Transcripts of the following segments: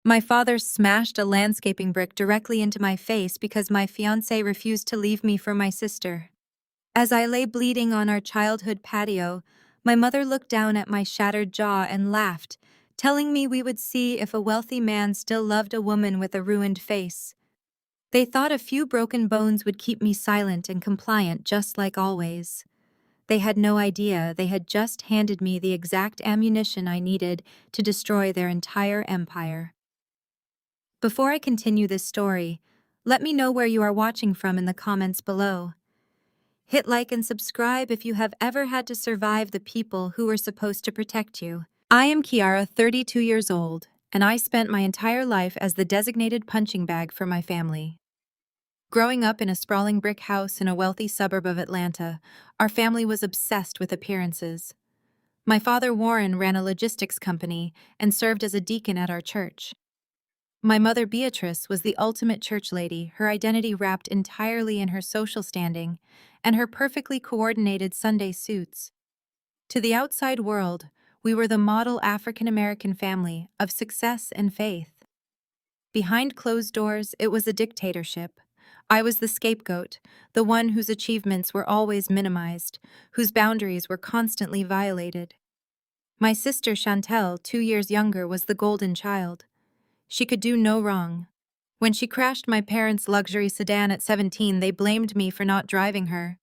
My father smashed a landscaping brick directly into my face because my fiancé refused to leave me for my sister. As I lay bleeding on our childhood patio, my mother looked down at my shattered jaw and laughed, telling me we would see if a wealthy man still loved a woman with a ruined face. They thought a few broken bones would keep me silent and compliant just like always. They had no idea they had just handed me the exact ammunition I needed to destroy their entire empire. Before I continue this story, let me know where you are watching from in the comments below. Hit like and subscribe if you have ever had to survive the people who were supposed to protect you. I am Kiara, 32 years old, and I spent my entire life as the designated punching bag for my family. Growing up in a sprawling brick house in a wealthy suburb of Atlanta, our family was obsessed with appearances. My father, Warren, ran a logistics company and served as a deacon at our church. My mother, Beatrice, was the ultimate church lady, her identity wrapped entirely in her social standing and her perfectly coordinated Sunday suits. To the outside world, we were the model African-American family of success and faith. Behind closed doors, it was a dictatorship. I was the scapegoat, the one whose achievements were always minimized, whose boundaries were constantly violated. My sister, Chantel, 2 years younger, was the golden child. She could do no wrong. When she crashed my parents' luxury sedan at 17, they blamed me for not driving her.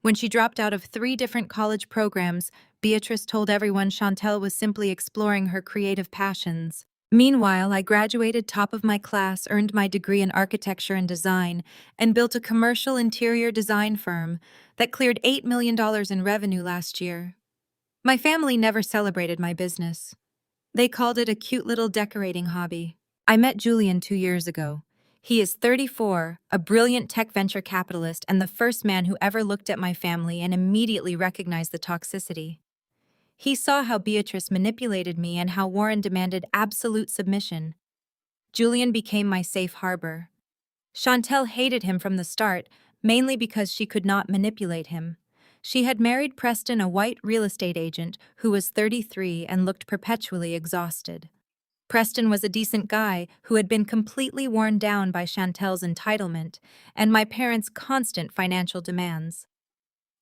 When she dropped out of 3 different college programs, Beatrice told everyone Chantel was simply exploring her creative passions. Meanwhile, I graduated top of my class, earned my degree in architecture and design, and built a commercial interior design firm that cleared $8 million in revenue last year. My family never celebrated my business. They called it a cute little decorating hobby. I met Julian 2 years ago. He is 34, a brilliant tech venture capitalist, and the first man who ever looked at my family and immediately recognized the toxicity. He saw how Beatrice manipulated me and how Warren demanded absolute submission. Julian became my safe harbor. Chantel hated him from the start, mainly because she could not manipulate him. She had married Preston, a white real estate agent who was 33 and looked perpetually exhausted. Preston was a decent guy who had been completely worn down by Chantel's entitlement and my parents' constant financial demands.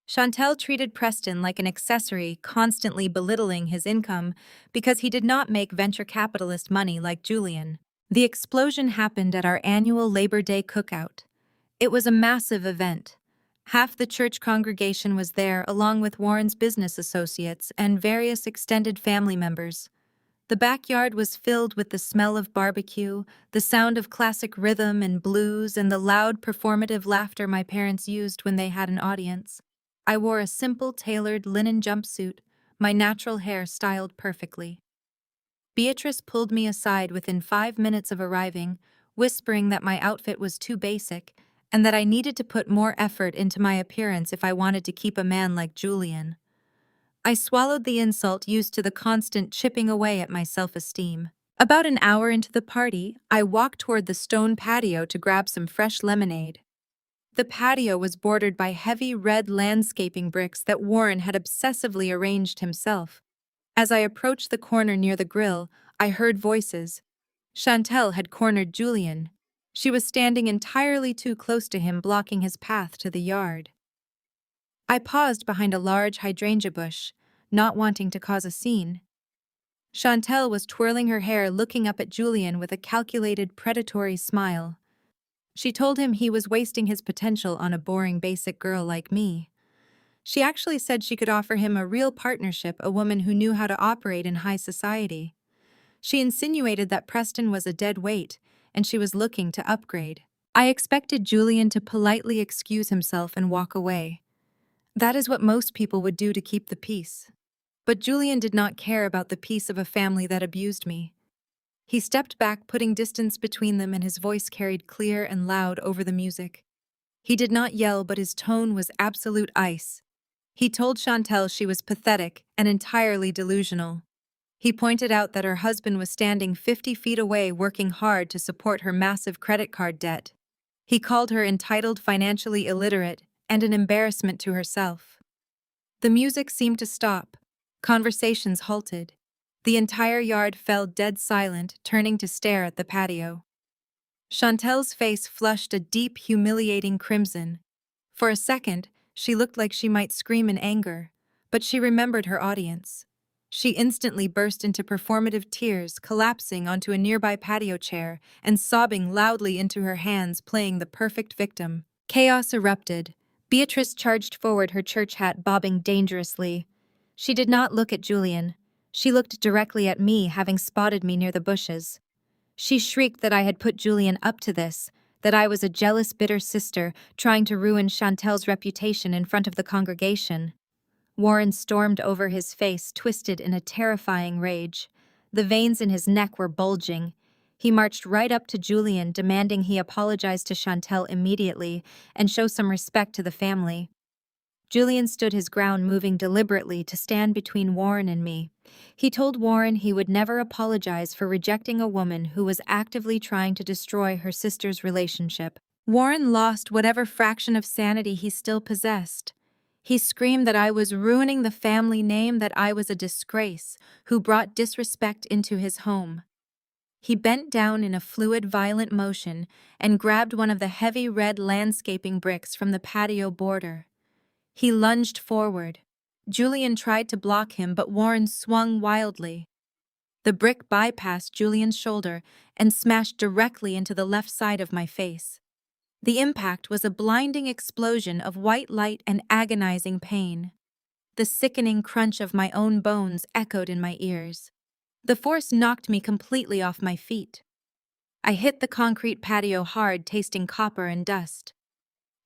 Chantel treated Preston like an accessory, constantly belittling his income because he did not make venture capitalist money like Julian. The explosion happened at our annual Labor Day cookout. It was a massive event. Half the church congregation was there, along with Warren's business associates and various extended family members. The backyard was filled with the smell of barbecue, the sound of classic rhythm and blues, and the loud performative laughter my parents used when they had an audience. I wore a simple tailored linen jumpsuit, my natural hair styled perfectly. Beatrice pulled me aside within 5 minutes of arriving, whispering that my outfit was too basic and that I needed to put more effort into my appearance if I wanted to keep a man like Julian. I swallowed the insult, used to the constant chipping away at my self-esteem. About an hour into the party, I walked toward the stone patio to grab some fresh lemonade. The patio was bordered by heavy red landscaping bricks that Warren had obsessively arranged himself. As I approached the corner near the grill, I heard voices. Chantel had cornered Julian. She was standing entirely too close to him, blocking his path to the yard. I paused behind a large hydrangea bush, not wanting to cause a scene. Chantel was twirling her hair, looking up at Julian with a calculated, predatory smile. She told him he was wasting his potential on a boring, basic girl like me. She actually said she could offer him a real partnership, a woman who knew how to operate in high society. She insinuated that Preston was a dead weight, and she was looking to upgrade. I expected Julian to politely excuse himself and walk away. That is what most people would do to keep the peace. But Julian did not care about the peace of a family that abused me. He stepped back, putting distance between them, and his voice carried clear and loud over the music. He did not yell, but his tone was absolute ice. He told Chantel she was pathetic and entirely delusional. He pointed out that her husband was standing 50 feet away, working hard to support her massive credit card debt. He called her entitled, financially illiterate, and an embarrassment to herself. The music seemed to stop. Conversations halted. The entire yard fell dead silent, turning to stare at the patio. Chantel's face flushed a deep, humiliating crimson. For a second, she looked like she might scream in anger, but she remembered her audience. She instantly burst into performative tears, collapsing onto a nearby patio chair and sobbing loudly into her hands, playing the perfect victim. Chaos erupted. Beatrice charged forward, her church hat bobbing dangerously. She did not look at Julian. She looked directly at me, having spotted me near the bushes. She shrieked that I had put Julian up to this, that I was a jealous, bitter sister trying to ruin Chantel's reputation in front of the congregation. Warren stormed over, his face twisted in a terrifying rage. The veins in his neck were bulging. He marched right up to Julian, demanding he apologize to Chantel immediately and show some respect to the family. Julian stood his ground, moving deliberately to stand between Warren and me. He told Warren he would never apologize for rejecting a woman who was actively trying to destroy her sister's relationship. Warren lost whatever fraction of sanity he still possessed. He screamed that I was ruining the family name, that I was a disgrace who brought disrespect into his home. He bent down in a fluid, violent motion and grabbed one of the heavy red landscaping bricks from the patio border. He lunged forward. Julian tried to block him, but Warren swung wildly. The brick bypassed Julian's shoulder and smashed directly into the left side of my face. The impact was a blinding explosion of white light and agonizing pain. The sickening crunch of my own bones echoed in my ears. The force knocked me completely off my feet. I hit the concrete patio hard, tasting copper and dust.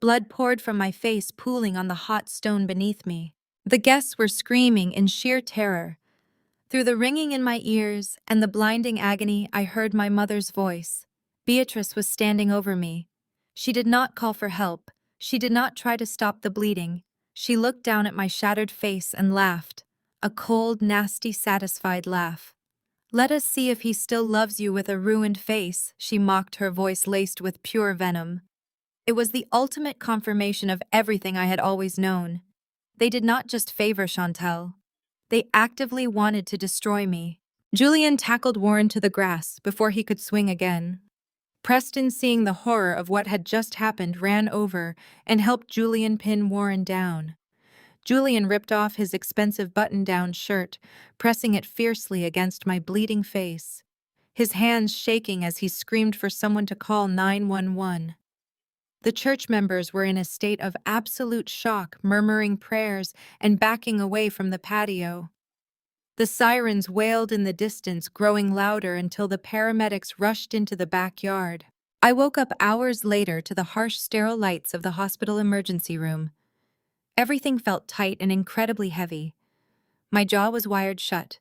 Blood poured from my face, pooling on the hot stone beneath me. The guests were screaming in sheer terror. Through the ringing in my ears and the blinding agony, I heard my mother's voice. Beatrice was standing over me. She did not call for help. She did not try to stop the bleeding. She looked down at my shattered face and laughed. A cold, nasty, satisfied laugh. "Let us see if he still loves you with a ruined face," she mocked, her voice laced with pure venom. It was the ultimate confirmation of everything I had always known. They did not just favor Chantel. They actively wanted to destroy me. Julian tackled Warren to the grass before he could swing again. Preston, seeing the horror of what had just happened, ran over and helped Julian pin Warren down. Julian ripped off his expensive button-down shirt, pressing it fiercely against my bleeding face, his hands shaking as he screamed for someone to call 911. The church members were in a state of absolute shock, murmuring prayers and backing away from the patio. The sirens wailed in the distance, growing louder until the paramedics rushed into the backyard. I woke up hours later to the harsh, sterile lights of the hospital emergency room. Everything felt tight and incredibly heavy. My jaw was wired shut.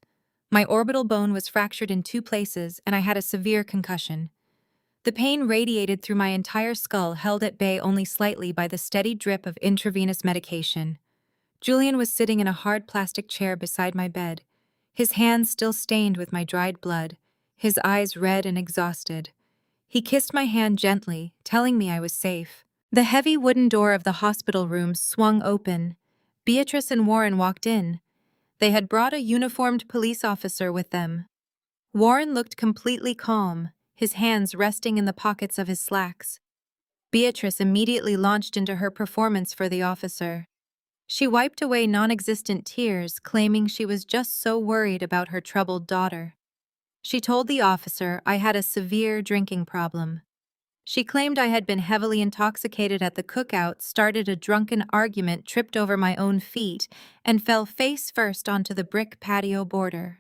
My orbital bone was fractured in 2 places, and I had a severe concussion. The pain radiated through my entire skull, held at bay only slightly by the steady drip of intravenous medication. Julian was sitting in a hard plastic chair beside my bed, his hands still stained with my dried blood, his eyes red and exhausted. He kissed my hand gently, telling me I was safe. The heavy wooden door of the hospital room swung open. Beatrice and Warren walked in. They had brought a uniformed police officer with them. Warren looked completely calm, his hands resting in the pockets of his slacks. Beatrice immediately launched into her performance for the officer. She wiped away non-existent tears, claiming she was just so worried about her troubled daughter. She told the officer I had a severe drinking problem. She claimed I had been heavily intoxicated at the cookout, started a drunken argument, tripped over my own feet, and fell face first onto the brick patio border.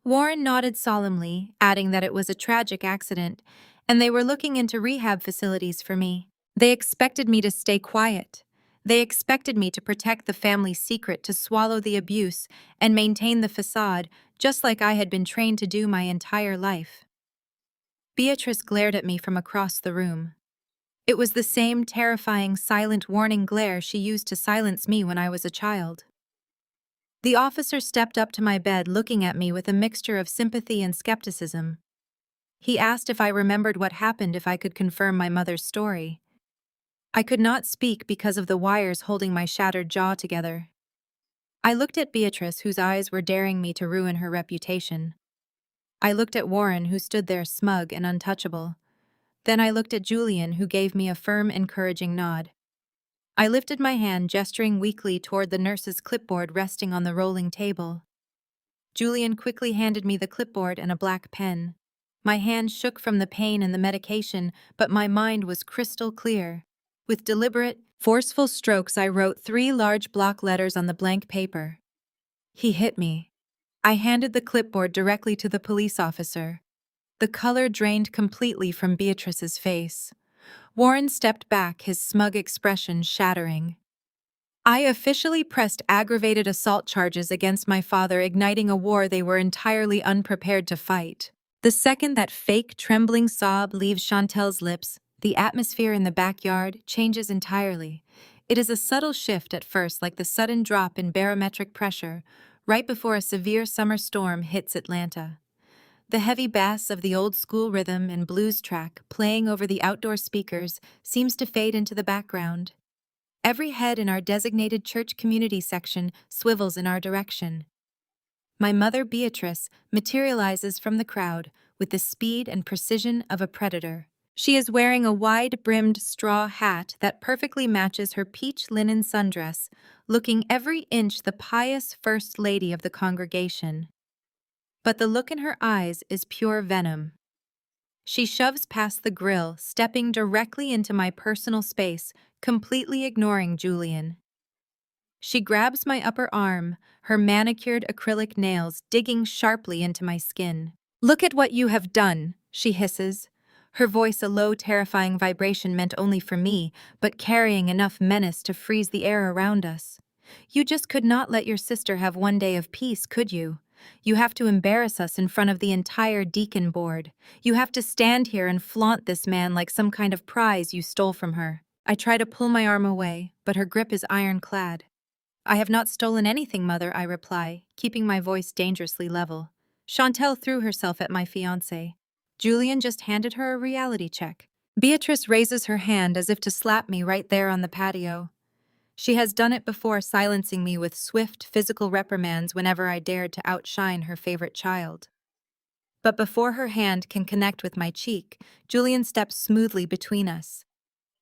Warren nodded solemnly, adding that it was a tragic accident, and they were looking into rehab facilities for me. They expected me to stay quiet. They expected me to protect the family's secret, to swallow the abuse, and maintain the facade, just like I had been trained to do my entire life. Beatrice glared at me from across the room. It was the same terrifying, silent warning glare she used to silence me when I was a child. The officer stepped up to my bed, looking at me with a mixture of sympathy and skepticism. He asked if I remembered what happened, if I could confirm my mother's story. I could not speak because of the wires holding my shattered jaw together. I looked at Beatrice, whose eyes were daring me to ruin her reputation. I looked at Warren, who stood there smug and untouchable. Then I looked at Julian, who gave me a firm, encouraging nod. I lifted my hand, gesturing weakly toward the nurse's clipboard resting on the rolling table. Julian quickly handed me the clipboard and a black pen. My hand shook from the pain and the medication, but my mind was crystal clear. With deliberate, forceful strokes, I wrote 3 large block letters on the blank paper. He hit me. I handed the clipboard directly to the police officer. The color drained completely from Beatrice's face. Warren stepped back, his smug expression shattering. I officially pressed aggravated assault charges against my father, igniting a war they were entirely unprepared to fight. The second that fake, trembling sob leaves Chantel's lips, the atmosphere in the backyard changes entirely. It is a subtle shift at first, like the sudden drop in barometric pressure, right before a severe summer storm hits Atlanta. The heavy bass of the old-school rhythm and blues track playing over the outdoor speakers seems to fade into the background. Every head in our designated church community section swivels in our direction. My mother, Beatrice, materializes from the crowd with the speed and precision of a predator. She is wearing a wide-brimmed straw hat that perfectly matches her peach linen sundress, looking every inch the pious first lady of the congregation. But the look in her eyes is pure venom. She shoves past the grill, stepping directly into my personal space, completely ignoring Julian. She grabs my upper arm, her manicured acrylic nails digging sharply into my skin. "Look at what you have done," she hisses, her voice a low, terrifying vibration meant only for me, but carrying enough menace to freeze the air around us. "You just could not let your sister have one day of peace, could you? You have to embarrass us in front of the entire deacon board. You have to stand here and flaunt this man like some kind of prize you stole from her." I try to pull my arm away, but her grip is ironclad. "I have not stolen anything, Mother," I reply, keeping my voice dangerously level. "Chantel threw herself at my fiancé. Julian just handed her a reality check." Beatrice raises her hand as if to slap me right there on the patio. She has done it before, silencing me with swift, physical reprimands whenever I dared to outshine her favorite child. But before her hand can connect with my cheek, Julian steps smoothly between us.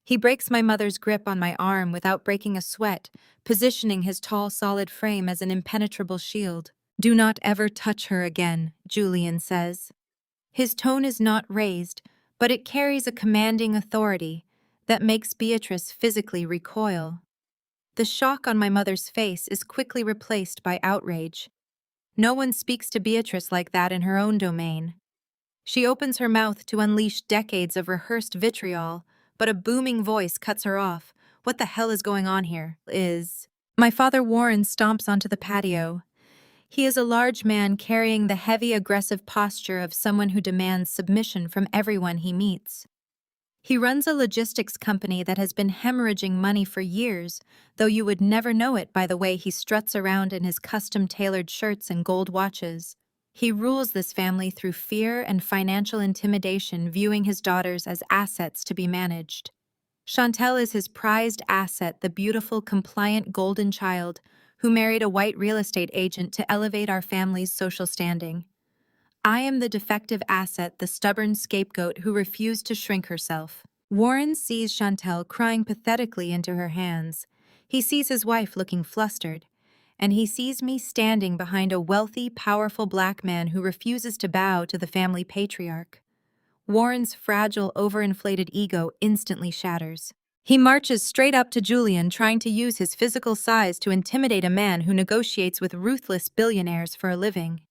He breaks my mother's grip on my arm without breaking a sweat, positioning his tall, solid frame as an impenetrable shield. "Do not ever touch her again," Julian says. His tone is not raised, but it carries a commanding authority that makes Beatrice physically recoil. The shock on my mother's face is quickly replaced by outrage. No one speaks to Beatrice like that in her own domain. She opens her mouth to unleash decades of rehearsed vitriol, but a booming voice cuts her off. "What the hell is going on here?" My father Warren stomps onto the patio. He is a large man carrying the heavy, aggressive posture of someone who demands submission from everyone he meets. He runs a logistics company that has been hemorrhaging money for years, though you would never know it by the way he struts around in his custom-tailored shirts and gold watches. He rules this family through fear and financial intimidation, viewing his daughters as assets to be managed. Chantel is his prized asset, the beautiful, compliant golden child who married a white real estate agent to elevate our family's social standing. I am the defective asset, the stubborn scapegoat who refused to shrink herself. Warren sees Chantel crying pathetically into her hands. He sees his wife looking flustered. And he sees me standing behind a wealthy, powerful black man who refuses to bow to the family patriarch. Warren's fragile, overinflated ego instantly shatters. He marches straight up to Julian, trying to use his physical size to intimidate a man who negotiates with ruthless billionaires for a living.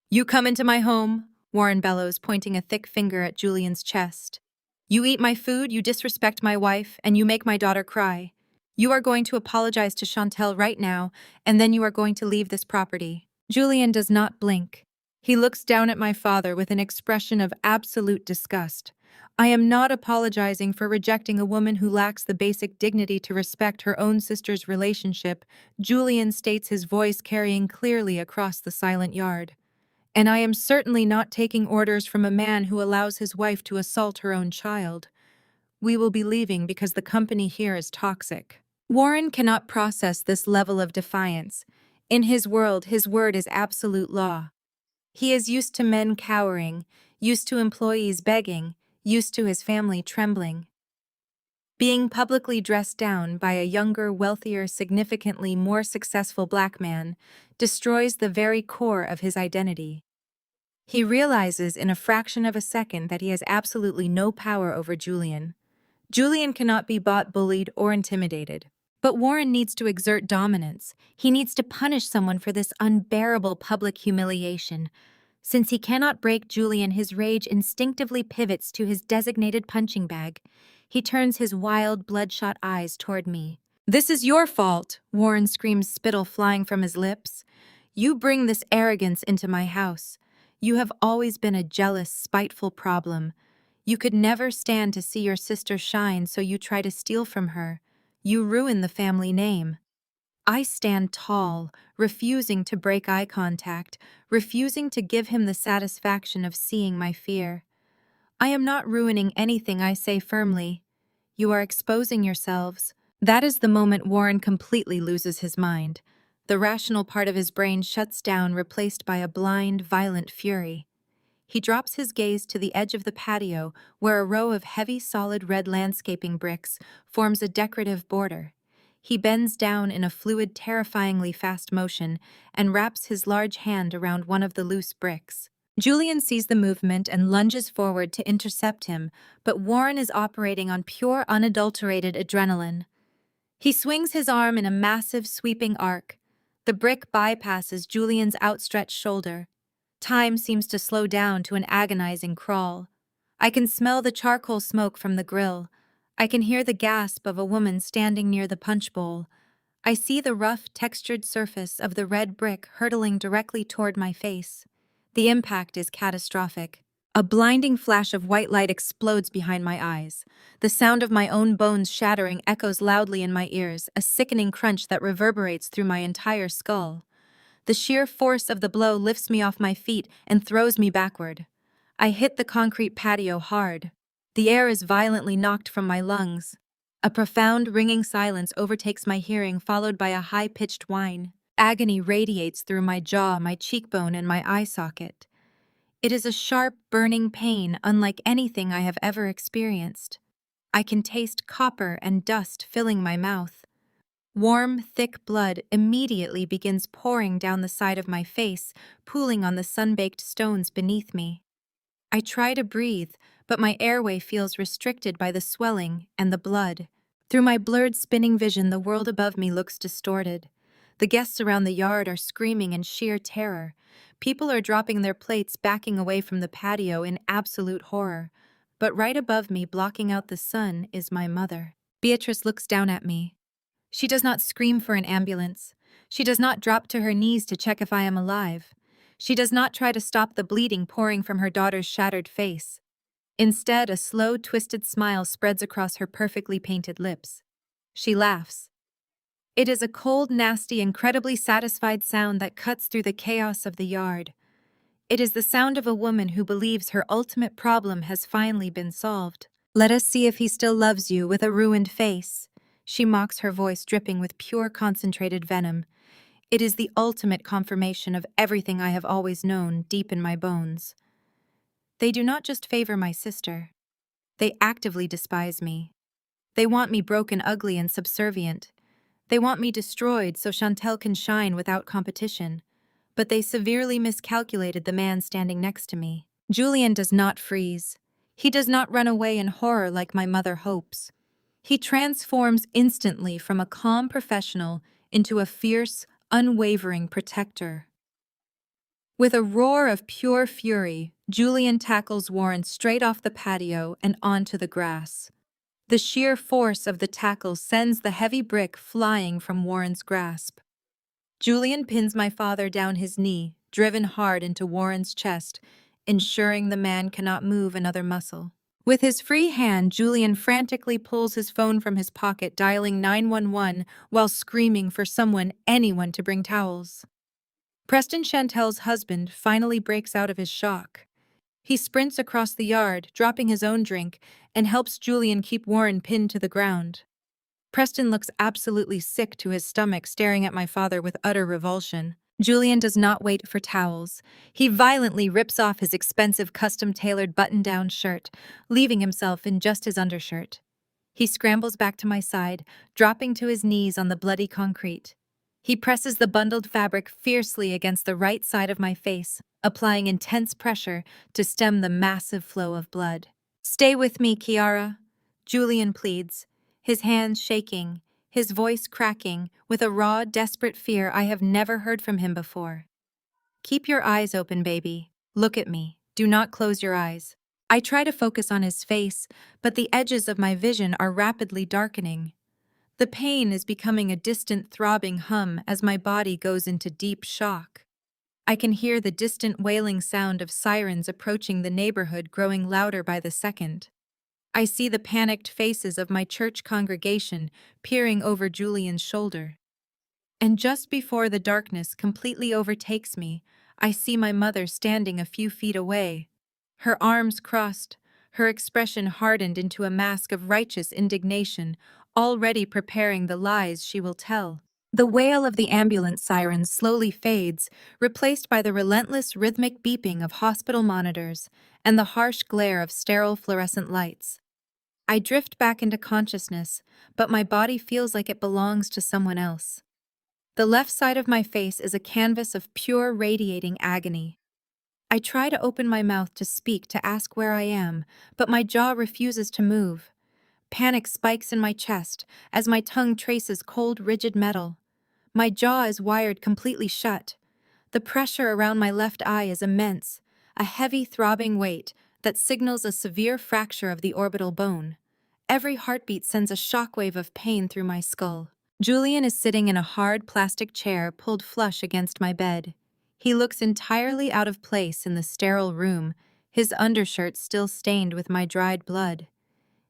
"You come into my home," Warren bellows, pointing a thick finger at Julian's chest. "You eat my food, you disrespect my wife, and you make my daughter cry. You are going to apologize to Chantel right now, and then you are going to leave this property." Julian does not blink. He looks down at my father with an expression of absolute disgust. "I am not apologizing for rejecting a woman who lacks the basic dignity to respect her own sister's relationship," Julian states, his voice carrying clearly across the silent yard. "And I am certainly not taking orders from a man who allows his wife to assault her own child. We will be leaving because the company here is toxic." Warren cannot process this level of defiance. In his world, his word is absolute law. He is used to men cowering, used to employees begging, used to his family trembling. Being publicly dressed down by a younger, wealthier, significantly more successful black man destroys the very core of his identity. He realizes in a fraction of a second that he has absolutely no power over Julian. Julian cannot be bought, bullied, or intimidated. But Warren needs to exert dominance. He needs to punish someone for this unbearable public humiliation. Since he cannot break Julian, his rage instinctively pivots to his designated punching bag. He turns his wild, bloodshot eyes toward me. "This is your fault," Warren screams, spittle flying from his lips. "You bring this arrogance into my house. You have always been a jealous, spiteful problem. You could never stand to see your sister shine, so you try to steal from her. You ruin the family name." I stand tall, refusing to break eye contact, refusing to give him the satisfaction of seeing my fear. "I am not ruining anything," I say firmly. "You are exposing yourselves." That is the moment Warren completely loses his mind. The rational part of his brain shuts down, replaced by a blind, violent fury. He drops his gaze to the edge of the patio, where a row of heavy, solid red landscaping bricks forms a decorative border. He bends down in a fluid, terrifyingly fast motion and wraps his large hand around one of the loose bricks. Julian sees the movement and lunges forward to intercept him, but Warren is operating on pure, unadulterated adrenaline. He swings his arm in a massive, sweeping arc. The brick bypasses Julian's outstretched shoulder. Time seems to slow down to an agonizing crawl. I can smell the charcoal smoke from the grill. I can hear the gasp of a woman standing near the punch bowl. I see the rough, textured surface of the red brick hurtling directly toward my face. The impact is catastrophic. A blinding flash of white light explodes behind my eyes. The sound of my own bones shattering echoes loudly in my ears, a sickening crunch that reverberates through my entire skull. The sheer force of the blow lifts me off my feet and throws me backward. I hit the concrete patio hard. The air is violently knocked from my lungs. A profound, ringing silence overtakes my hearing, followed by a high-pitched whine. Agony radiates through my jaw, my cheekbone, and my eye socket. It is a sharp, burning pain unlike anything I have ever experienced. I can taste copper and dust filling my mouth. Warm, thick blood immediately begins pouring down the side of my face, pooling on the sun-baked stones beneath me. I try to breathe, but my airway feels restricted by the swelling and the blood. Through my blurred, spinning vision, the world above me looks distorted. The guests around the yard are screaming in sheer terror. People are dropping their plates, backing away from the patio in absolute horror. But right above me, blocking out the sun, is my mother. Beatrice looks down at me. She does not scream for an ambulance. She does not drop to her knees to check if I am alive. She does not try to stop the bleeding pouring from her daughter's shattered face. Instead, a slow, twisted smile spreads across her perfectly painted lips. She laughs. It is a cold, nasty, incredibly satisfied sound that cuts through the chaos of the yard. It is the sound of a woman who believes her ultimate problem has finally been solved. "Let us see if he still loves you with a ruined face." She mocks, her voice dripping with pure, concentrated venom. It is the ultimate confirmation of everything I have always known deep in my bones. They do not just favor my sister. They actively despise me. They want me broken, ugly, and subservient. They want me destroyed so Chantel can shine without competition. But they severely miscalculated the man standing next to me. Julian does not freeze. He does not run away in horror like my mother hopes. He transforms instantly from a calm professional into a fierce, unwavering protector. With a roar of pure fury, Julian tackles Warren straight off the patio and onto the grass. The sheer force of the tackle sends the heavy brick flying from Warren's grasp. Julian pins my father down his knee, driven hard into Warren's chest, ensuring the man cannot move another muscle. With his free hand, Julian frantically pulls his phone from his pocket, dialing 911 while screaming for anyone to bring towels. Preston, Chantel's husband, finally breaks out of his shock. He sprints across the yard, dropping his own drink, and helps Julian keep Warren pinned to the ground. Preston looks absolutely sick to his stomach, staring at my father with utter revulsion. Julian does not wait for towels. He violently rips off his expensive custom-tailored button-down shirt, leaving himself in just his undershirt. He scrambles back to my side, dropping to his knees on the bloody concrete. He presses the bundled fabric fiercely against the right side of my face, applying intense pressure to stem the massive flow of blood. "Stay with me, Kiara," Julian pleads, his hands shaking, his voice cracking with a raw, desperate fear I have never heard from him before. "Keep your eyes open, baby. Look at me. Do not close your eyes." I try to focus on his face, but the edges of my vision are rapidly darkening. The pain is becoming a distant throbbing hum as my body goes into deep shock. I can hear the distant wailing sound of sirens approaching the neighborhood growing louder by the second. I see the panicked faces of my church congregation peering over Julian's shoulder. And just before the darkness completely overtakes me, I see my mother standing a few feet away. Her arms crossed, her expression hardened into a mask of righteous indignation, already preparing the lies she will tell. The wail of the ambulance sirens slowly fades, replaced by the relentless rhythmic beeping of hospital monitors and the harsh glare of sterile fluorescent lights. I drift back into consciousness, but my body feels like it belongs to someone else. The left side of my face is a canvas of pure radiating agony. I try to open my mouth to speak, to ask where I am, but my jaw refuses to move. Panic spikes in my chest as my tongue traces cold, rigid metal. My jaw is wired completely shut. The pressure around my left eye is immense, a heavy, throbbing weight that signals a severe fracture of the orbital bone. Every heartbeat sends a shockwave of pain through my skull. Julian is sitting in a hard plastic chair pulled flush against my bed. He looks entirely out of place in the sterile room, his undershirt still stained with my dried blood.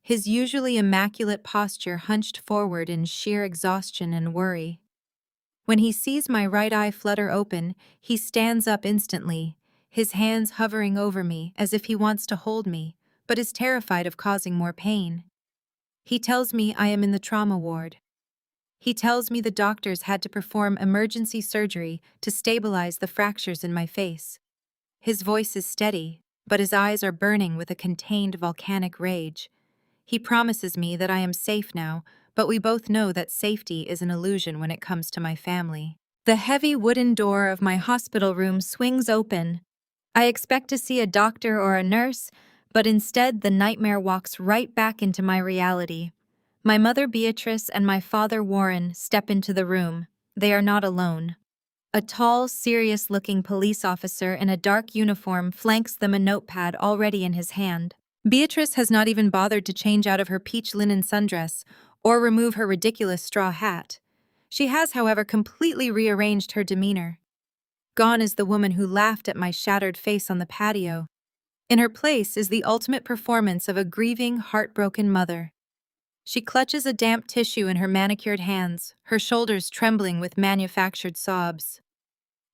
His usually immaculate posture hunched forward in sheer exhaustion and worry. When he sees my right eye flutter open, he stands up instantly, his hands hovering over me as if he wants to hold me, but is terrified of causing more pain. He tells me I am in the trauma ward. He tells me the doctors had to perform emergency surgery to stabilize the fractures in my face. His voice is steady, but his eyes are burning with a contained volcanic rage. He promises me that I am safe now, but we both know that safety is an illusion when it comes to my family. The heavy wooden door of my hospital room swings open. I expect to see a doctor or a nurse, but instead the nightmare walks right back into my reality. My mother Beatrice and my father Warren step into the room. They are not alone. A tall, serious-looking police officer in a dark uniform flanks them, a notepad already in his hand. Beatrice has not even bothered to change out of her peach linen sundress or remove her ridiculous straw hat. She has, however, completely rearranged her demeanor. Gone is the woman who laughed at my shattered face on the patio. In her place is the ultimate performance of a grieving, heartbroken mother. She clutches a damp tissue in her manicured hands, her shoulders trembling with manufactured sobs.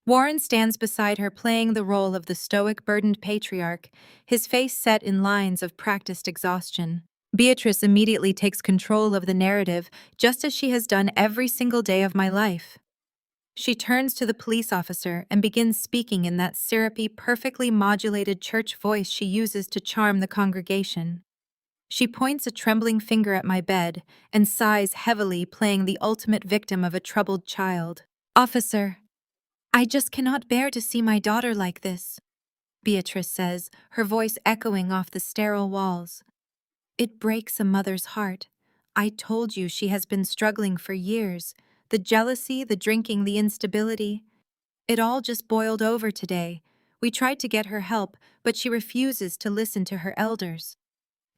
Warren stands beside her, playing the role of the stoic, burdened patriarch, his face set in lines of practiced exhaustion. Beatrice immediately takes control of the narrative, just as she has done every single day of my life. She turns to the police officer and begins speaking in that syrupy, perfectly modulated church voice she uses to charm the congregation. She points a trembling finger at my bed and sighs heavily, playing the ultimate victim of a troubled child. "Officer, I just cannot bear to see my daughter like this," Beatrice says, her voice echoing off the sterile walls. "It breaks a mother's heart. I told you she has been struggling for years. The jealousy, the drinking, the instability. It all just boiled over today. We tried to get her help, but she refuses to listen to her elders."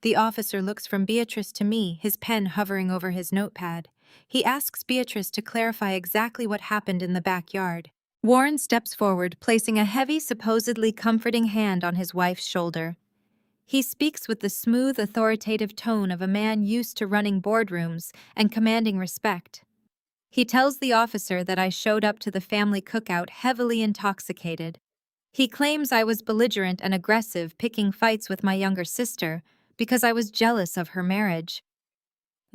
The officer looks from Beatrice to me, his pen hovering over his notepad. He asks Beatrice to clarify exactly what happened in the backyard. Warren steps forward, placing a heavy, supposedly comforting hand on his wife's shoulder. He speaks with the smooth, authoritative tone of a man used to running boardrooms and commanding respect. He tells the officer that I showed up to the family cookout heavily intoxicated. He claims I was belligerent and aggressive, picking fights with my younger sister because I was jealous of her marriage.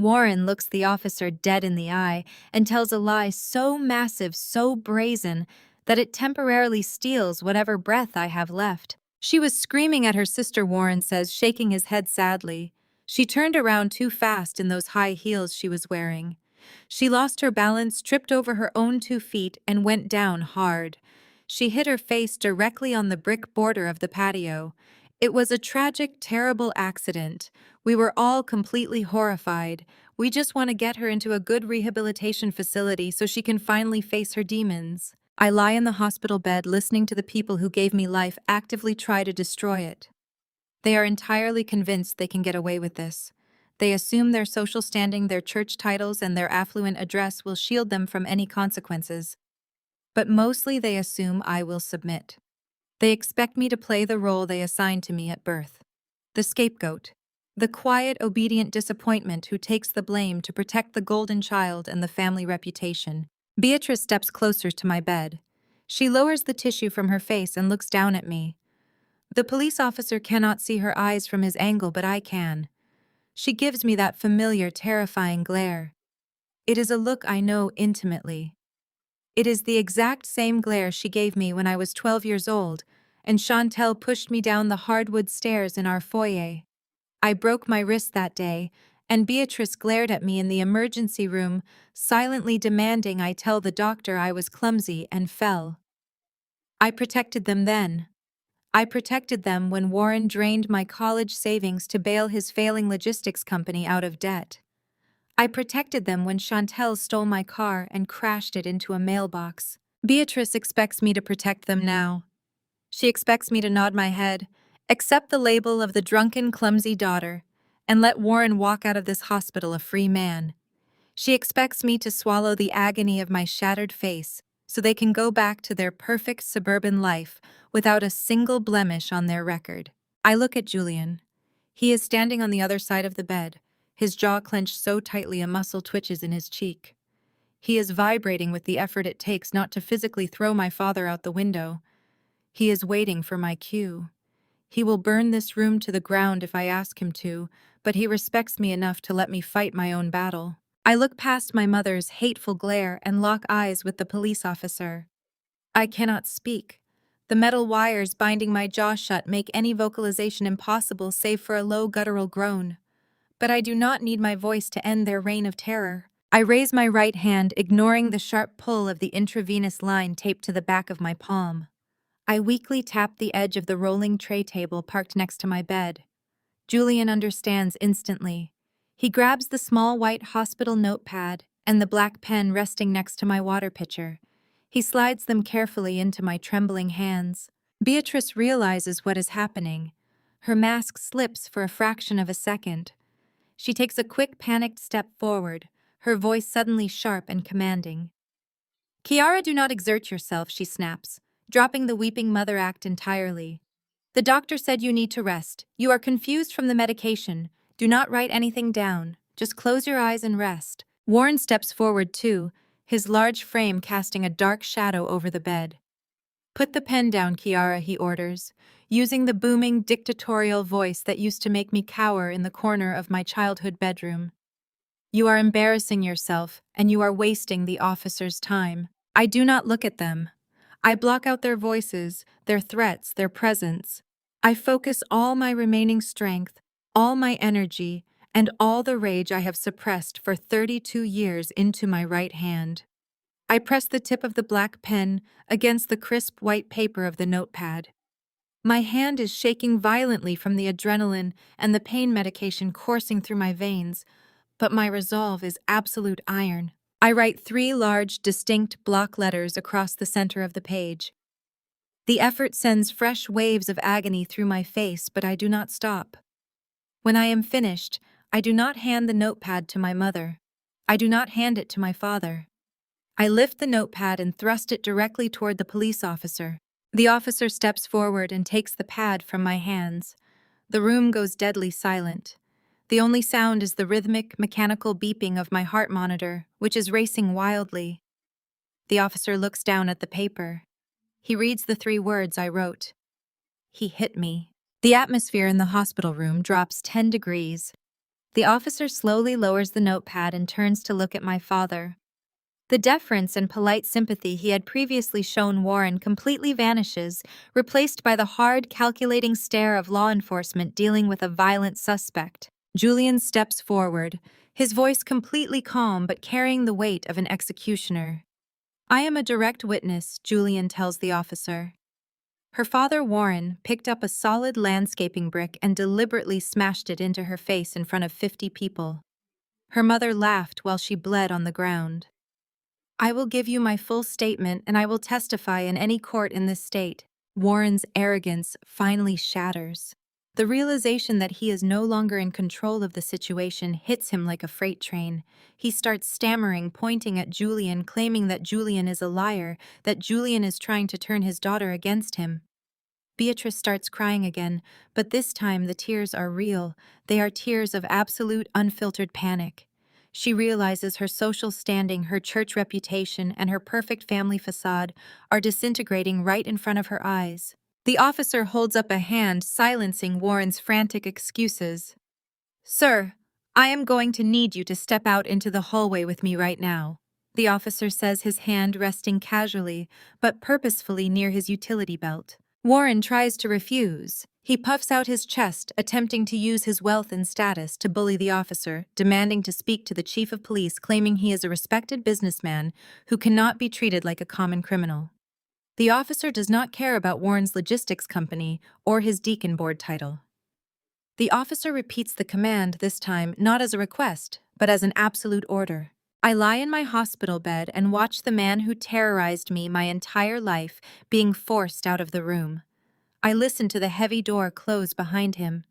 Warren looks the officer dead in the eye and tells a lie so massive, so brazen, that it temporarily steals whatever breath I have left. She was screaming at her sister, Warren says, shaking his head sadly. She turned around too fast in those high heels she was wearing. She lost her balance, tripped over her own 2 feet, and went down hard. She hit her face directly on the brick border of the patio. It was a tragic, terrible accident. We were all completely horrified. We just want to get her into a good rehabilitation facility so she can finally face her demons. I lie in the hospital bed listening to the people who gave me life actively try to destroy it. They are entirely convinced they can get away with this. They assume their social standing, their church titles, and their affluent address will shield them from any consequences. But mostly they assume I will submit. They expect me to play the role they assigned to me at birth. The scapegoat. The quiet, obedient disappointment who takes the blame to protect the golden child and the family reputation. Beatrice steps closer to my bed. She lowers the tissue from her face and looks down at me. The police officer cannot see her eyes from his angle, but I can. She gives me that familiar, terrifying glare. It is a look I know intimately. It is the exact same glare she gave me when I was 12 years old, and Chantel pushed me down the hardwood stairs in our foyer. I broke my wrist that day, and Beatrice glared at me in the emergency room, silently demanding I tell the doctor I was clumsy and fell. I protected them then. I protected them when Warren drained my college savings to bail his failing logistics company out of debt. I protected them when Chantel stole my car and crashed it into a mailbox. Beatrice expects me to protect them now. She expects me to nod my head, accept the label of the drunken, clumsy daughter, and let Warren walk out of this hospital a free man. She expects me to swallow the agony of my shattered face so they can go back to their perfect suburban life without a single blemish on their record. I look at Julian. He is standing on the other side of the bed, his jaw clenched so tightly a muscle twitches in his cheek. He is vibrating with the effort it takes not to physically throw my father out the window. He is waiting for my cue. He will burn this room to the ground if I ask him to, but he respects me enough to let me fight my own battle. I look past my mother's hateful glare and lock eyes with the police officer. I cannot speak. The metal wires binding my jaw shut make any vocalization impossible save for a low guttural groan. But I do not need my voice to end their reign of terror. I raise my right hand, ignoring the sharp pull of the intravenous line taped to the back of my palm. I weakly tap the edge of the rolling tray table parked next to my bed. Julian understands instantly. He grabs the small white hospital notepad and the black pen resting next to my water pitcher. He slides them carefully into my trembling hands. Beatrice realizes what is happening. Her mask slips for a fraction of a second. She takes a quick, panicked step forward, her voice suddenly sharp and commanding. "Kiara, do not exert yourself," she snaps, dropping the weeping mother act entirely. "The doctor said you need to rest. You are confused from the medication. Do not write anything down. Just close your eyes and rest." Warren steps forward too, his large frame casting a dark shadow over the bed. "Put the pen down, Kiara," he orders, using the booming, dictatorial voice that used to make me cower in the corner of my childhood bedroom. "You are embarrassing yourself, and you are wasting the officer's time." I do not look at them. I block out their voices, their threats, their presence. I focus all my remaining strength, all my energy, and all the rage I have suppressed for 32 years into my right hand. I press the tip of the black pen against the crisp white paper of the notepad. My hand is shaking violently from the adrenaline and the pain medication coursing through my veins, but my resolve is absolute iron. I write 3 large, distinct block letters across the center of the page. The effort sends fresh waves of agony through my face, but I do not stop. When I am finished, I do not hand the notepad to my mother. I do not hand it to my father. I lift the notepad and thrust it directly toward the police officer. The officer steps forward and takes the pad from my hands. The room goes deadly silent. The only sound is the rhythmic, mechanical beeping of my heart monitor, which is racing wildly. The officer looks down at the paper. He reads the 3 words I wrote. He hit me. The atmosphere in the hospital room drops 10 degrees. The officer slowly lowers the notepad and turns to look at my father. The deference and polite sympathy he had previously shown Warren completely vanishes, replaced by the hard, calculating stare of law enforcement dealing with a violent suspect. Julian steps forward, his voice completely calm but carrying the weight of an executioner. "I am a direct witness," Julian tells the officer. Her father, Warren, picked up a solid landscaping brick and deliberately smashed it into her face in front of 50 people. Her mother laughed while she bled on the ground. "I will give you my full statement and I will testify in any court in this state." Warren's arrogance finally shatters. The realization that he is no longer in control of the situation hits him like a freight train. He starts stammering, pointing at Julian, claiming that Julian is a liar, that Julian is trying to turn his daughter against him. Beatrice starts crying again, but this time the tears are real. They are tears of absolute, unfiltered panic. She realizes her social standing, her church reputation, and her perfect family facade are disintegrating right in front of her eyes. The officer holds up a hand, silencing Warren's frantic excuses. "Sir, I am going to need you to step out into the hallway with me right now," the officer says, his hand resting casually but purposefully near his utility belt. Warren tries to refuse. He puffs out his chest, attempting to use his wealth and status to bully the officer, demanding to speak to the chief of police, claiming he is a respected businessman who cannot be treated like a common criminal. The officer does not care about Warren's logistics company or his deacon board title. The officer repeats the command, this time not as a request, but as an absolute order. I lie in my hospital bed and watch the man who terrorized me my entire life being forced out of the room. I listen to the heavy door close behind him.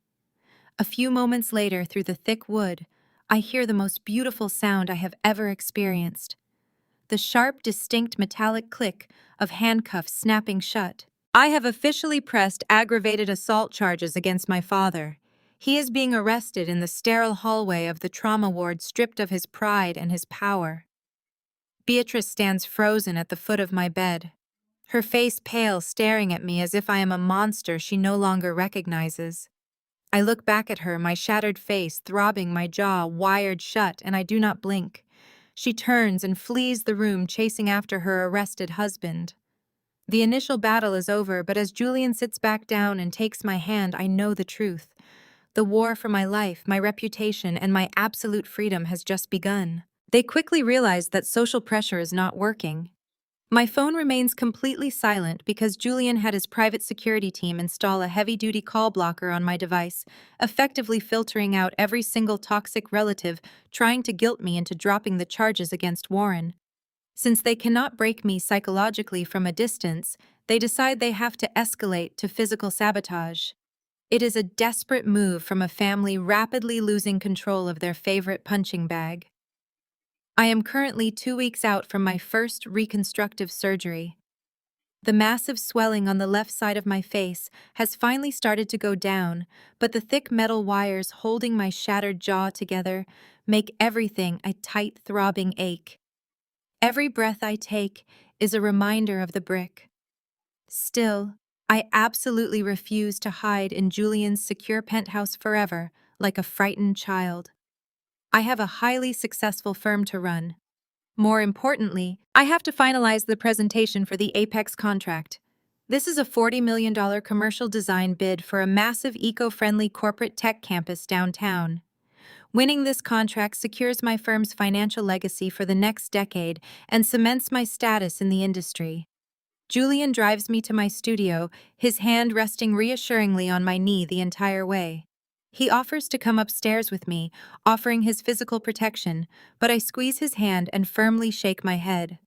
A few moments later, through the thick wood, I hear the most beautiful sound I have ever experienced. The sharp, distinct metallic click of handcuffs snapping shut. I have officially pressed aggravated assault charges against my father. He is being arrested in the sterile hallway of the trauma ward, stripped of his pride and his power. Beatrice stands frozen at the foot of my bed, her face pale, staring at me as if I am a monster she no longer recognizes. I look back at her, my shattered face throbbing, my jaw wired shut, and I do not blink. She turns and flees the room, chasing after her arrested husband. The initial battle is over, but as Julian sits back down and takes my hand, I know the truth. The war for my life, my reputation, and my absolute freedom has just begun. They quickly realize that social pressure is not working. My phone remains completely silent because Julian had his private security team install a heavy-duty call blocker on my device, effectively filtering out every single toxic relative trying to guilt me into dropping the charges against Warren. Since they cannot break me psychologically from a distance, they decide they have to escalate to physical sabotage. It is a desperate move from a family rapidly losing control of their favorite punching bag. I am currently 2 weeks out from my first reconstructive surgery. The massive swelling on the left side of my face has finally started to go down, but the thick metal wires holding my shattered jaw together make everything a tight, throbbing ache. Every breath I take is a reminder of the brick. Still, I absolutely refuse to hide in Julian's secure penthouse forever, like a frightened child. I have a highly successful firm to run. More importantly, I have to finalize the presentation for the Apex contract. This is a $40 million commercial design bid for a massive eco-friendly corporate tech campus downtown. Winning this contract secures my firm's financial legacy for the next decade and cements my status in the industry. Julian drives me to my studio, his hand resting reassuringly on my knee the entire way. He offers to come upstairs with me, offering his physical protection, but I squeeze his hand and firmly shake my head.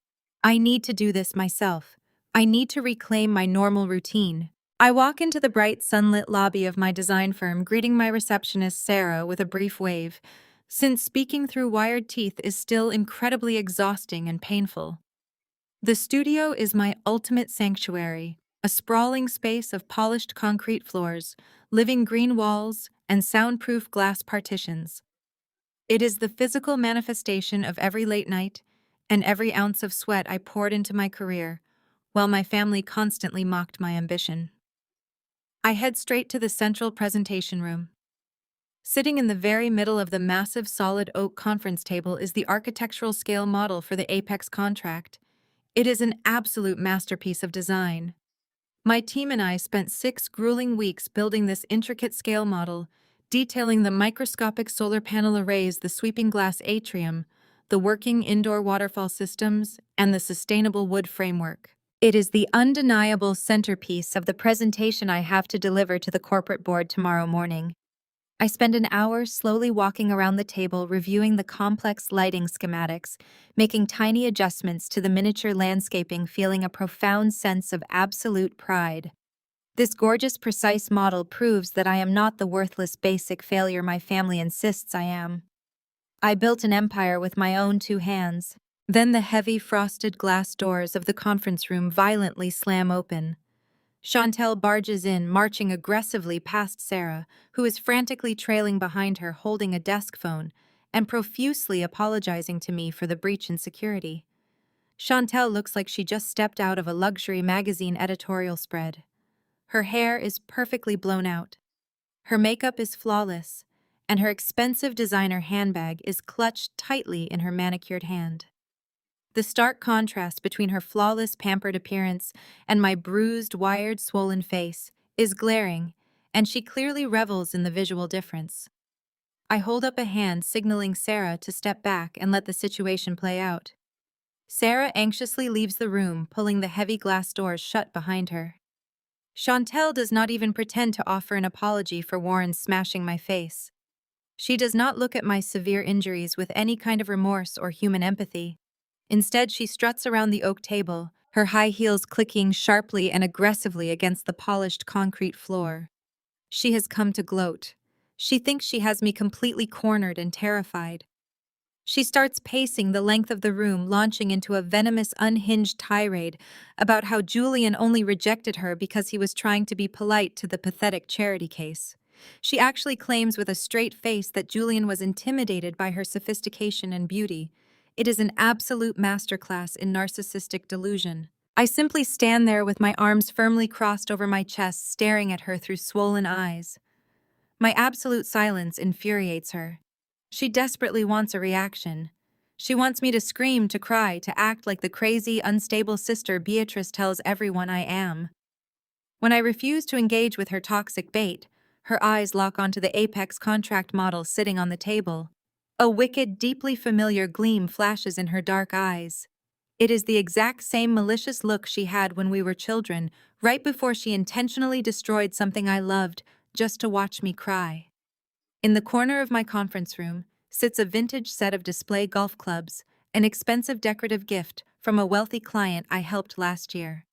I need to do this myself. I need to reclaim my normal routine. I walk into the bright, sunlit lobby of my design firm, greeting my receptionist, Sarah, with a brief wave, since speaking through wired teeth is still incredibly exhausting and painful. The studio is my ultimate sanctuary, a sprawling space of polished concrete floors, living green walls, and soundproof glass partitions. It is the physical manifestation of every late night and every ounce of sweat I poured into my career, while my family constantly mocked my ambition. I head straight to the central presentation room. Sitting in the very middle of the massive solid oak conference table is the architectural scale model for the Apex contract. It is an absolute masterpiece of design. My team and I spent 6 grueling weeks building this intricate scale model, detailing the microscopic solar panel arrays, the sweeping glass atrium, the working indoor waterfall systems, and the sustainable wood framework. It is the undeniable centerpiece of the presentation I have to deliver to the corporate board tomorrow morning. I spend an hour slowly walking around the table reviewing the complex lighting schematics, making tiny adjustments to the miniature landscaping, feeling a profound sense of absolute pride. This gorgeous, precise model proves that I am not the worthless basic failure my family insists I am. I built an empire with my own 2 hands. Then the heavy frosted glass doors of the conference room violently slam open. Chantel barges in, marching aggressively past Sarah, who is frantically trailing behind her holding a desk phone, and profusely apologizing to me for the breach in security. Chantel looks like she just stepped out of a luxury magazine editorial spread. Her hair is perfectly blown out. Her makeup is flawless, and her expensive designer handbag is clutched tightly in her manicured hand. The stark contrast between her flawless, pampered appearance and my bruised, wired, swollen face is glaring, and she clearly revels in the visual difference. I hold up a hand signaling Sarah to step back and let the situation play out. Sarah anxiously leaves the room, pulling the heavy glass doors shut behind her. Chantel does not even pretend to offer an apology for Warren smashing my face. She does not look at my severe injuries with any kind of remorse or human empathy. Instead, she struts around the oak table, her high heels clicking sharply and aggressively against the polished concrete floor. She has come to gloat. She thinks she has me completely cornered and terrified. She starts pacing the length of the room, launching into a venomous, unhinged tirade about how Julian only rejected her because he was trying to be polite to the pathetic charity case. She actually claims with a straight face that Julian was intimidated by her sophistication and beauty. It is an absolute masterclass in narcissistic delusion. I simply stand there with my arms firmly crossed over my chest, staring at her through swollen eyes. My absolute silence infuriates her. She desperately wants a reaction. She wants me to scream, to cry, to act like the crazy, unstable sister Beatrice tells everyone I am. When I refuse to engage with her toxic bait, her eyes lock onto the Apex contract model sitting on the table. A wicked, deeply familiar gleam flashes in her dark eyes. It is the exact same malicious look she had when we were children, right before she intentionally destroyed something I loved, just to watch me cry. In the corner of my conference room sits a vintage set of display golf clubs, an expensive decorative gift from a wealthy client I helped last year.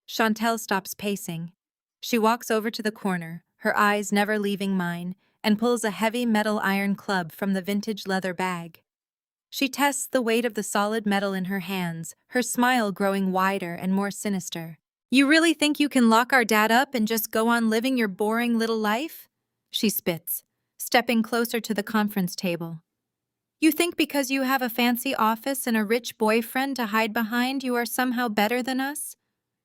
Chantel stops pacing. She walks over to the corner, her eyes never leaving mine, and pulls a heavy metal iron club from the vintage leather bag. She tests the weight of the solid metal in her hands, her smile growing wider and more sinister. "You really think you can lock our dad up and just go on living your boring little life?" She spits, stepping closer to the conference table. "You think because you have a fancy office and a rich boyfriend to hide behind, you are somehow better than us?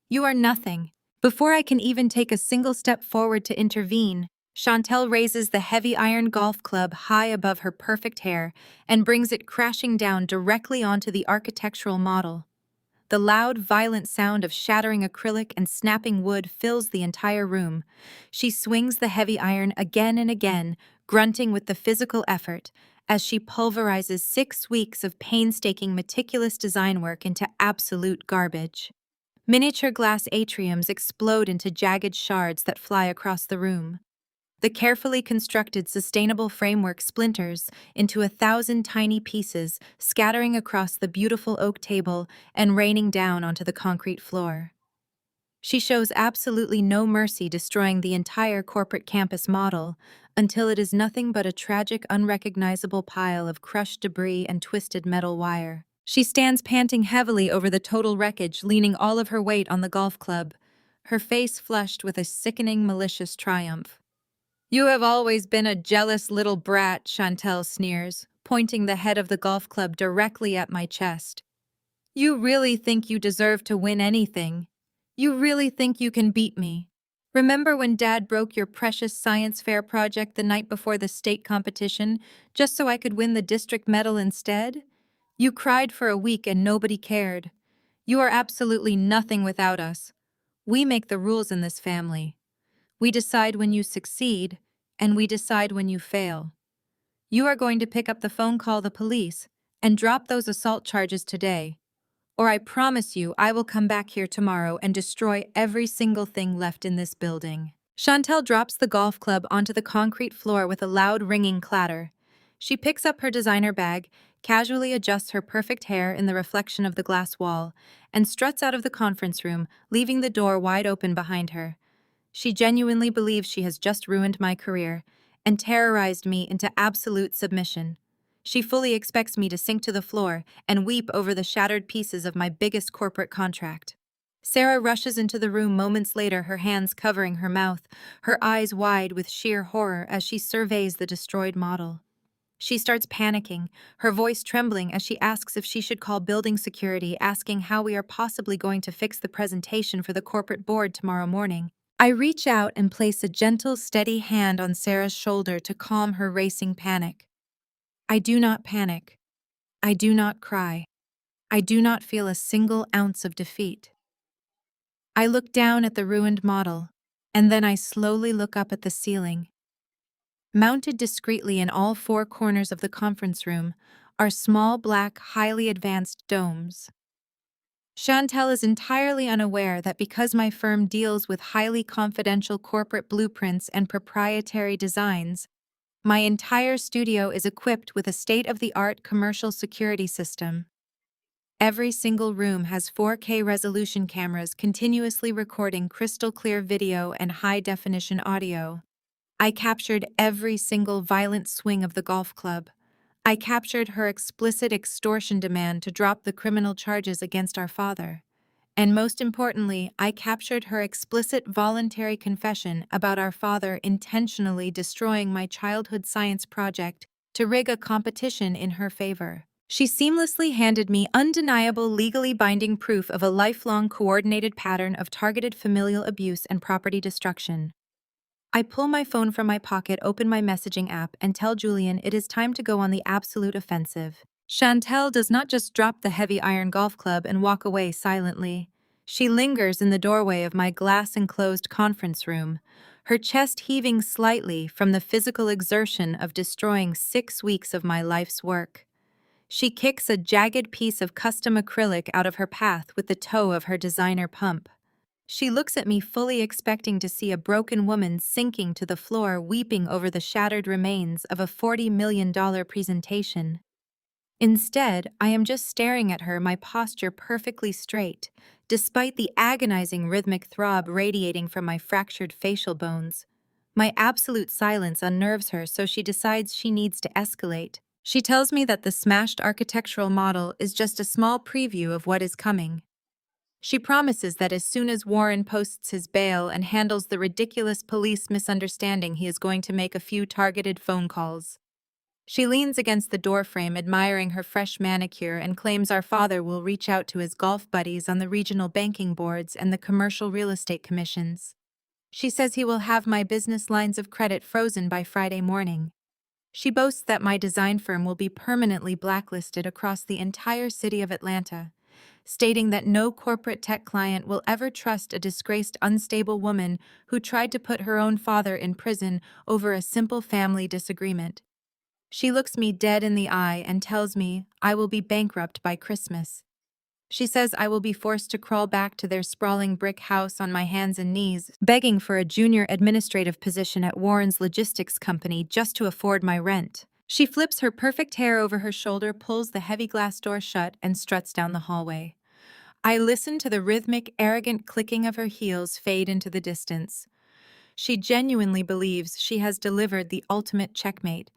You are nothing." Before I can even take a single step forward to intervene, Chantel raises the heavy iron golf club high above her perfect hair and brings it crashing down directly onto the architectural model. The loud, violent sound of shattering acrylic and snapping wood fills the entire room. She swings the heavy iron again and again, grunting with the physical effort, as she pulverizes 6 weeks of painstaking, meticulous design work into absolute garbage. Miniature glass atriums explode into jagged shards that fly across the room. The carefully constructed sustainable framework splinters into 1,000 tiny pieces, scattering across the beautiful oak table and raining down onto the concrete floor. She shows absolutely no mercy, destroying the entire corporate campus model until it is nothing but a tragic, unrecognizable pile of crushed debris and twisted metal wire. She stands panting heavily over the total wreckage, leaning all of her weight on the golf club, her face flushed with a sickening, malicious triumph. "You have always been a jealous little brat," Chantel sneers, pointing the head of the golf club directly at my chest. "You really think you deserve to win anything? You really think you can beat me?" Remember when Dad broke your precious science fair project the night before the state competition, just so I could win the district medal instead? You cried for a week and nobody cared. You are absolutely nothing without us. We make the rules in this family. We decide when you succeed, and we decide when you fail. You are going to pick up the phone, call the police, and drop those assault charges today. Or I promise you I will come back here tomorrow and destroy every single thing left in this building. Chantel drops the golf club onto the concrete floor with a loud ringing clatter. She picks up her designer bag, casually adjusts her perfect hair in the reflection of the glass wall, and struts out of the conference room, leaving the door wide open behind her. She genuinely believes she has just ruined my career and terrorized me into absolute submission. She fully expects me to sink to the floor and weep over the shattered pieces of my biggest corporate contract. Sarah rushes into the room moments later, her hands covering her mouth, her eyes wide with sheer horror as she surveys the destroyed model. She starts panicking, her voice trembling as she asks if she should call building security, asking how we are possibly going to fix the presentation for the corporate board tomorrow morning. I reach out and place a gentle, steady hand on Sarah's shoulder to calm her racing panic. I do not panic. I do not cry. I do not feel a single ounce of defeat. I look down at the ruined model, and then I slowly look up at the ceiling. Mounted discreetly in all four corners of the conference room are small black, highly advanced domes. Chantel is entirely unaware that because my firm deals with highly confidential corporate blueprints and proprietary designs, my entire studio is equipped with a state-of-the-art commercial security system. Every single room has 4K resolution cameras continuously recording crystal-clear video and high-definition audio. I captured every single violent swing of the golf club. I captured her explicit extortion demand to drop the criminal charges against our father. And most importantly, I captured her explicit voluntary confession about our father intentionally destroying my childhood science project to rig a competition in her favor. She seamlessly handed me undeniable, legally binding proof of a lifelong coordinated pattern of targeted familial abuse and property destruction. I pull my phone from my pocket, open my messaging app, and tell Julian it is time to go on the absolute offensive. Chantel does not just drop the heavy iron golf club and walk away silently. She lingers in the doorway of my glass-enclosed conference room, her chest heaving slightly from the physical exertion of destroying 6 weeks of my life's work. She kicks a jagged piece of custom acrylic out of her path with the toe of her designer pump. She looks at me fully expecting to see a broken woman sinking to the floor, weeping over the shattered remains of a $40 million presentation. Instead, I am just staring at her, my posture perfectly straight, despite the agonizing rhythmic throb radiating from my fractured facial bones. My absolute silence unnerves her, so she decides she needs to escalate. She tells me that the smashed architectural model is just a small preview of what is coming. She promises that as soon as Warren posts his bail and handles the ridiculous police misunderstanding, he is going to make a few targeted phone calls. She leans against the doorframe, admiring her fresh manicure, and claims our father will reach out to his golf buddies on the regional banking boards and the commercial real estate commissions. She says he will have my business lines of credit frozen by Friday morning. She boasts that my design firm will be permanently blacklisted across the entire city of Atlanta, stating that no corporate tech client will ever trust a disgraced, unstable woman who tried to put her own father in prison over a simple family disagreement. She looks me dead in the eye and tells me I will be bankrupt by Christmas. She says I will be forced to crawl back to their sprawling brick house on my hands and knees, begging for a junior administrative position at Warren's logistics company just to afford my rent. She flips her perfect hair over her shoulder, pulls the heavy glass door shut, and struts down the hallway. I listen to the rhythmic, arrogant clicking of her heels fade into the distance. She genuinely believes she has delivered the ultimate checkmate.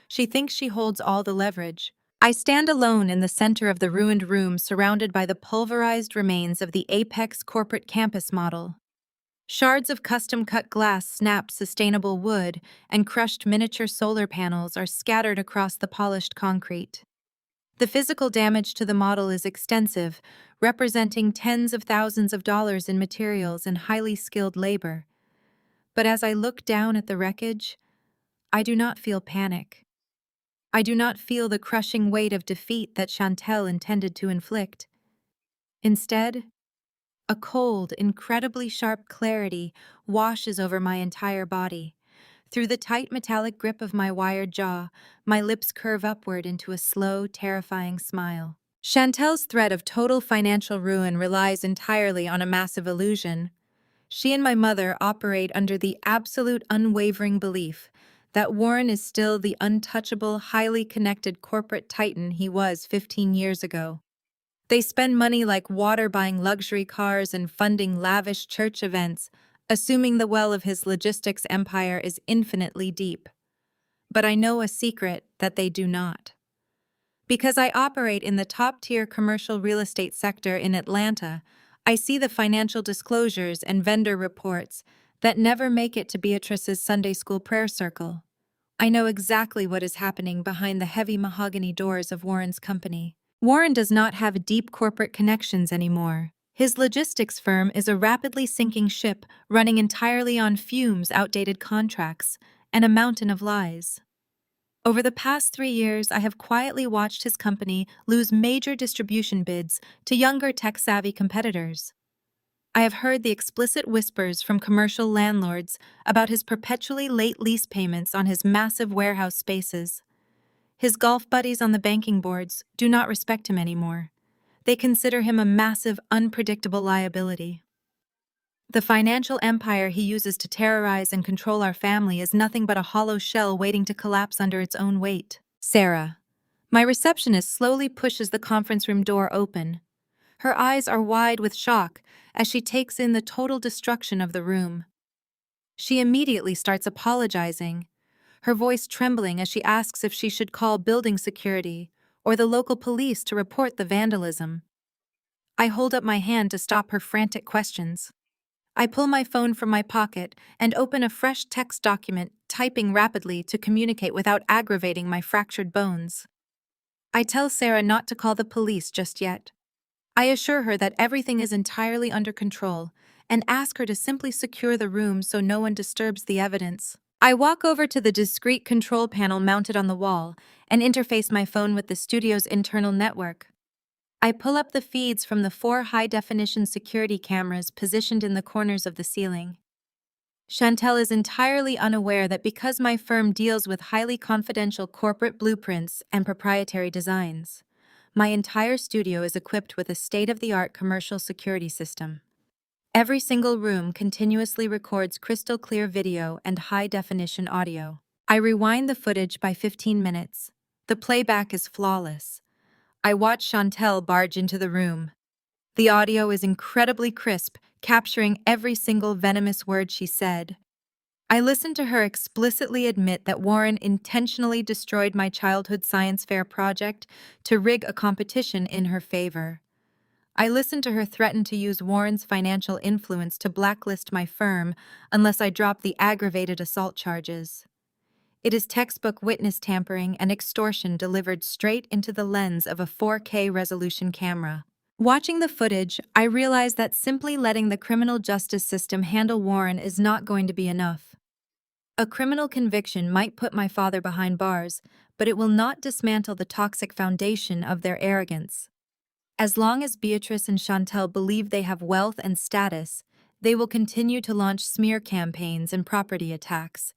She thinks she holds all the leverage. I stand alone in the center of the ruined room, surrounded by the pulverized remains of the Apex corporate campus model. Shards of custom-cut glass, snapped sustainable wood, and crushed miniature solar panels are scattered across the polished concrete. The physical damage to the model is extensive, representing tens of thousands of dollars in materials and highly skilled labor. But as I look down at the wreckage, I do not feel panic. I do not feel the crushing weight of defeat that Chantel intended to inflict. Instead, a cold, incredibly sharp clarity washes over my entire body. Through the tight metallic grip of my wired jaw, my lips curve upward into a slow, terrifying smile. Chantel's threat of total financial ruin relies entirely on a massive illusion. She and my mother operate under the absolute unwavering belief that Warren is still the untouchable, highly connected corporate titan he was 15 years ago. They spend money like water buying luxury cars and funding lavish church events, assuming the well of his logistics empire is infinitely deep. But I know a secret that they do not. Because I operate in the top-tier commercial real estate sector in Atlanta, I see the financial disclosures and vendor reports that never make it to Beatrice's Sunday school prayer circle. I know exactly what is happening behind the heavy mahogany doors of Warren's company. Warren does not have deep corporate connections anymore. His logistics firm is a rapidly sinking ship running entirely on fumes, outdated contracts, and a mountain of lies. Over the past 3 years, I have quietly watched his company lose major distribution bids to younger tech-savvy competitors. I have heard the explicit whispers from commercial landlords about his perpetually late lease payments on his massive warehouse spaces. His golf buddies on the banking boards do not respect him anymore. They consider him a massive, unpredictable liability. The financial empire he uses to terrorize and control our family is nothing but a hollow shell waiting to collapse under its own weight. Sarah. My receptionist slowly pushes the conference room door open. Her eyes are wide with shock as she takes in the total destruction of the room. She immediately starts apologizing, her voice trembling as she asks if she should call building security or the local police to report the vandalism. I hold up my hand to stop her frantic questions. I pull my phone from my pocket and open a fresh text document, typing rapidly to communicate without aggravating my fractured bones. I tell Sarah not to call the police just yet. I assure her that everything is entirely under control and ask her to simply secure the room so no one disturbs the evidence. I walk over to the discrete control panel mounted on the wall and interface my phone with the studio's internal network. I pull up the feeds from the 4 high-definition security cameras positioned in the corners of the ceiling. Chantel is entirely unaware that because my firm deals with highly confidential corporate blueprints and proprietary designs, my entire studio is equipped with a state-of-the-art commercial security system. Every single room continuously records crystal-clear video and high-definition audio. I rewind the footage by 15 minutes. The playback is flawless. I watch Chantel barge into the room. The audio is incredibly crisp, capturing every single venomous word she said. I listen to her explicitly admit that Warren intentionally destroyed my childhood science fair project to rig a competition in her favor. I listen to her threaten to use Warren's financial influence to blacklist my firm unless I drop the aggravated assault charges. It is textbook witness tampering and extortion delivered straight into the lens of a 4K resolution camera. Watching the footage, I realize that simply letting the criminal justice system handle Warren is not going to be enough. A criminal conviction might put my father behind bars, but it will not dismantle the toxic foundation of their arrogance. As long as Beatrice and Chantel believe they have wealth and status, they will continue to launch smear campaigns and property attacks.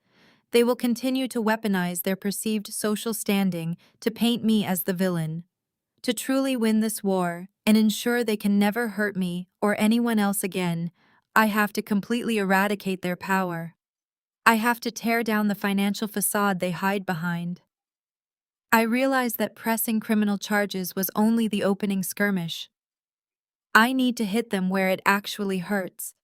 They will continue to weaponize their perceived social standing to paint me as the villain. To truly win this war and ensure they can never hurt me or anyone else again, I have to completely eradicate their power. I have to tear down the financial facade they hide behind. I realized that pressing criminal charges was only the opening skirmish. I need to hit them where it actually hurts.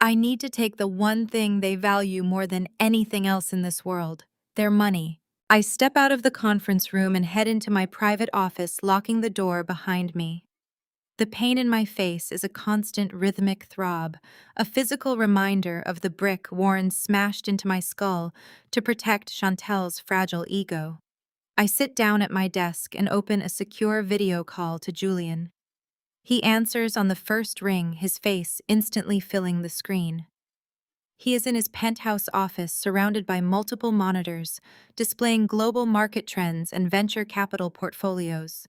I need to take the one thing they value more than anything else in this world, their money. I step out of the conference room and head into my private office, locking the door behind me. The pain in my face is a constant rhythmic throb, a physical reminder of the brick Warren smashed into my skull to protect Chantel's fragile ego. I sit down at my desk and open a secure video call to Julian. He answers on the first ring, his face instantly filling the screen. He is in his penthouse office surrounded by multiple monitors, displaying global market trends and venture capital portfolios.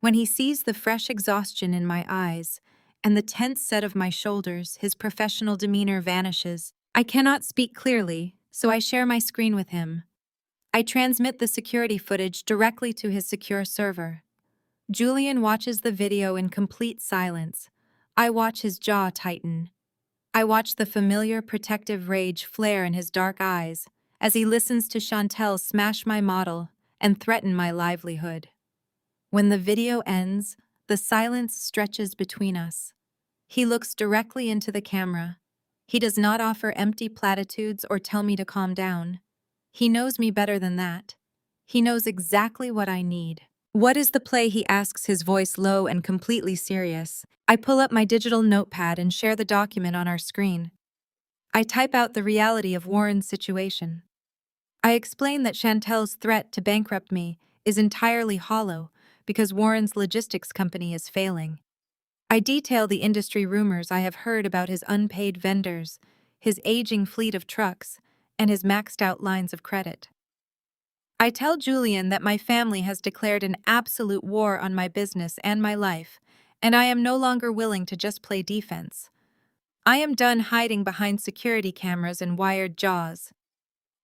When he sees the fresh exhaustion in my eyes and the tense set of my shoulders, his professional demeanor vanishes. I cannot speak clearly, so I share my screen with him. I transmit the security footage directly to his secure server. Julian watches the video in complete silence. I watch his jaw tighten. I watch the familiar protective rage flare in his dark eyes as he listens to Chantel smash my model and threaten my livelihood. When the video ends, the silence stretches between us. He looks directly into the camera. He does not offer empty platitudes or tell me to calm down. He knows me better than that. He knows exactly what I need. "What is the play?" he asks, his voice low and completely serious. I pull up my digital notepad and share the document on our screen. I type out the reality of Warren's situation. I explain that Chantel's threat to bankrupt me is entirely hollow because Warren's logistics company is failing. I detail the industry rumors I have heard about his unpaid vendors, his aging fleet of trucks, and his maxed out lines of credit. I tell Julian that my family has declared an absolute war on my business and my life, and I am no longer willing to just play defense. I am done hiding behind security cameras and wired jaws.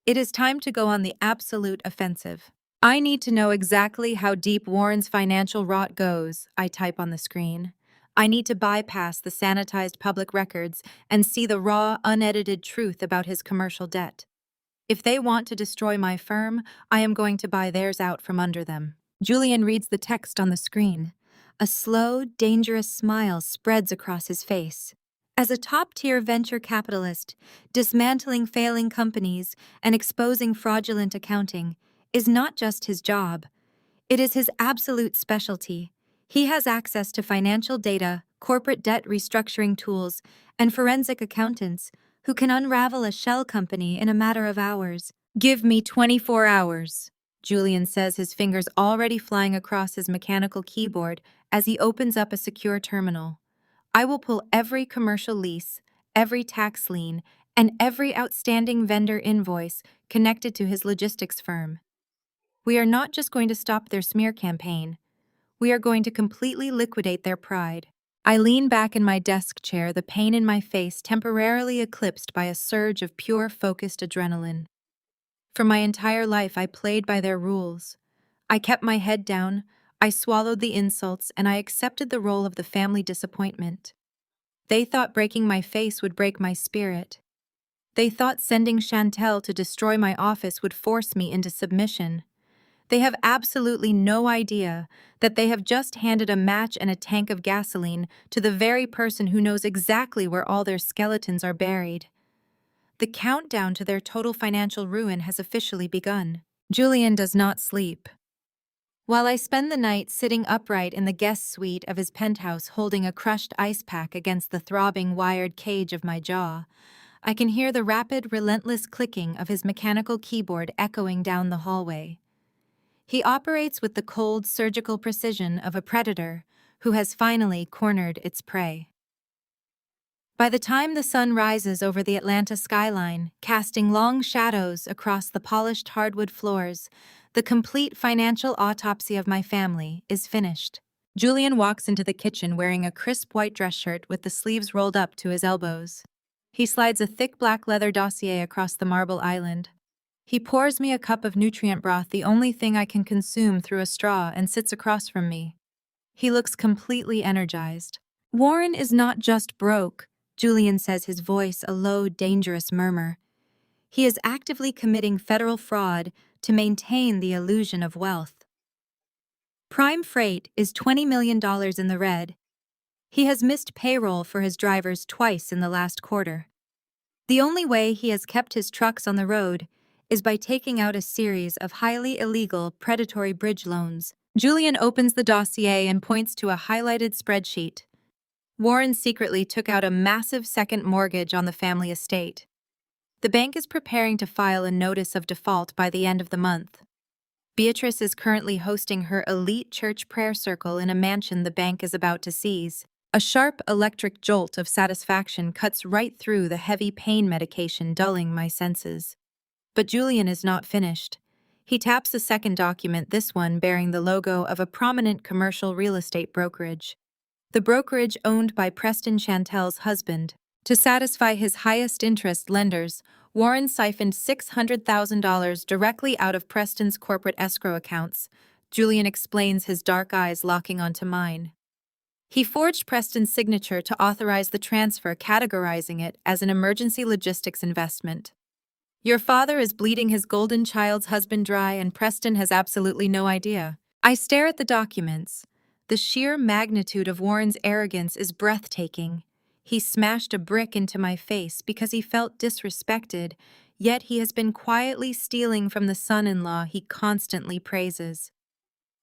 It is time to go on the absolute offensive. I need to know exactly how deep Warren's financial rot goes, I type on the screen. I need to bypass the sanitized public records and see the raw, unedited truth about his commercial debt. If they want to destroy my firm, I am going to buy theirs out from under them. Julian reads the text on the screen. A slow, dangerous smile spreads across his face. As a top-tier venture capitalist, dismantling failing companies and exposing fraudulent accounting is not just his job. It is his absolute specialty. He has access to financial data, corporate debt restructuring tools, and forensic accountants who can unravel a shell company in a matter of hours. "Give me 24 hours, Julian says, his fingers already flying across his mechanical keyboard as he opens up a secure terminal. I will pull every commercial lease, every tax lien, and every outstanding vendor invoice connected to his logistics firm. We are not just going to stop their smear campaign. We are going to completely liquidate their pride." I lean back in my desk chair, the pain in my face temporarily eclipsed by a surge of pure, focused adrenaline. For my entire life, I played by their rules. I kept my head down, I swallowed the insults, and I accepted the role of the family disappointment. They thought breaking my face would break my spirit. They thought sending Chantel to destroy my office would force me into submission. They have absolutely no idea that they have just handed a match and a tank of gasoline to the very person who knows exactly where all their skeletons are buried. The countdown to their total financial ruin has officially begun. Julian does not sleep. While I spend the night sitting upright in the guest suite of his penthouse holding a crushed ice pack against the throbbing wired cage of my jaw, I can hear the rapid, relentless clicking of his mechanical keyboard echoing down the hallway. He operates with the cold, surgical precision of a predator who has finally cornered its prey. By the time the sun rises over the Atlanta skyline, casting long shadows across the polished hardwood floors, the complete financial autopsy of my family is finished. Julian walks into the kitchen wearing a crisp white dress shirt with the sleeves rolled up to his elbows. He slides a thick black leather dossier across the marble island. He pours me a cup of nutrient broth, the only thing I can consume through a straw, and sits across from me. He looks completely energized. "Warren is not just broke," Julian says, his voice a low, dangerous murmur. "He is actively committing federal fraud to maintain the illusion of wealth. Prime Freight is $20 million in the red. He has missed payroll for his drivers twice in the last quarter. The only way he has kept his trucks on the road is by taking out a series of highly illegal, predatory bridge loans." Julian opens the dossier and points to a highlighted spreadsheet. Warren secretly took out a massive second mortgage on the family estate. The bank is preparing to file a notice of default by the end of the month. Beatrice is currently hosting her elite church prayer circle in a mansion the bank is about to seize. A sharp electric jolt of satisfaction cuts right through the heavy pain medication, dulling my senses. But Julian is not finished. He taps a second document, this one bearing the logo of a prominent commercial real estate brokerage. The brokerage owned by Preston Chantel's husband. To satisfy his highest interest lenders, Warren siphoned $600,000 directly out of Preston's corporate escrow accounts. Julian explains, his dark eyes locking onto mine. He forged Preston's signature to authorize the transfer, categorizing it as an emergency logistics investment. Your father is bleeding his golden child's husband dry, and Preston has absolutely no idea. I stare at the documents. The sheer magnitude of Warren's arrogance is breathtaking. He smashed a brick into my face because he felt disrespected, yet he has been quietly stealing from the son-in-law he constantly praises.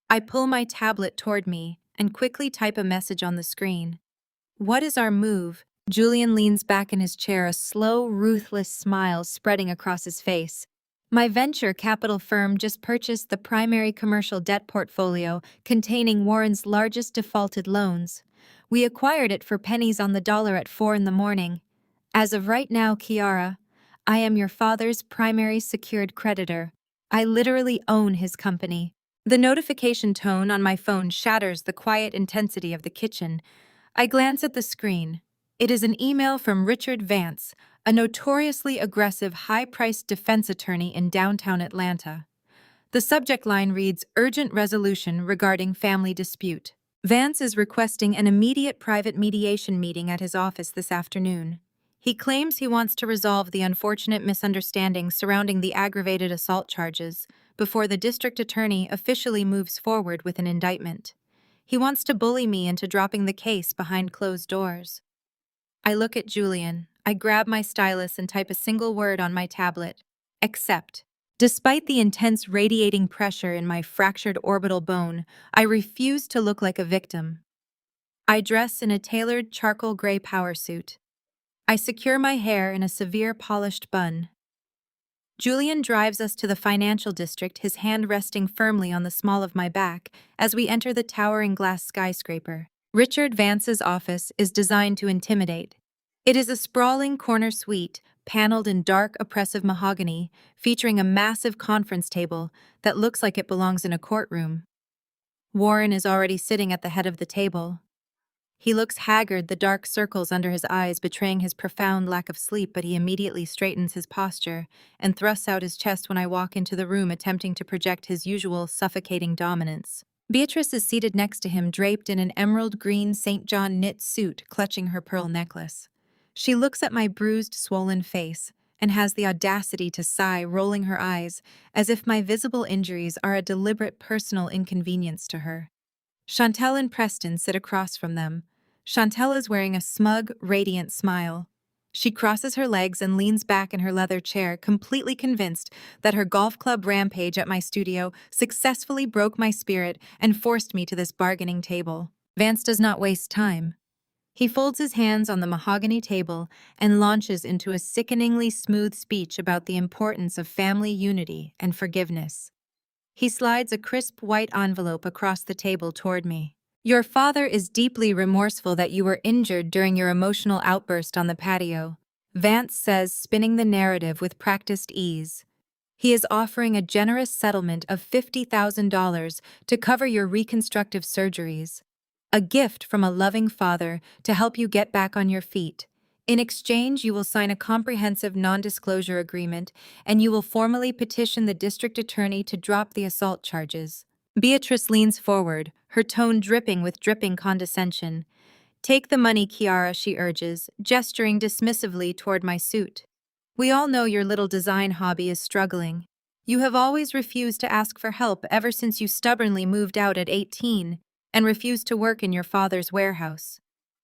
I pull my tablet toward me and quickly type a message on the screen. What is our move? Julian leans back in his chair, a slow, ruthless smile spreading across his face. My venture capital firm just purchased the primary commercial debt portfolio containing Warren's largest defaulted loans. We acquired it for pennies on the dollar at 4 a.m. As of right now, Kiara, I am your father's primary secured creditor. I literally own his company. The notification tone on my phone shatters the quiet intensity of the kitchen. I glance at the screen. It is an email from Richard Vance, a notoriously aggressive, high-priced defense attorney in downtown Atlanta. The subject line reads, "Urgent resolution regarding family dispute." Vance is requesting an immediate private mediation meeting at his office this afternoon. He claims he wants to resolve the unfortunate misunderstanding surrounding the aggravated assault charges before the district attorney officially moves forward with an indictment. He wants to bully me into dropping the case behind closed doors. I look at Julian. I grab my stylus and type a single word on my tablet. Accept. Despite the intense radiating pressure in my fractured orbital bone, I refuse to look like a victim. I dress in a tailored charcoal gray power suit. I secure my hair in a severe polished bun. Julian drives us to the financial district, his hand resting firmly on the small of my back as we enter the towering glass skyscraper. Richard Vance's office is designed to intimidate. It is a sprawling corner suite, paneled in dark, oppressive mahogany, featuring a massive conference table that looks like it belongs in a courtroom. Warren is already sitting at the head of the table. He looks haggard, the dark circles under his eyes betraying his profound lack of sleep, but he immediately straightens his posture and thrusts out his chest when I walk into the room, attempting to project his usual suffocating dominance. Beatrice is seated next to him, draped in an emerald green St. John knit suit, clutching her pearl necklace. She looks at my bruised, swollen face and has the audacity to sigh, rolling her eyes, as if my visible injuries are a deliberate personal inconvenience to her. Chantel and Preston sit across from them. Chantel is wearing a smug, radiant smile. She crosses her legs and leans back in her leather chair, completely convinced that her golf club rampage at my studio successfully broke my spirit and forced me to this bargaining table. Vance does not waste time. He folds his hands on the mahogany table and launches into a sickeningly smooth speech about the importance of family unity and forgiveness. He slides a crisp white envelope across the table toward me. Your father is deeply remorseful that you were injured during your emotional outburst on the patio, Vance says, spinning the narrative with practiced ease. He is offering a generous settlement of $50,000 to cover your reconstructive surgeries. A gift from a loving father to help you get back on your feet. In exchange, you will sign a comprehensive non-disclosure agreement, and you will formally petition the district attorney to drop the assault charges. Beatrice leans forward, her tone dripping with dripping condescension. Take the money, Kiara, she urges, gesturing dismissively toward my suit. We all know your little design hobby is struggling. You have always refused to ask for help ever since you stubbornly moved out at 18 and refused to work in your father's warehouse.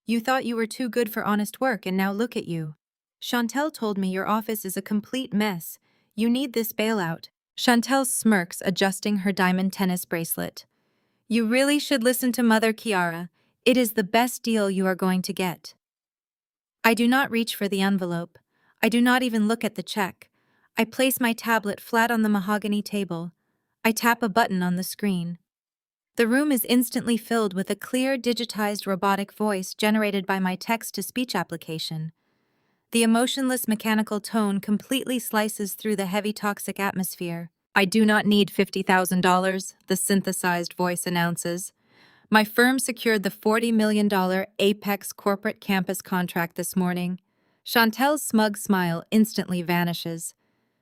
You thought you were too good for honest work, and now look at you. Chantel told me your office is a complete mess. You need this bailout. Chantel smirks, adjusting her diamond tennis bracelet. You really should listen to Mother, Kiara. It is the best deal you are going to get. I do not reach for the envelope. I do not even look at the check. I place my tablet flat on the mahogany table. I tap a button on the screen. The room is instantly filled with a clear, digitized robotic voice generated by my text-to-speech application. The emotionless mechanical tone completely slices through the heavy toxic atmosphere. "I do not need $50,000, the synthesized voice announces. "My firm secured the $40 million Apex corporate campus contract this morning." Chantel's smug smile instantly vanishes.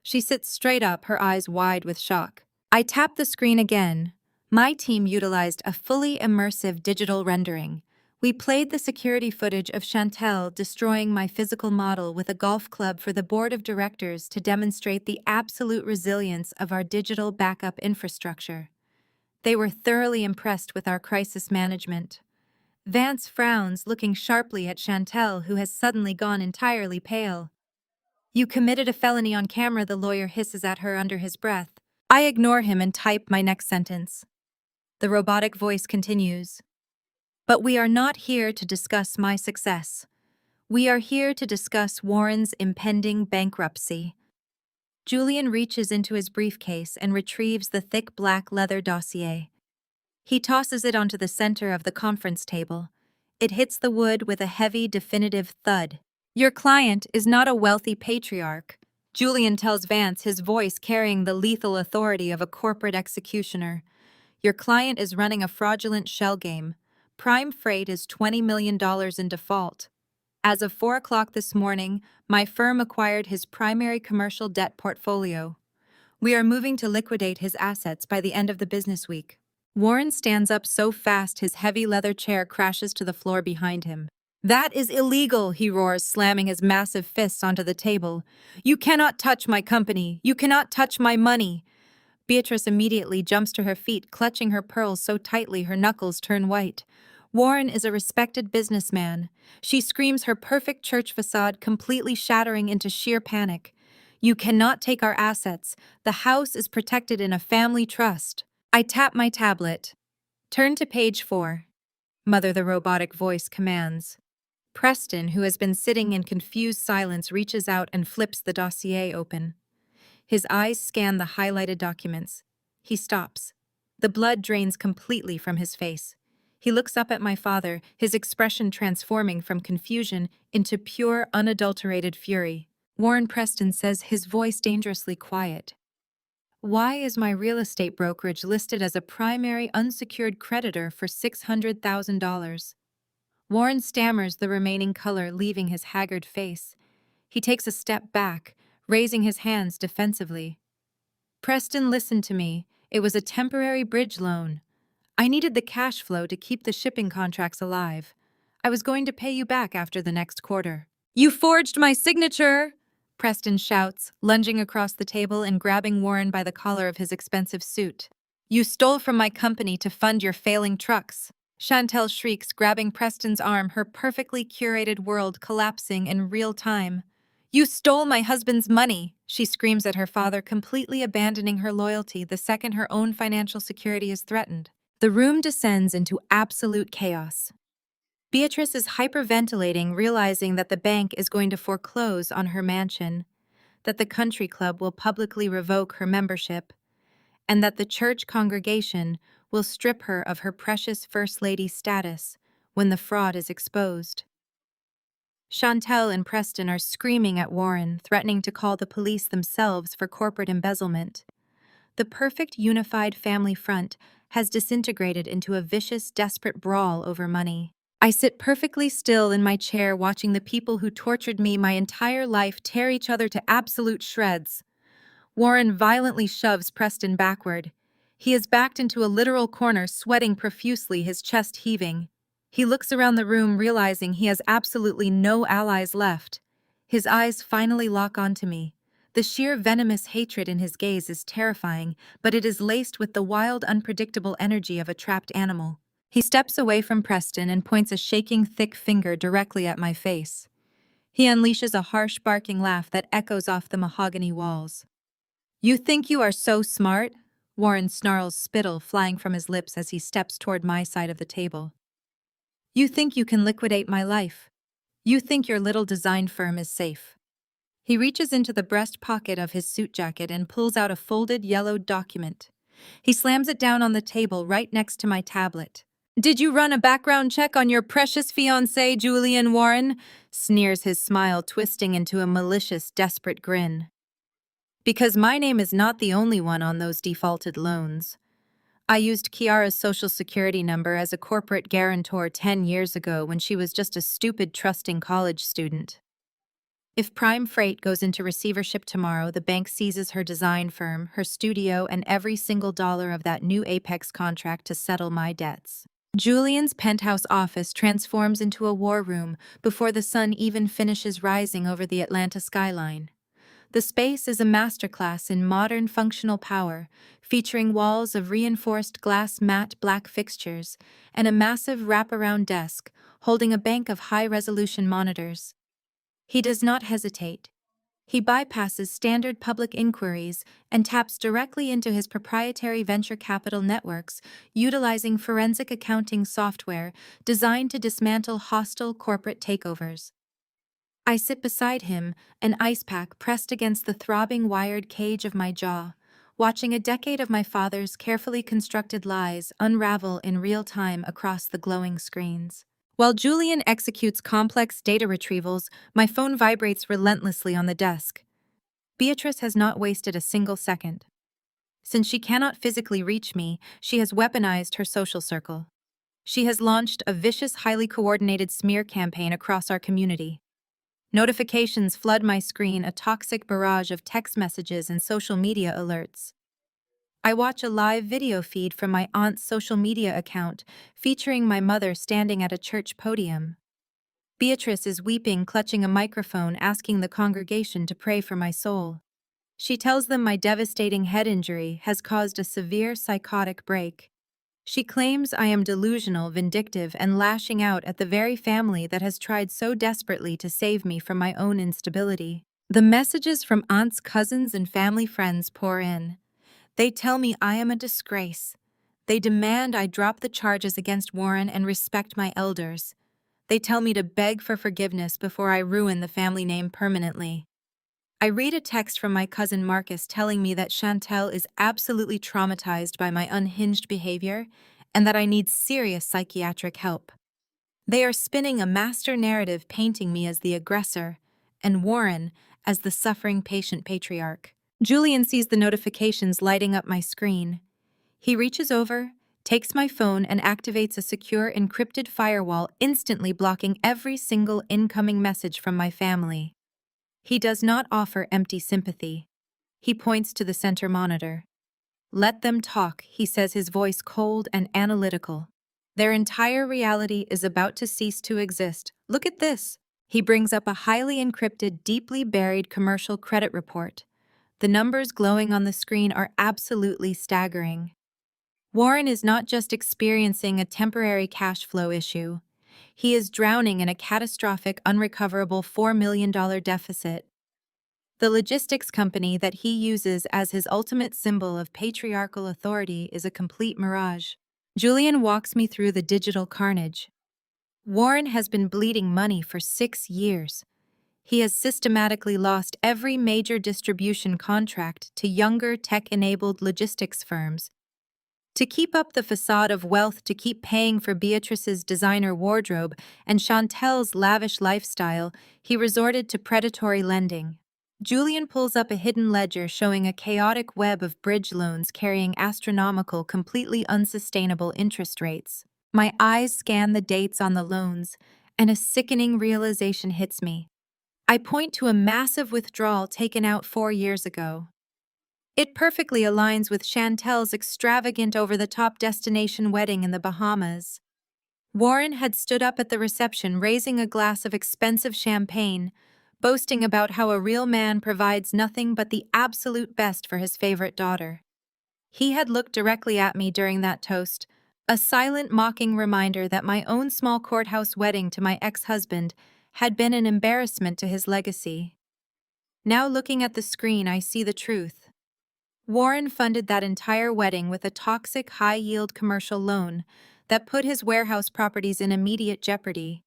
She sits straight up, her eyes wide with shock. I tap the screen again. My team utilized a fully immersive digital rendering. We played the security footage of Chantel destroying my physical model with a golf club for the board of directors to demonstrate the absolute resilience of our digital backup infrastructure. They were thoroughly impressed with our crisis management. Vance frowns, looking sharply at Chantel, who has suddenly gone entirely pale. "You committed a felony on camera," the lawyer hisses at her under his breath. I ignore him and type my next sentence. The robotic voice continues. "But we are not here to discuss my success. We are here to discuss Warren's impending bankruptcy." Julian reaches into his briefcase and retrieves the thick black leather dossier. He tosses it onto the center of the conference table. It hits the wood with a heavy, definitive thud. "Your client is not a wealthy patriarch," Julian tells Vance, his voice carrying the lethal authority of a corporate executioner. "Your client is running a fraudulent shell game. Prime Freight is $20 million in default. As of 4 o'clock this morning, my firm acquired his primary commercial debt portfolio. We are moving to liquidate his assets by the end of the business week." Warren stands up so fast his heavy leather chair crashes to the floor behind him. "That is illegal," he roars, slamming his massive fists onto the table. "You cannot touch my company. You cannot touch my money." Beatrice immediately jumps to her feet, clutching her pearls so tightly her knuckles turn white. Warren is a respected businessman. She screams, her perfect church facade completely shattering into sheer panic. "You cannot take our assets. The house is protected in a family trust." I tap my tablet. "Turn to page 4. Mother, the robotic voice commands. Preston, who has been sitting in confused silence, reaches out and flips the dossier open. His eyes scan the highlighted documents. He stops. The blood drains completely from his face. He looks up at my father, his expression transforming from confusion into pure, unadulterated fury. Warren Preston says, his voice dangerously quiet. "Why is my real estate brokerage listed as a primary unsecured creditor for $600,000? Warren stammers the remaining color leaving his haggard face. He takes a step back, raising his hands defensively. "Preston, listen to me. It was a temporary bridge loan. I needed the cash flow to keep the shipping contracts alive. I was going to pay you back after the next quarter." "You forged my signature!" Preston shouts, lunging across the table and grabbing Warren by the collar of his expensive suit. "You stole from my company to fund your failing trucks." Chantel shrieks, grabbing Preston's arm, her perfectly curated world collapsing in real time. "You stole my husband's money!" She screams at her father, completely abandoning her loyalty the second her own financial security is threatened. The room descends into absolute chaos. Beatrice is hyperventilating, realizing that the bank is going to foreclose on her mansion, that the country club will publicly revoke her membership, and that the church congregation will strip her of her precious First Lady status when the fraud is exposed. Chantel and Preston are screaming at Warren, threatening to call the police themselves for corporate embezzlement. The perfect unified family front has disintegrated into a vicious, desperate brawl over money. I sit perfectly still in my chair, watching the people who tortured me my entire life tear each other to absolute shreds. Warren violently shoves Preston backward. He is backed into a literal corner, sweating profusely, his chest heaving. He looks around the room, realizing he has absolutely no allies left. His eyes finally lock onto me. The sheer venomous hatred in his gaze is terrifying, but it is laced with the wild, unpredictable energy of a trapped animal. He steps away from Preston and points a shaking, thick finger directly at my face. He unleashes a harsh, barking laugh that echoes off the mahogany walls. "You think you are so smart?" Warren snarls, spittle flying from his lips as he steps toward my side of the table. "You think you can liquidate my life? You think your little design firm is safe?" He reaches into the breast pocket of his suit jacket and pulls out a folded, yellowed document. He slams it down on the table right next to my tablet. "Did you run a background check on your precious fiancé, Julian Warren?" sneers, his smile twisting into a malicious, desperate grin. Because my name is not the only one on those defaulted loans. I used Kiara's social security number as a corporate guarantor 10 years ago when she was just a stupid, trusting college student. If Prime Freight goes into receivership tomorrow, the bank seizes her design firm, her studio, and every single dollar of that new Apex contract to settle my debts. Julian's penthouse office transforms into a war room before the sun even finishes rising over the Atlanta skyline. The space is a masterclass in modern functional power, featuring walls of reinforced glass matte black fixtures and a massive wraparound desk holding a bank of high-resolution monitors. He does not hesitate. He bypasses standard public inquiries and taps directly into his proprietary venture capital networks, utilizing forensic accounting software designed to dismantle hostile corporate takeovers. I sit beside him, an ice pack pressed against the throbbing wired cage of my jaw, watching a decade of my father's carefully constructed lies unravel in real time across the glowing screens. While Julian executes complex data retrievals, my phone vibrates relentlessly on the desk. Beatrice has not wasted a single second. Since she cannot physically reach me, she has weaponized her social circle. She has launched a vicious, highly coordinated smear campaign across our community. Notifications flood my screen, a toxic barrage of text messages and social media alerts. I watch a live video feed from my aunt's social media account, featuring my mother standing at a church podium. Beatrice is weeping, clutching a microphone, asking the congregation to pray for my soul. She tells them my devastating head injury has caused a severe psychotic break. She claims I am delusional, vindictive, and lashing out at the very family that has tried so desperately to save me from my own instability. The messages from aunts, cousins, and family friends pour in. They tell me I am a disgrace. They demand I drop the charges against Warren and respect my elders. They tell me to beg for forgiveness before I ruin the family name permanently. I read a text from my cousin Marcus telling me that Chantel is absolutely traumatized by my unhinged behavior and that I need serious psychiatric help. They are spinning a master narrative painting me as the aggressor and Warren as the suffering patient patriarch. Julian sees the notifications lighting up my screen. He reaches over, takes my phone, and activates a secure encrypted firewall, instantly blocking every single incoming message from my family. He does not offer empty sympathy. He points to the center monitor. "Let them talk," he says, his voice cold and analytical. "Their entire reality is about to cease to exist. Look at this." He brings up a highly encrypted, deeply buried commercial credit report. The numbers glowing on the screen are absolutely staggering. Warren is not just experiencing a temporary cash flow issue. He is drowning in a catastrophic, unrecoverable $4 million deficit. The logistics company that he uses as his ultimate symbol of patriarchal authority is a complete mirage. Julian walks me through the digital carnage. Warren has been bleeding money for 6 years. He has systematically lost every major distribution contract to younger, tech-enabled logistics firms. To keep up the facade of wealth, to keep paying for Beatrice's designer wardrobe and Chantel's lavish lifestyle, he resorted to predatory lending. Julian pulls up a hidden ledger showing a chaotic web of bridge loans carrying astronomical, completely unsustainable interest rates. My eyes scan the dates on the loans, and a sickening realization hits me. I point to a massive withdrawal taken out 4 years ago. It perfectly aligns with Chantel's extravagant over-the-top destination wedding in the Bahamas. Warren had stood up at the reception raising a glass of expensive champagne, boasting about how a real man provides nothing but the absolute best for his favorite daughter. He had looked directly at me during that toast, a silent, mocking reminder that my own small courthouse wedding to my ex-husband had been an embarrassment to his legacy. Now looking at the screen, I see the truth. Warren funded that entire wedding with a toxic, high-yield commercial loan that put his warehouse properties in immediate jeopardy.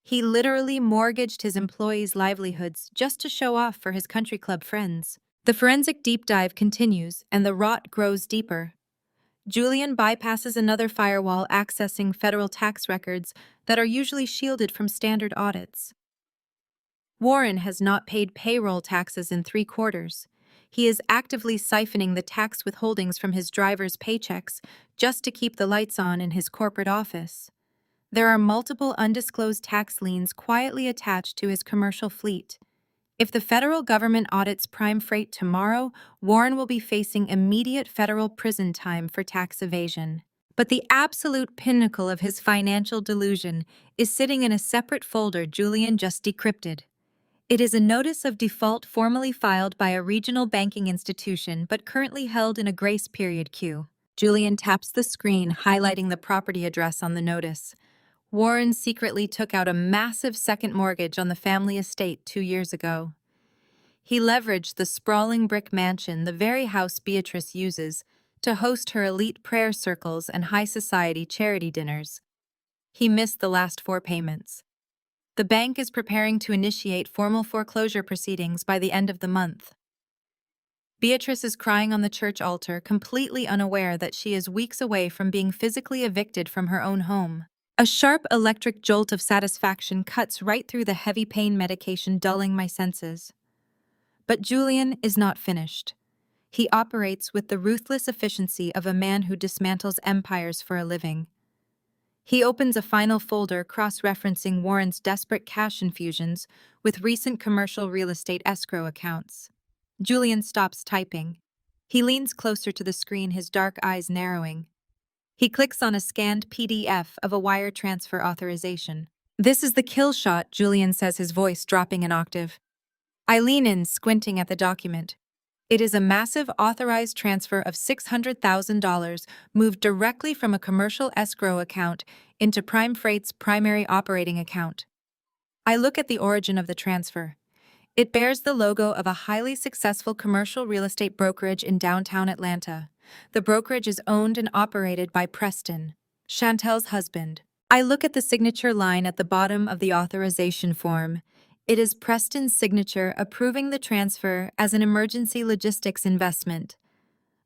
He literally mortgaged his employees' livelihoods just to show off for his country club friends. The forensic deep dive continues, and the rot grows deeper. Julian bypasses another firewall accessing federal tax records that are usually shielded from standard audits. Warren has not paid payroll taxes in 3 quarters. He is actively siphoning the tax withholdings from his drivers' paychecks just to keep the lights on in his corporate office. There are multiple undisclosed tax liens quietly attached to his commercial fleet. If the federal government audits Prime Freight tomorrow, Warren will be facing immediate federal prison time for tax evasion. But the absolute pinnacle of his financial delusion is sitting in a separate folder Julian just decrypted. It is a notice of default formally filed by a regional banking institution but currently held in a grace period queue. Julian taps the screen, highlighting the property address on the notice. Warren secretly took out a massive second mortgage on the family estate 2 years ago. He leveraged the sprawling brick mansion, the very house Beatrice uses, to host her elite prayer circles and high society charity dinners. He missed the last 4 payments. The bank is preparing to initiate formal foreclosure proceedings by the end of the month. Beatrice is crying on the church altar, completely unaware that she is weeks away from being physically evicted from her own home. A sharp electric jolt of satisfaction cuts right through the heavy pain medication dulling my senses. But Julian is not finished. He operates with the ruthless efficiency of a man who dismantles empires for a living. He opens a final folder cross-referencing Warren's desperate cash infusions with recent commercial real estate escrow accounts. Julian stops typing. He leans closer to the screen, his dark eyes narrowing. He clicks on a scanned PDF of a wire transfer authorization. "This is the kill shot," Julian says, his voice dropping an octave. I lean in, squinting at the document. It is a massive authorized transfer of $600,000 moved directly from a commercial escrow account into Prime Freight's primary operating account. I look at the origin of the transfer. It bears the logo of a highly successful commercial real estate brokerage in downtown Atlanta. The brokerage is owned and operated by Preston, Chantel's husband. I look at the signature line at the bottom of the authorization form. It is Preston's signature approving the transfer as an emergency logistics investment.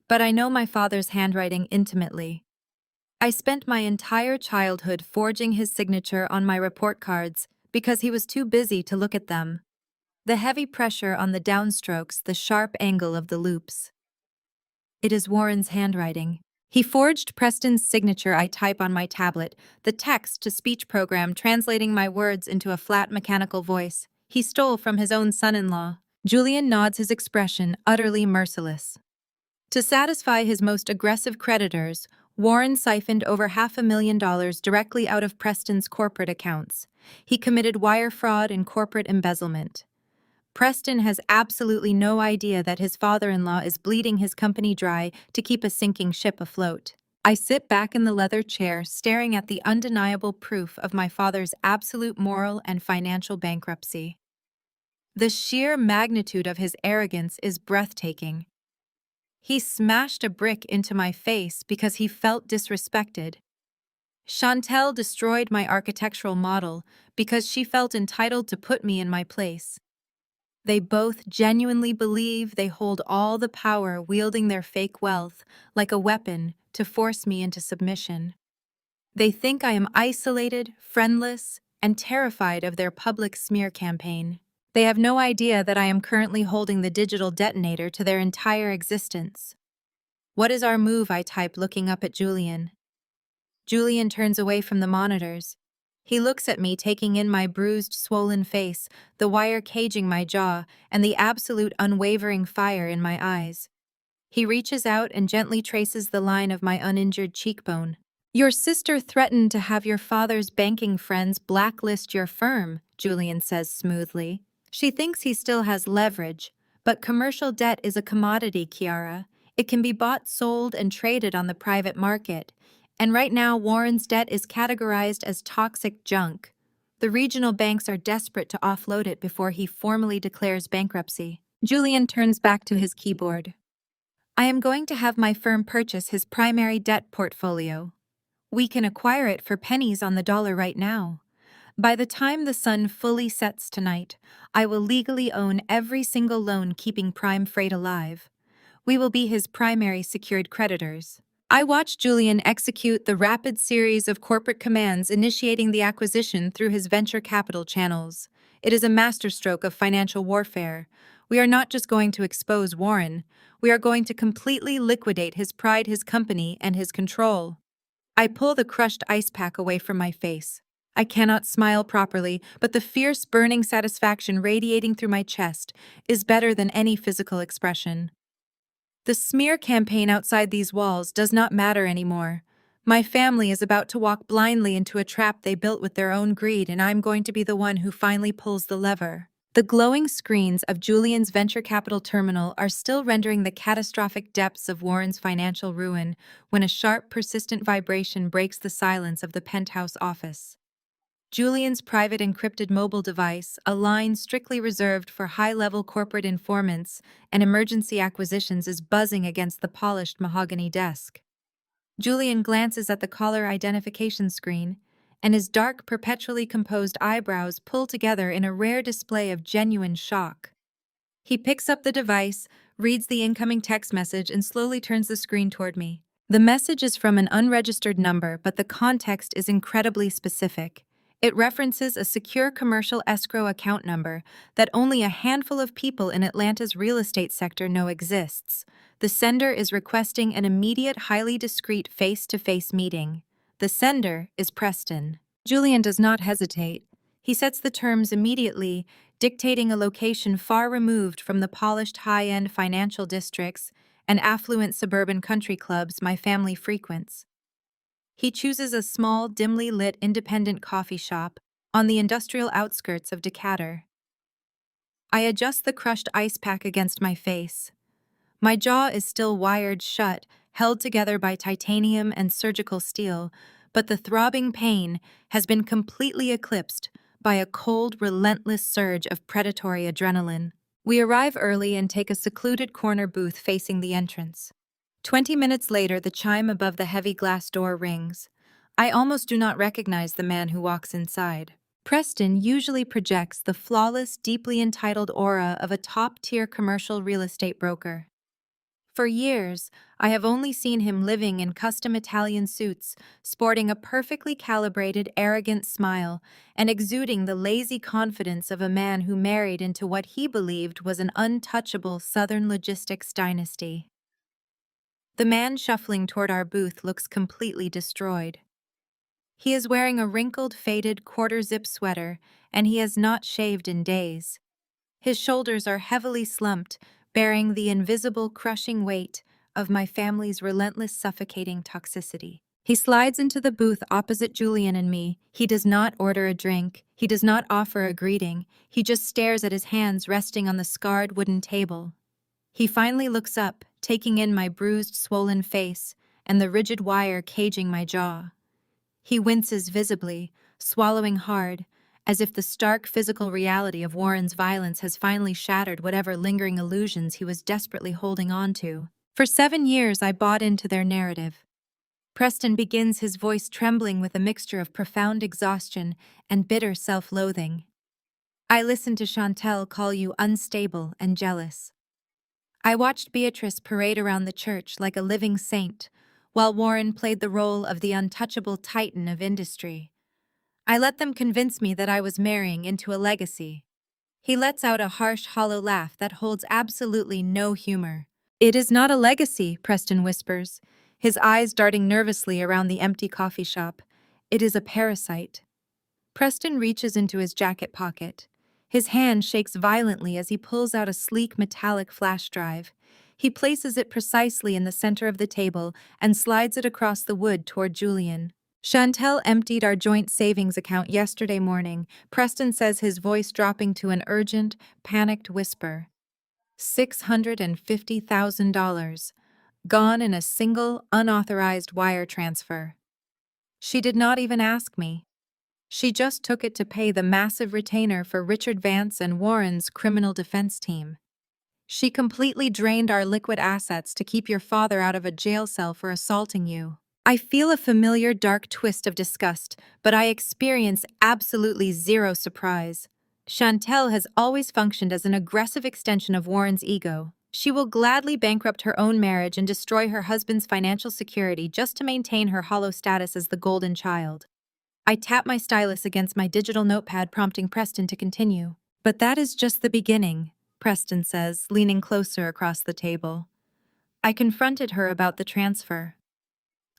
But I know my father's handwriting intimately. I spent my entire childhood forging his signature on my report cards because he was too busy to look at them. The heavy pressure on the downstrokes, the sharp angle of the loops. It is Warren's handwriting. He forged Preston's signature. I type on my tablet, the text-to-speech program translating my words into a flat mechanical voice. He stole from his own son-in-law. Julian nods, his expression utterly merciless. To satisfy his most aggressive creditors, Warren siphoned over $500,000 directly out of Preston's corporate accounts. He committed wire fraud and corporate embezzlement. Preston has absolutely no idea that his father-in-law is bleeding his company dry to keep a sinking ship afloat. I sit back in the leather chair, staring at the undeniable proof of my father's absolute moral and financial bankruptcy. The sheer magnitude of his arrogance is breathtaking. He smashed a brick into my face because he felt disrespected. Chantel destroyed my architectural model because she felt entitled to put me in my place. They both genuinely believe they hold all the power, wielding their fake wealth like a weapon to force me into submission. They think I am isolated, friendless, and terrified of their public smear campaign. They have no idea that I am currently holding the digital detonator to their entire existence. "What is our move?" I type, looking up at Julian. Julian turns away from the monitors. He looks at me, taking in my bruised, swollen face, the wire caging my jaw, and the absolute unwavering fire in my eyes. He reaches out and gently traces the line of my uninjured cheekbone. "Your sister threatened to have your father's banking friends blacklist your firm," Julian says smoothly. "She thinks he still has leverage, but commercial debt is a commodity, Kiara. It can be bought, sold, and traded on the private market. And right now, Warren's debt is categorized as toxic junk. The regional banks are desperate to offload it before he formally declares bankruptcy." Julian turns back to his keyboard. "I am going to have my firm purchase his primary debt portfolio. We can acquire it for pennies on the dollar right now. By the time the sun fully sets tonight, I will legally own every single loan keeping Prime Freight alive. We will be his primary secured creditors. I watched Julian execute the rapid series of corporate commands initiating the acquisition through his venture capital channels. It is a masterstroke of financial warfare. We are not just going to expose Warren, we are going to completely liquidate his pride, his company, and his control. I pull the crushed ice pack away from my face. I cannot smile properly, but the fierce, burning satisfaction radiating through my chest is better than any physical expression. The smear campaign outside these walls does not matter anymore. My family is about to walk blindly into a trap they built with their own greed, and I'm going to be the one who finally pulls the lever. The glowing screens of Julian's venture capital terminal are still rendering the catastrophic depths of Warren's financial ruin when a sharp, persistent vibration breaks the silence of the penthouse office. Julian's private encrypted mobile device, a line strictly reserved for high-level corporate informants and emergency acquisitions, is buzzing against the polished mahogany desk. Julian glances at the caller identification screen, and his dark, perpetually composed eyebrows pull together in a rare display of genuine shock. He picks up the device, reads the incoming text message, and slowly turns the screen toward me. The message is from an unregistered number, but the context is incredibly specific. It references a secure commercial escrow account number that only a handful of people in Atlanta's real estate sector know exists. The sender is requesting an immediate, highly discreet face-to-face meeting. The sender is Preston. Julian does not hesitate. He sets the terms immediately, dictating a location far removed from the polished high-end financial districts and affluent suburban country clubs my family frequents. He chooses a small, dimly lit independent coffee shop on the industrial outskirts of Decatur. I adjust the crushed ice pack against my face. My jaw is still wired shut, held together by titanium and surgical steel, but the throbbing pain has been completely eclipsed by a cold, relentless surge of predatory adrenaline. We arrive early and take a secluded corner booth facing the entrance. 20 minutes later, the chime above the heavy glass door rings. I almost do not recognize the man who walks inside. Preston usually projects the flawless, deeply entitled aura of a top-tier commercial real estate broker. For years, I have only seen him living in custom Italian suits, sporting a perfectly calibrated, arrogant smile, and exuding the lazy confidence of a man who married into what he believed was an untouchable Southern logistics dynasty. The man shuffling toward our booth looks completely destroyed. He is wearing a wrinkled, faded quarter-zip sweater, and he has not shaved in days. His shoulders are heavily slumped, bearing the invisible, crushing weight of my family's relentless, suffocating toxicity. He slides into the booth opposite Julian and me. He does not order a drink. He does not offer a greeting. He just stares at his hands resting on the scarred wooden table. He finally looks up, taking in my bruised, swollen face and the rigid wire caging my jaw. He winces visibly, swallowing hard, as if the stark physical reality of Warren's violence has finally shattered whatever lingering illusions he was desperately holding on to. For 7 years, I bought into their narrative. Preston begins, his voice trembling with a mixture of profound exhaustion and bitter self-loathing. I listened to Chantel call you unstable and jealous. I watched Beatrice parade around the church like a living saint, while Warren played the role of the untouchable titan of industry. I let them convince me that I was marrying into a legacy. He lets out a harsh, hollow laugh that holds absolutely no humor. It is not a legacy, Preston whispers, his eyes darting nervously around the empty coffee shop. It is a parasite. Preston reaches into his jacket pocket. His hand shakes violently as he pulls out a sleek metallic flash drive. He places it precisely in the center of the table and slides it across the wood toward Julian. Chantel emptied our joint savings account yesterday morning, Preston says, his voice dropping to an urgent, panicked whisper. $650,000. Gone in a single, unauthorized wire transfer. She did not even ask me. She just took it to pay the massive retainer for Richard Vance and Warren's criminal defense team. She completely drained our liquid assets to keep your father out of a jail cell for assaulting you. I feel a familiar dark twist of disgust, but I experience absolutely zero surprise. Chantel has always functioned as an aggressive extension of Warren's ego. She will gladly bankrupt her own marriage and destroy her husband's financial security just to maintain her hollow status as the golden child. I tap my stylus against my digital notepad, prompting Preston to continue. But that is just the beginning, Preston says, leaning closer across the table. I confronted her about the transfer.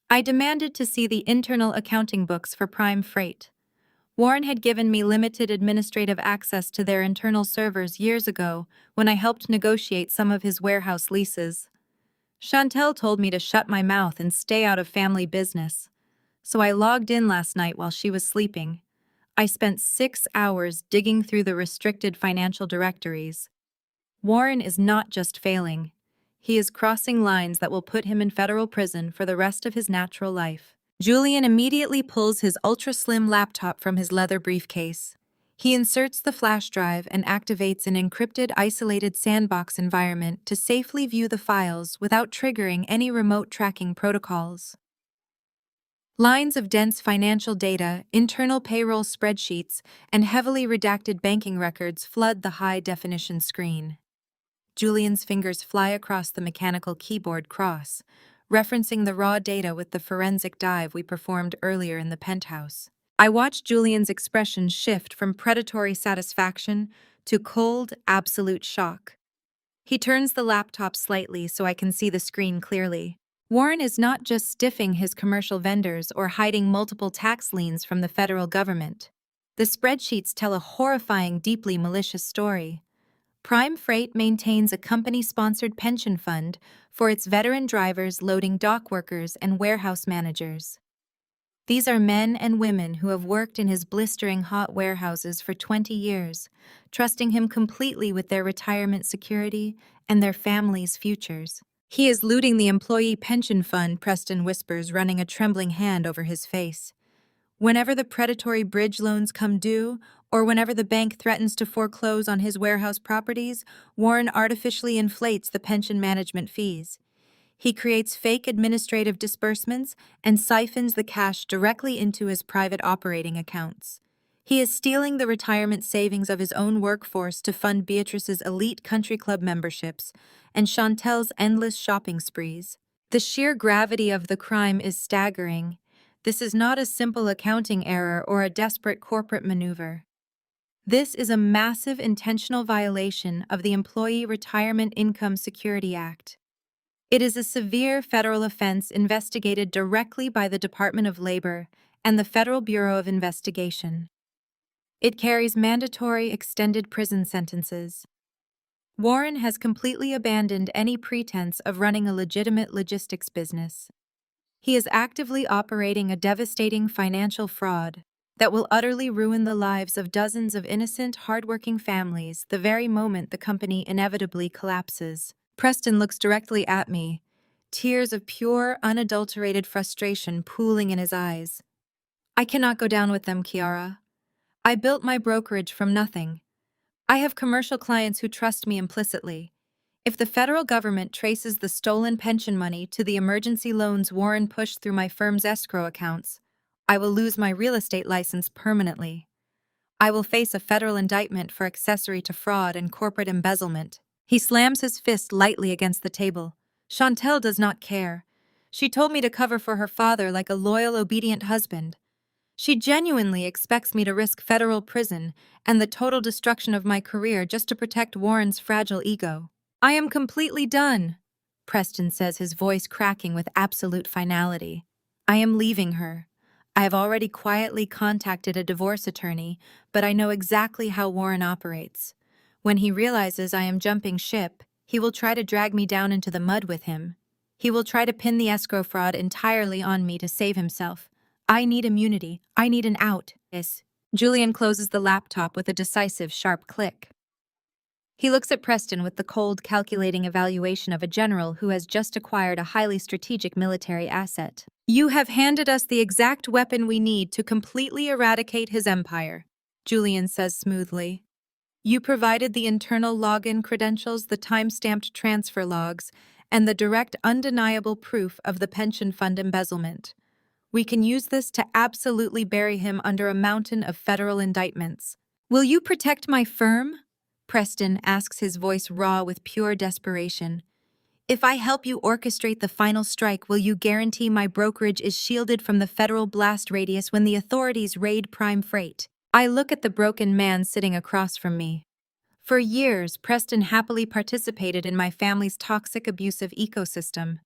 I demanded to see the internal accounting books for Prime Freight. Warren had given me limited administrative access to their internal servers years ago when I helped negotiate some of his warehouse leases. Chantel told me to shut my mouth and stay out of family business, so I logged in last night while she was sleeping. I spent 6 hours digging through the restricted financial directories. Warren is not just failing. He is crossing lines that will put him in federal prison for the rest of his natural life. Julian immediately pulls his ultra-slim laptop from his leather briefcase. He inserts the flash drive and activates an encrypted, isolated sandbox environment to safely view the files without triggering any remote tracking protocols. Lines of dense financial data, internal payroll spreadsheets, and heavily redacted banking records flood the high-definition screen. Julian's fingers fly across the mechanical keyboard cross, referencing the raw data with the forensic dive we performed earlier in the penthouse. I watch Julian's expression shift from predatory satisfaction to cold, absolute shock. He turns the laptop slightly so I can see the screen clearly. Warren is not just stiffing his commercial vendors or hiding multiple tax liens from the federal government. The spreadsheets tell a horrifying, deeply malicious story. Prime Freight maintains a company-sponsored pension fund for its veteran drivers, loading dock workers, and warehouse managers. These are men and women who have worked in his blistering hot warehouses for 20 years, trusting him completely with their retirement security and their families' futures. He is looting the employee pension fund, Preston whispers, running a trembling hand over his face. Whenever the predatory bridge loans come due, or whenever the bank threatens to foreclose on his warehouse properties, Warren artificially inflates the pension management fees. He creates fake administrative disbursements and siphons the cash directly into his private operating accounts. He is stealing the retirement savings of his own workforce to fund Beatrice's elite country club memberships and Chantel's endless shopping sprees. The sheer gravity of the crime is staggering. This is not a simple accounting error or a desperate corporate maneuver. This is a massive intentional violation of the Employee Retirement Income Security Act. It is a severe federal offense investigated directly by the Department of Labor and the Federal Bureau of Investigation. It carries mandatory extended prison sentences. Warren has completely abandoned any pretense of running a legitimate logistics business. He is actively operating a devastating financial fraud that will utterly ruin the lives of dozens of innocent, hardworking families the very moment the company inevitably collapses. Preston looks directly at me, tears of pure, unadulterated frustration pooling in his eyes. I cannot go down with them, Kiara. I built my brokerage from nothing. I have commercial clients who trust me implicitly. If the federal government traces the stolen pension money to the emergency loans Warren pushed through my firm's escrow accounts, I will lose my real estate license permanently. I will face a federal indictment for accessory to fraud and corporate embezzlement. He slams his fist lightly against the table. Chantel does not care. She told me to cover for her father like a loyal, obedient husband. She genuinely expects me to risk federal prison and the total destruction of my career just to protect Warren's fragile ego. I am completely done, Preston says, his voice cracking with absolute finality. I am leaving her. I have already quietly contacted a divorce attorney, but I know exactly how Warren operates. When he realizes I am jumping ship, he will try to drag me down into the mud with him. He will try to pin the escrow fraud entirely on me to save himself. I need immunity. I need an out. Yes. Julian closes the laptop with a decisive, sharp click. He looks at Preston with the cold, calculating evaluation of a general who has just acquired a highly strategic military asset. You have handed us the exact weapon we need to completely eradicate his empire, Julian says smoothly. You provided the internal login credentials, the time-stamped transfer logs, and the direct undeniable proof of the pension fund embezzlement. We can use this to absolutely bury him under a mountain of federal indictments. Will you protect my firm? Preston asks, his voice raw with pure desperation. If I help you orchestrate the final strike, will you guarantee my brokerage is shielded from the federal blast radius when the authorities raid Prime Freight? I look at the broken man sitting across from me. For years, Preston happily participated in my family's toxic, abusive ecosystem.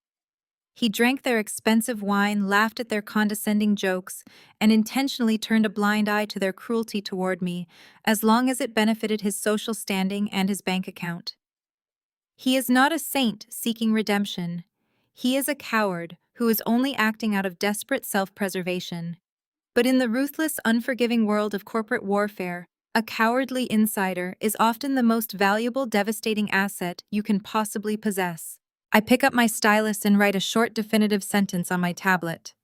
He drank their expensive wine, laughed at their condescending jokes, and intentionally turned a blind eye to their cruelty toward me, as long as it benefited his social standing and his bank account. He is not a saint seeking redemption. He is a coward who is only acting out of desperate self-preservation. But in the ruthless, unforgiving world of corporate warfare, a cowardly insider is often the most valuable, devastating asset you can possibly possess. I pick up my stylus and write a short, definitive sentence on my tablet.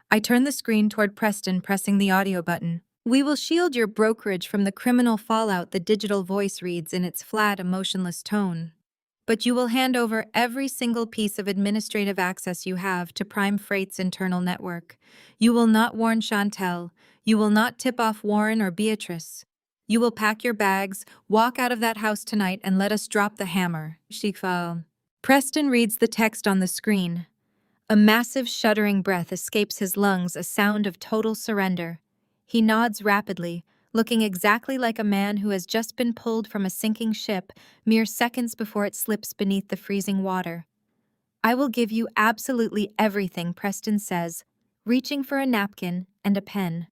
I turn the screen toward Preston, pressing the audio button. We will shield your brokerage from the criminal fallout, the digital voice reads in its flat, emotionless tone. But you will hand over every single piece of administrative access you have to Prime Freight's internal network. You will not warn Chantel. You will not tip off Warren or Beatrice. You will pack your bags, walk out of that house tonight, and let us drop the hammer. Shikfal. Preston reads the text on the screen. A massive, shuddering breath escapes his lungs, a sound of total surrender. He nods rapidly, looking exactly like a man who has just been pulled from a sinking ship mere seconds before it slips beneath the freezing water. I will give you absolutely everything, Preston says, reaching for a napkin and a pen.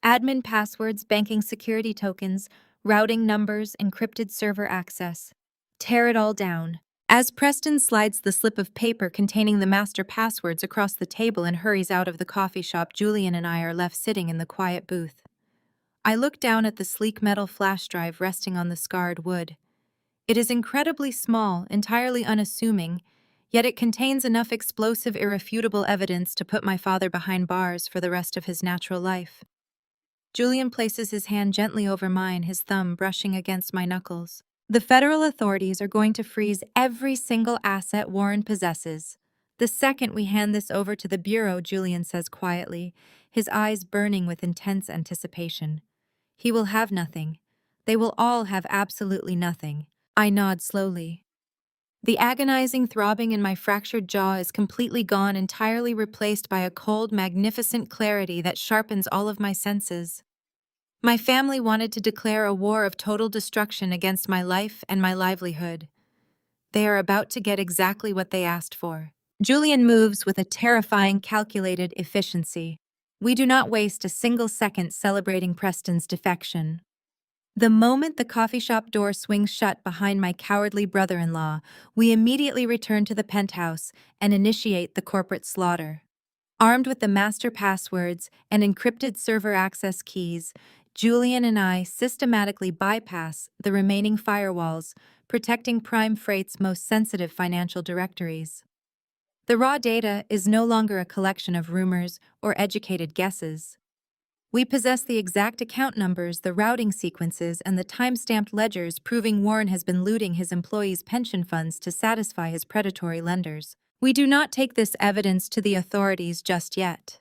Admin passwords, banking security tokens, routing numbers, encrypted server access. Tear it all down. As Preston slides the slip of paper containing the master passwords across the table and hurries out of the coffee shop, Julian and I are left sitting in the quiet booth. I look down at the sleek metal flash drive resting on the scarred wood. It is incredibly small, entirely unassuming, yet it contains enough explosive, irrefutable evidence to put my father behind bars for the rest of his natural life. Julian places his hand gently over mine, his thumb brushing against my knuckles. The federal authorities are going to freeze every single asset Warren possesses. The second we hand this over to the Bureau, Julian says quietly, his eyes burning with intense anticipation. He will have nothing. They will all have absolutely nothing. I nod slowly. The agonizing throbbing in my fractured jaw is completely gone, entirely replaced by a cold, magnificent clarity that sharpens all of my senses. My family wanted to declare a war of total destruction against my life and my livelihood. They are about to get exactly what they asked for. Julian moves with a terrifying, calculated efficiency. We do not waste a single second celebrating Preston's defection. The moment the coffee shop door swings shut behind my cowardly brother-in-law, we immediately return to the penthouse and initiate the corporate slaughter. Armed with the master passwords and encrypted server access keys, Julian and I systematically bypass the remaining firewalls, protecting Prime Freight's most sensitive financial directories. The raw data is no longer a collection of rumors or educated guesses. We possess the exact account numbers, the routing sequences, and the time-stamped ledgers proving Warren has been looting his employees' pension funds to satisfy his predatory lenders. We do not take this evidence to the authorities just yet.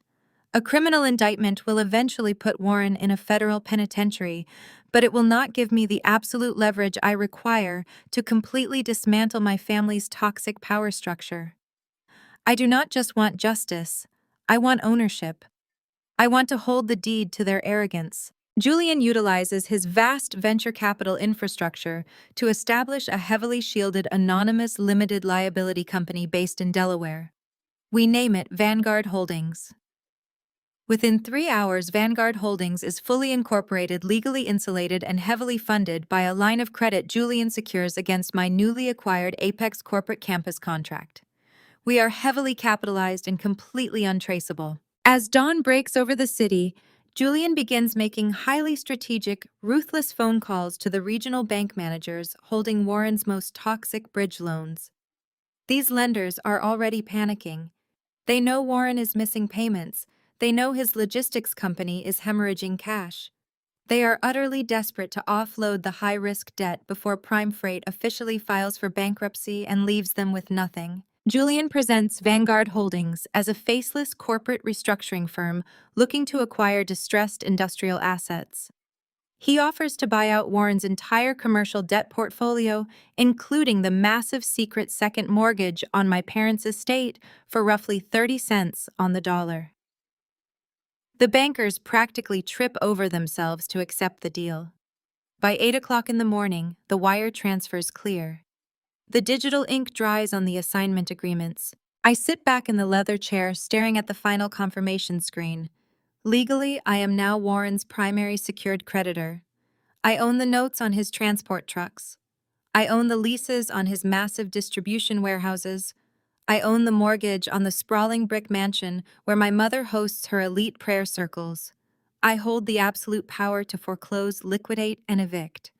A criminal indictment will eventually put Warren in a federal penitentiary, but it will not give me the absolute leverage I require to completely dismantle my family's toxic power structure. I do not just want justice, I want ownership. I want to hold the deed to their arrogance. Julian utilizes his vast venture capital infrastructure to establish a heavily shielded anonymous limited liability company based in Delaware. We name it Vanguard Holdings. Within 3 hours, Vanguard Holdings is fully incorporated, legally insulated, and heavily funded by a line of credit Julian secures against my newly acquired Apex corporate campus contract. We are heavily capitalized and completely untraceable. As dawn breaks over the city, Julian begins making highly strategic, ruthless phone calls to the regional bank managers holding Warren's most toxic bridge loans. These lenders are already panicking. They know Warren is missing payments. They know his logistics company is hemorrhaging cash. They are utterly desperate to offload the high-risk debt before Prime Freight officially files for bankruptcy and leaves them with nothing. Julian presents Vanguard Holdings as a faceless corporate restructuring firm looking to acquire distressed industrial assets. He offers to buy out Warren's entire commercial debt portfolio, including the massive secret second mortgage on my parents' estate, for roughly 30 cents on the dollar. The bankers practically trip over themselves to accept the deal. By 8 o'clock in the morning, the wire transfers clear. The digital ink dries on the assignment agreements. I sit back in the leather chair staring at the final confirmation screen. Legally, I am now Warren's primary secured creditor. I own the notes on his transport trucks. I own the leases on his massive distribution warehouses. I own the mortgage on the sprawling brick mansion where my mother hosts her elite prayer circles. I hold the absolute power to foreclose, liquidate, and evict.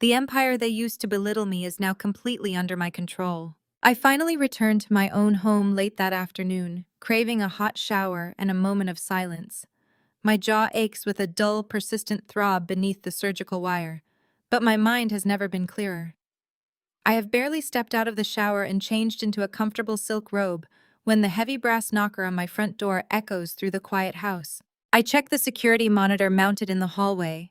The empire they used to belittle me is now completely under my control. I finally returned to my own home late that afternoon, craving a hot shower and a moment of silence. My jaw aches with a dull, persistent throb beneath the surgical wire, but my mind has never been clearer. I have barely stepped out of the shower and changed into a comfortable silk robe when the heavy brass knocker on my front door echoes through the quiet house. I check the security monitor mounted in the hallway.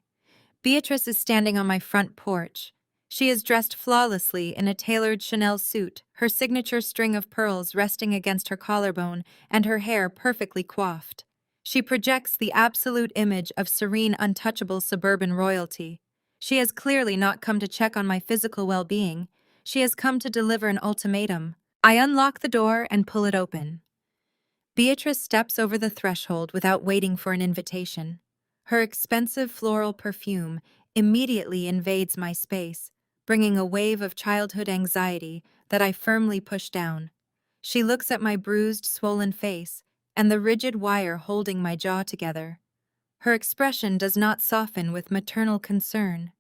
Beatrice is standing on my front porch. She is dressed flawlessly in a tailored Chanel suit, her signature string of pearls resting against her collarbone and her hair perfectly coiffed. She projects the absolute image of serene, untouchable suburban royalty. She has clearly not come to check on my physical well-being. She has come to deliver an ultimatum. I unlock the door and pull it open. Beatrice steps over the threshold without waiting for an invitation. Her expensive floral perfume immediately invades my space, bringing a wave of childhood anxiety that I firmly push down. She looks at my bruised, swollen face and the rigid wire holding my jaw together. Her expression does not soften with maternal concern.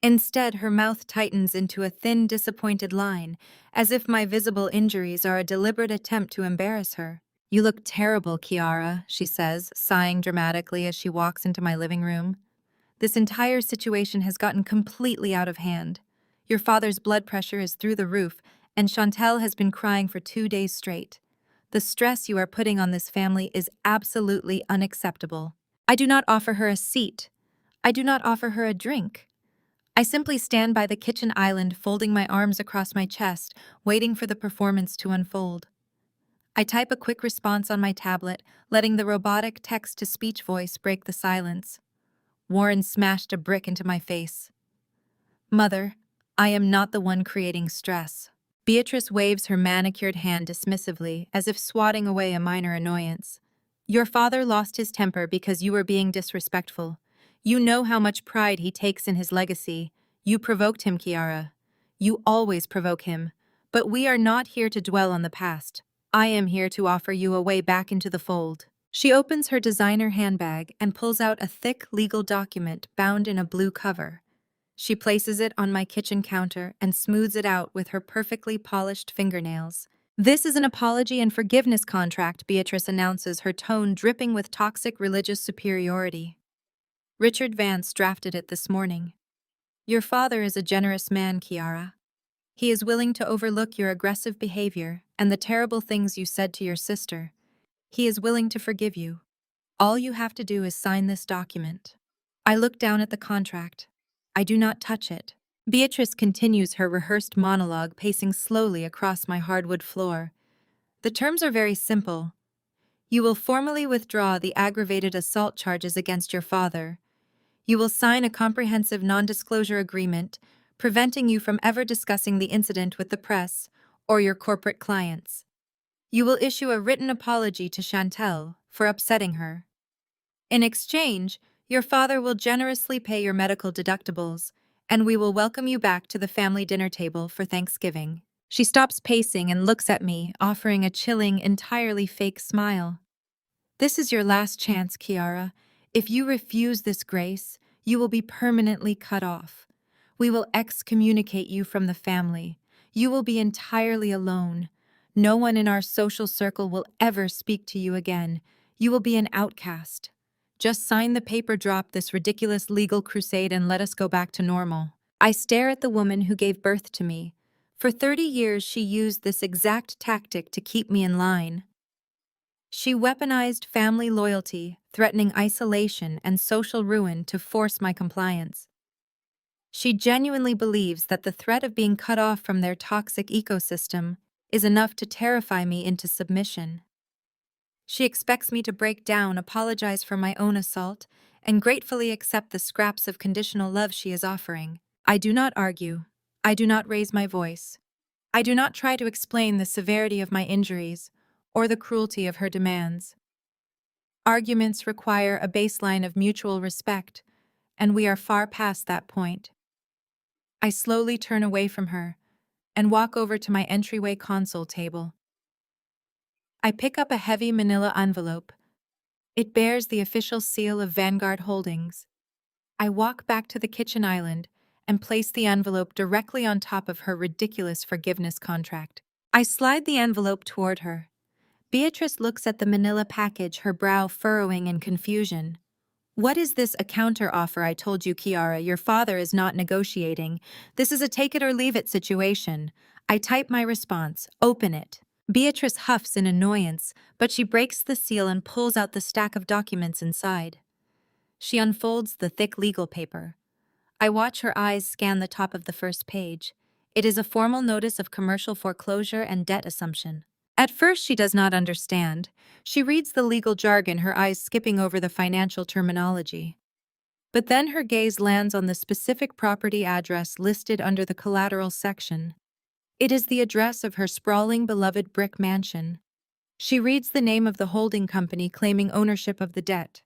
Instead, her mouth tightens into a thin, disappointed line, as if my visible injuries are a deliberate attempt to embarrass her. "You look terrible, Kiara," she says, sighing dramatically as she walks into my living room. "This entire situation has gotten completely out of hand. Your father's blood pressure is through the roof, and Chantel has been crying for 2 days straight. The stress you are putting on this family is absolutely unacceptable." I do not offer her a seat. I do not offer her a drink. I simply stand by the kitchen island, folding my arms across my chest, waiting for the performance to unfold. I type a quick response on my tablet, letting the robotic text-to-speech voice break the silence. Warren smashed a brick into my face. "Mother, I am not the one creating stress." Beatrice waves her manicured hand dismissively, as if swatting away a minor annoyance. "Your father lost his temper because you were being disrespectful. You know how much pride he takes in his legacy. You provoked him, Kiara. You always provoke him. But we are not here to dwell on the past. I am here to offer you a way back into the fold." She opens her designer handbag and pulls out a thick legal document bound in a blue cover. She places it on my kitchen counter and smooths it out with her perfectly polished fingernails. "This is an apology and forgiveness contract," Beatrice announces, her tone dripping with toxic religious superiority. "Richard Vance drafted it this morning. Your father is a generous man, Kiara. He is willing to overlook your aggressive behavior and the terrible things you said to your sister. He is willing to forgive you. All you have to do is sign this document." I look down at the contract. I do not touch it. Beatrice continues her rehearsed monologue, pacing slowly across my hardwood floor. "The terms are very simple. You will formally withdraw the aggravated assault charges against your father. You will sign a comprehensive non-disclosure agreement, preventing you from ever discussing the incident with the press or your corporate clients. You will issue a written apology to Chantel for upsetting her. In exchange, your father will generously pay your medical deductibles, and we will welcome you back to the family dinner table for Thanksgiving." She stops pacing and looks at me, offering a chilling, entirely fake smile. "This is your last chance, Kiara. If you refuse this grace, you will be permanently cut off. We will excommunicate you from the family. You will be entirely alone. No one in our social circle will ever speak to you again. You will be an outcast. Just sign the paper, drop this ridiculous legal crusade, and let us go back to normal. I stare at the woman who gave birth to me. For 30 years, she used this exact tactic to keep me in line. She weaponized family loyalty, threatening isolation and social ruin to force my compliance. She genuinely believes that the threat of being cut off from their toxic ecosystem is enough to terrify me into submission. She expects me to break down, apologize for my own assault, and gratefully accept the scraps of conditional love she is offering. I do not argue. I do not raise my voice. I do not try to explain the severity of my injuries or the cruelty of her demands. Arguments require a baseline of mutual respect, and we are far past that point. I slowly turn away from her and walk over to my entryway console table. I pick up a heavy manila envelope. It bears the official seal of Vanguard Holdings. I walk back to the kitchen island and place the envelope directly on top of her ridiculous forgiveness contract. I slide the envelope toward her. Beatrice looks at the manila package, her brow furrowing in confusion. What is this, a counter offer? I told you, Kiara, your father is not negotiating. This is a take it or leave it situation. I type my response, open it. Beatrice huffs in annoyance, but she breaks the seal and pulls out the stack of documents inside. She unfolds the thick legal paper. I watch her eyes scan the top of the first page. It is a formal notice of commercial foreclosure and debt assumption. At first, she does not understand. She reads the legal jargon, her eyes skipping over the financial terminology. But then her gaze lands on the specific property address listed under the collateral section. It is the address of her sprawling, beloved brick mansion. She reads the name of the holding company claiming ownership of the debt.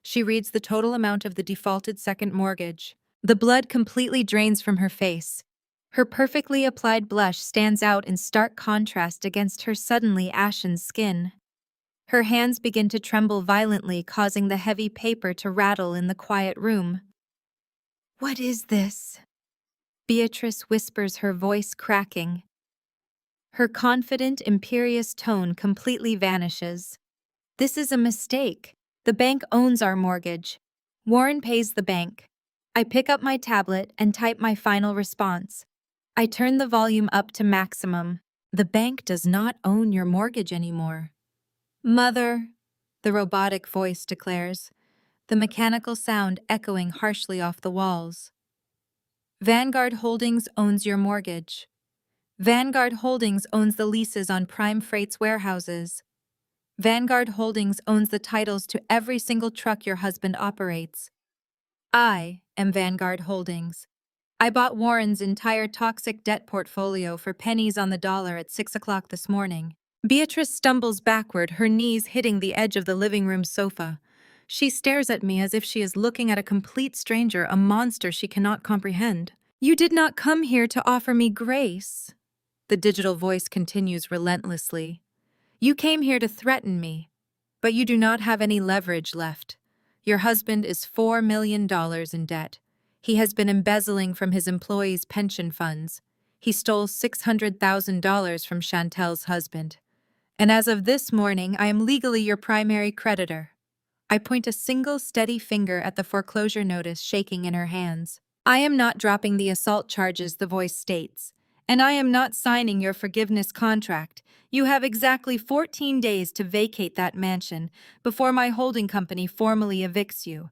She reads the total amount of the defaulted second mortgage. The blood completely drains from her face. Her perfectly applied blush stands out in stark contrast against her suddenly ashen skin. Her hands begin to tremble violently, causing the heavy paper to rattle in the quiet room. "What is this?" Beatrice whispers, her voice cracking. Her confident, imperious tone completely vanishes. "This is a mistake. The bank owns our mortgage. Warren pays the bank." I pick up my tablet and type my final response. I turn the volume up to maximum. "The bank does not own your mortgage anymore." "Mother," the robotic voice declares, the mechanical sound echoing harshly off the walls. "Vanguard Holdings owns your mortgage. Vanguard Holdings owns the leases on Prime Freight's warehouses. Vanguard Holdings owns the titles to every single truck your husband operates. I am Vanguard Holdings. I bought Warren's entire toxic debt portfolio for pennies on the dollar at 6 o'clock this morning." Beatrice stumbles backward, her knees hitting the edge of the living room sofa. She stares at me as if she is looking at a complete stranger, a monster she cannot comprehend. "You did not come here to offer me grace," the digital voice continues relentlessly. "You came here to threaten me, but you do not have any leverage left. Your husband is $4 million in debt. He has been embezzling from his employees' pension funds. He stole $600,000 from Chantel's husband. And as of this morning, I am legally your primary creditor." I point a single steady finger at the foreclosure notice shaking in her hands. "I am not dropping the assault charges," the voice states. "And I am not signing your forgiveness contract. You have exactly 14 days to vacate that mansion before my holding company formally evicts you.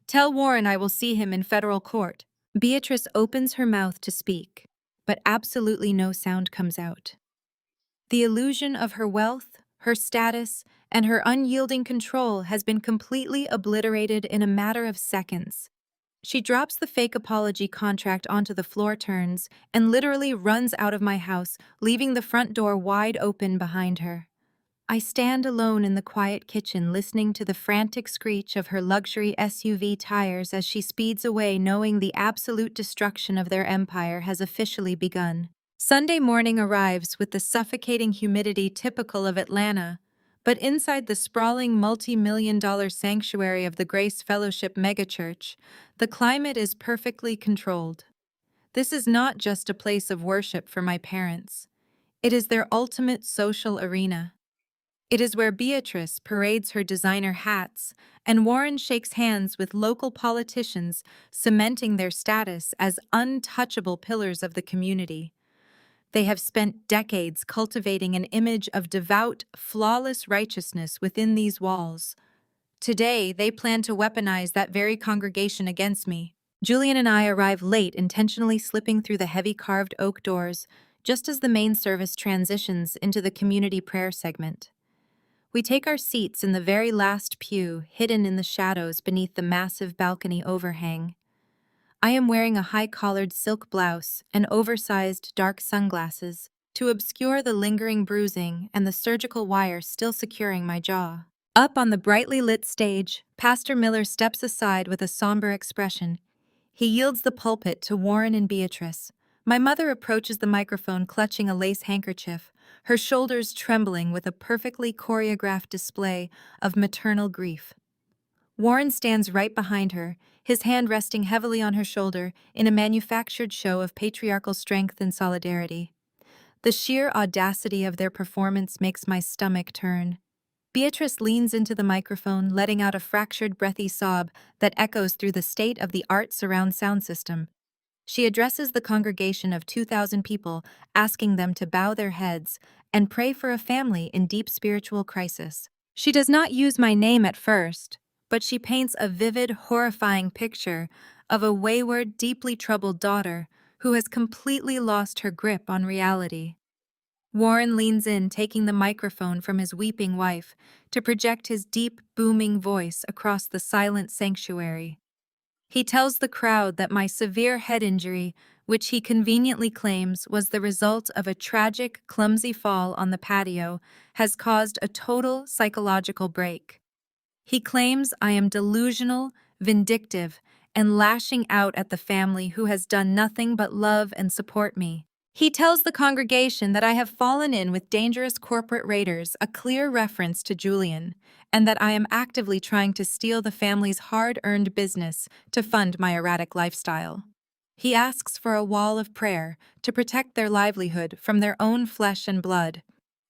Tell Warren I will see him in federal court." Beatrice opens her mouth to speak, but absolutely no sound comes out. The illusion of her wealth, her status, and her unyielding control has been completely obliterated in a matter of seconds. She drops the fake apology contract onto the floor, turns, and literally runs out of my house, leaving the front door wide open behind her. I stand alone in the quiet kitchen, listening to the frantic screech of her luxury SUV tires as she speeds away, knowing the absolute destruction of their empire has officially begun. Sunday morning arrives with the suffocating humidity typical of Atlanta, but inside the sprawling multi-million-dollar sanctuary of the Grace Fellowship megachurch, the climate is perfectly controlled. This is not just a place of worship for my parents. It is their ultimate social arena. It is where Beatrice parades her designer hats, and Warren shakes hands with local politicians, cementing their status as untouchable pillars of the community. They have spent decades cultivating an image of devout, flawless righteousness within these walls. Today, they plan to weaponize that very congregation against me. Julian and I arrive late, intentionally slipping through the heavy carved oak doors, just as the main service transitions into the community prayer segment. We take our seats in the very last pew, hidden in the shadows beneath the massive balcony overhang. I am wearing a high-collared silk blouse and oversized dark sunglasses to obscure the lingering bruising and the surgical wire still securing my jaw. Up on the brightly lit stage, Pastor Miller steps aside with a somber expression. He yields the pulpit to Warren and Beatrice. My mother approaches the microphone clutching a lace handkerchief, her shoulders trembling with a perfectly choreographed display of maternal grief. Warren stands right behind her, his hand resting heavily on her shoulder in a manufactured show of patriarchal strength and solidarity. The sheer audacity of their performance makes my stomach turn. Beatrice leans into the microphone, letting out a fractured, breathy sob that echoes through the state-of-the-art surround sound system. She addresses the congregation of 2,000 people, asking them to bow their heads and pray for a family in deep spiritual crisis. She does not use my name at first, but she paints a vivid, horrifying picture of a wayward, deeply troubled daughter who has completely lost her grip on reality. Warren leans in, taking the microphone from his weeping wife to project his deep, booming voice across the silent sanctuary. He tells the crowd that my severe head injury, which he conveniently claims was the result of a tragic, clumsy fall on the patio, has caused a total psychological break. He claims I am delusional, vindictive, and lashing out at the family who has done nothing but love and support me. He tells the congregation that I have fallen in with dangerous corporate raiders, a clear reference to Julian, and that I am actively trying to steal the family's hard-earned business to fund my erratic lifestyle. He asks for a wall of prayer to protect their livelihood from their own flesh and blood.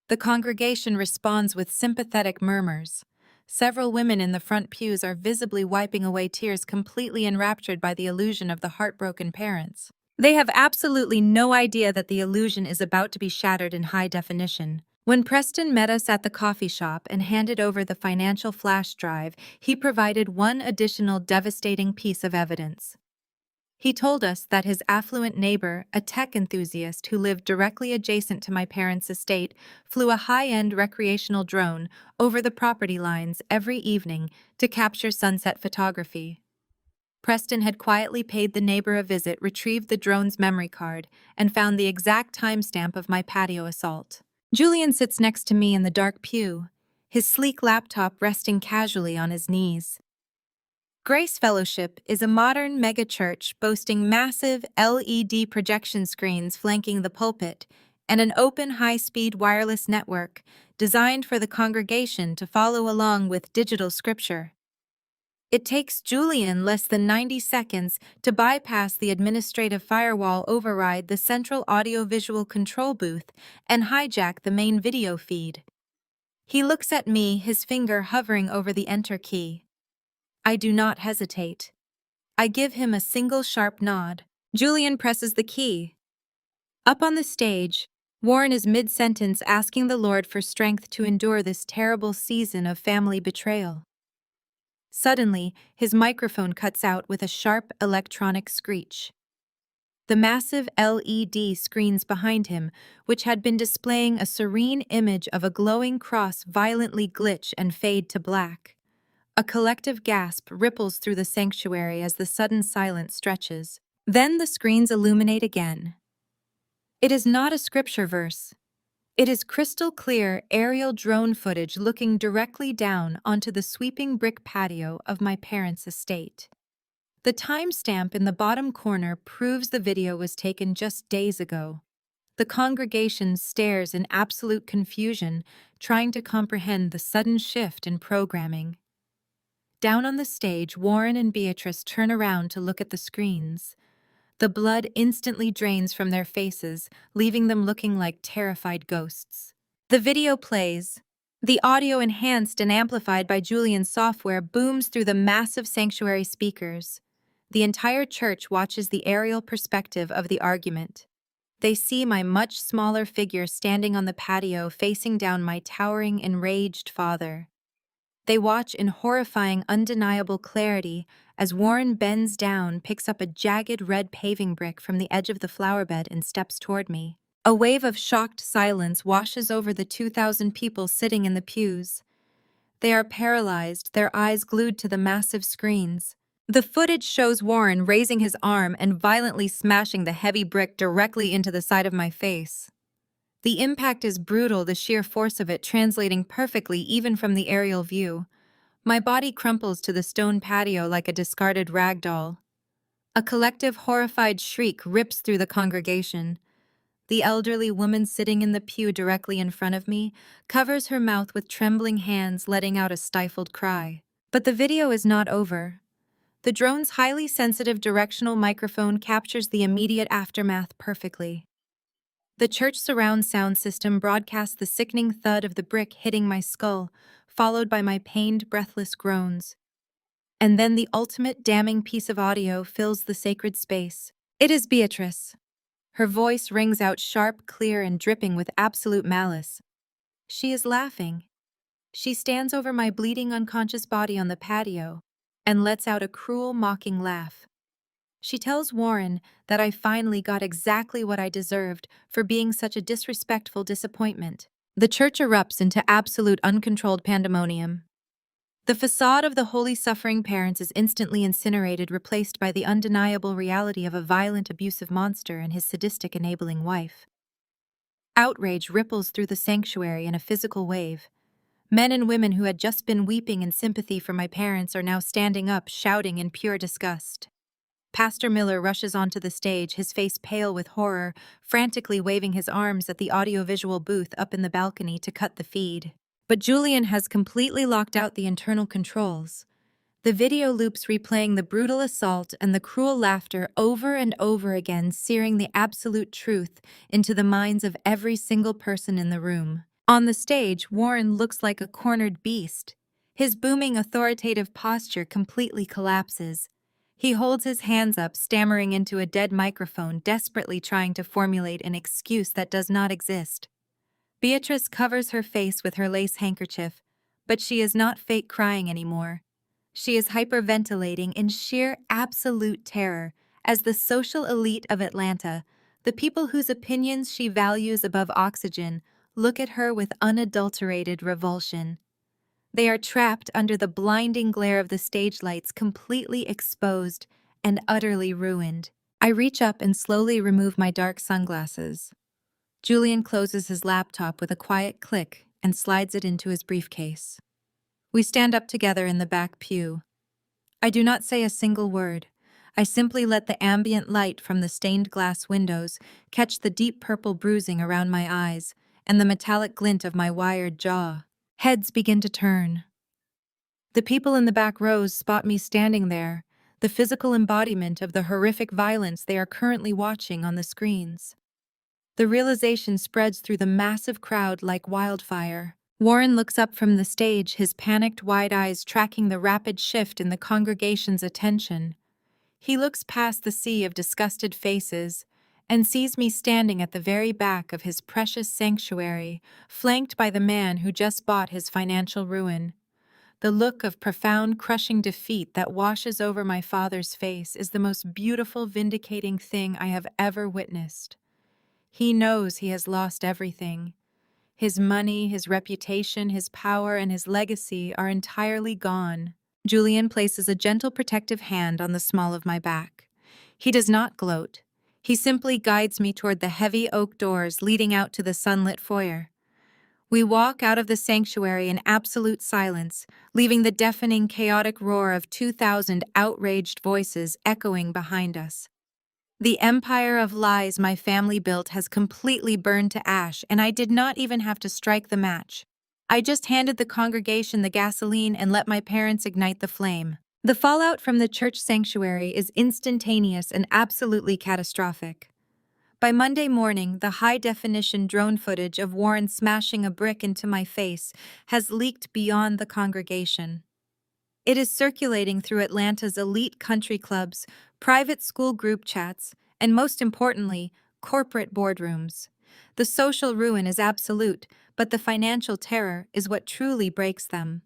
The congregation responds with sympathetic murmurs. Several women in the front pews are visibly wiping away tears, completely enraptured by the illusion of the heartbroken parents. They have absolutely no idea that the illusion is about to be shattered in high definition. When Preston met us at the coffee shop and handed over the financial flash drive, he provided one additional devastating piece of evidence. He told us that his affluent neighbor, a tech enthusiast who lived directly adjacent to my parents' estate, flew a high-end recreational drone over the property lines every evening to capture sunset photography. Preston had quietly paid the neighbor a visit, retrieved the drone's memory card, and found the exact timestamp of my patio assault. Julian sits next to me in the dark pew, his sleek laptop resting casually on his knees. Grace Fellowship is a modern megachurch boasting massive LED projection screens flanking the pulpit and an open high-speed wireless network designed for the congregation to follow along with digital scripture. It takes Julian less than 90 seconds to bypass the administrative firewall, override the central audiovisual control booth, and hijack the main video feed. He looks at me, his finger hovering over the enter key. I do not hesitate. I give him a single sharp nod. Julian presses the key. Up on the stage, Warren is mid-sentence asking the Lord for strength to endure this terrible season of family betrayal. Suddenly, his microphone cuts out with a sharp electronic screech. The massive LED screens behind him, which had been displaying a serene image of a glowing cross, violently glitch and fade to black. A collective gasp ripples through the sanctuary as the sudden silence stretches. Then the screens illuminate again. It is not a scripture verse. It is crystal clear aerial drone footage looking directly down onto the sweeping brick patio of my parents' estate. The timestamp in the bottom corner proves the video was taken just days ago. The congregation stares in absolute confusion, trying to comprehend the sudden shift in programming. Down on the stage, Warren and Beatrice turn around to look at the screens. The blood instantly drains from their faces, leaving them looking like terrified ghosts. The video plays. The audio, enhanced and amplified by Julian's software, booms through the massive sanctuary speakers. The entire church watches the aerial perspective of the argument. They see my much smaller figure standing on the patio facing down my towering, enraged father. They watch in horrifying, undeniable clarity as Warren bends down, picks up a jagged red paving brick from the edge of the flowerbed and steps toward me. A wave of shocked silence washes over the 2,000 people sitting in the pews. They are paralyzed, their eyes glued to the massive screens. The footage shows Warren raising his arm and violently smashing the heavy brick directly into the side of my face. The impact is brutal, the sheer force of it translating perfectly even from the aerial view. My body crumples to the stone patio like a discarded rag doll. A collective horrified shriek rips through the congregation. The elderly woman sitting in the pew directly in front of me covers her mouth with trembling hands, letting out a stifled cry. But the video is not over. The drone's highly sensitive directional microphone captures the immediate aftermath perfectly. The church surround sound system broadcasts the sickening thud of the brick hitting my skull, followed by my pained, breathless groans. And then the ultimate damning piece of audio fills the sacred space. It is Beatrice. Her voice rings out sharp, clear, and dripping with absolute malice. She is laughing. She stands over my bleeding, unconscious body on the patio and lets out a cruel, mocking laugh. She tells Warren that I finally got exactly what I deserved for being such a disrespectful disappointment. The church erupts into absolute uncontrolled pandemonium. The facade of the holy suffering parents is instantly incinerated, replaced by the undeniable reality of a violent, abusive monster and his sadistic, enabling wife. Outrage ripples through the sanctuary in a physical wave. Men and women who had just been weeping in sympathy for my parents are now standing up, shouting in pure disgust. Pastor Miller rushes onto the stage, his face pale with horror, frantically waving his arms at the audiovisual booth up in the balcony to cut the feed. But Julian has completely locked out the internal controls. The video loops replaying the brutal assault and the cruel laughter over and over again, searing the absolute truth into the minds of every single person in the room. On the stage, Warren looks like a cornered beast. His booming, authoritative posture completely collapses. He holds his hands up, stammering into a dead microphone, desperately trying to formulate an excuse that does not exist. Beatrice covers her face with her lace handkerchief, but she is not fake crying anymore. She is hyperventilating in sheer, absolute terror as the social elite of Atlanta, the people whose opinions she values above oxygen, look at her with unadulterated revulsion. They are trapped under the blinding glare of the stage lights, completely exposed and utterly ruined. I reach up and slowly remove my dark sunglasses. Julian closes his laptop with a quiet click and slides it into his briefcase. We stand up together in the back pew. I do not say a single word. I simply let the ambient light from the stained glass windows catch the deep purple bruising around my eyes and the metallic glint of my wired jaw. Heads begin to turn. The people in the back rows spot me standing there, the physical embodiment of the horrific violence they are currently watching on the screens. The realization spreads through the massive crowd like wildfire. Warren looks up from the stage, his panicked wide eyes tracking the rapid shift in the congregation's attention. He looks past the sea of disgusted faces and sees me standing at the very back of his precious sanctuary, flanked by the man who just bought his financial ruin. The look of profound, crushing defeat that washes over my father's face is the most beautiful, vindicating thing I have ever witnessed. He knows he has lost everything. His money, his reputation, his power, and his legacy are entirely gone. Julian places a gentle protective hand on the small of my back. He does not gloat. He simply guides me toward the heavy oak doors leading out to the sunlit foyer. We walk out of the sanctuary in absolute silence, leaving the deafening, chaotic roar of 2,000 outraged voices echoing behind us. The empire of lies my family built has completely burned to ash, and I did not even have to strike the match. I just handed the congregation the gasoline and let my parents ignite the flame. The fallout from the church sanctuary is instantaneous and absolutely catastrophic. By Monday morning, the high-definition drone footage of Warren smashing a brick into my face has leaked beyond the congregation. It is circulating through Atlanta's elite country clubs, private school group chats, and most importantly, corporate boardrooms. The social ruin is absolute, but the financial terror is what truly breaks them.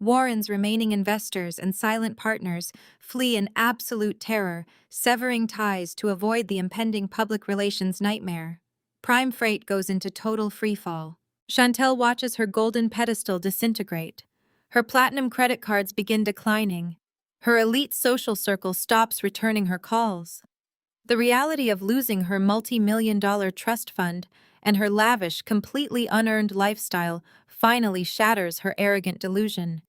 Warren's remaining investors and silent partners flee in absolute terror, severing ties to avoid the impending public relations nightmare. Prime Freight goes into total freefall. Chantel watches her golden pedestal disintegrate. Her platinum credit cards begin declining. Her elite social circle stops returning her calls. The reality of losing her multi-million-dollar trust fund and her lavish, completely unearned lifestyle finally shatters her arrogant delusion.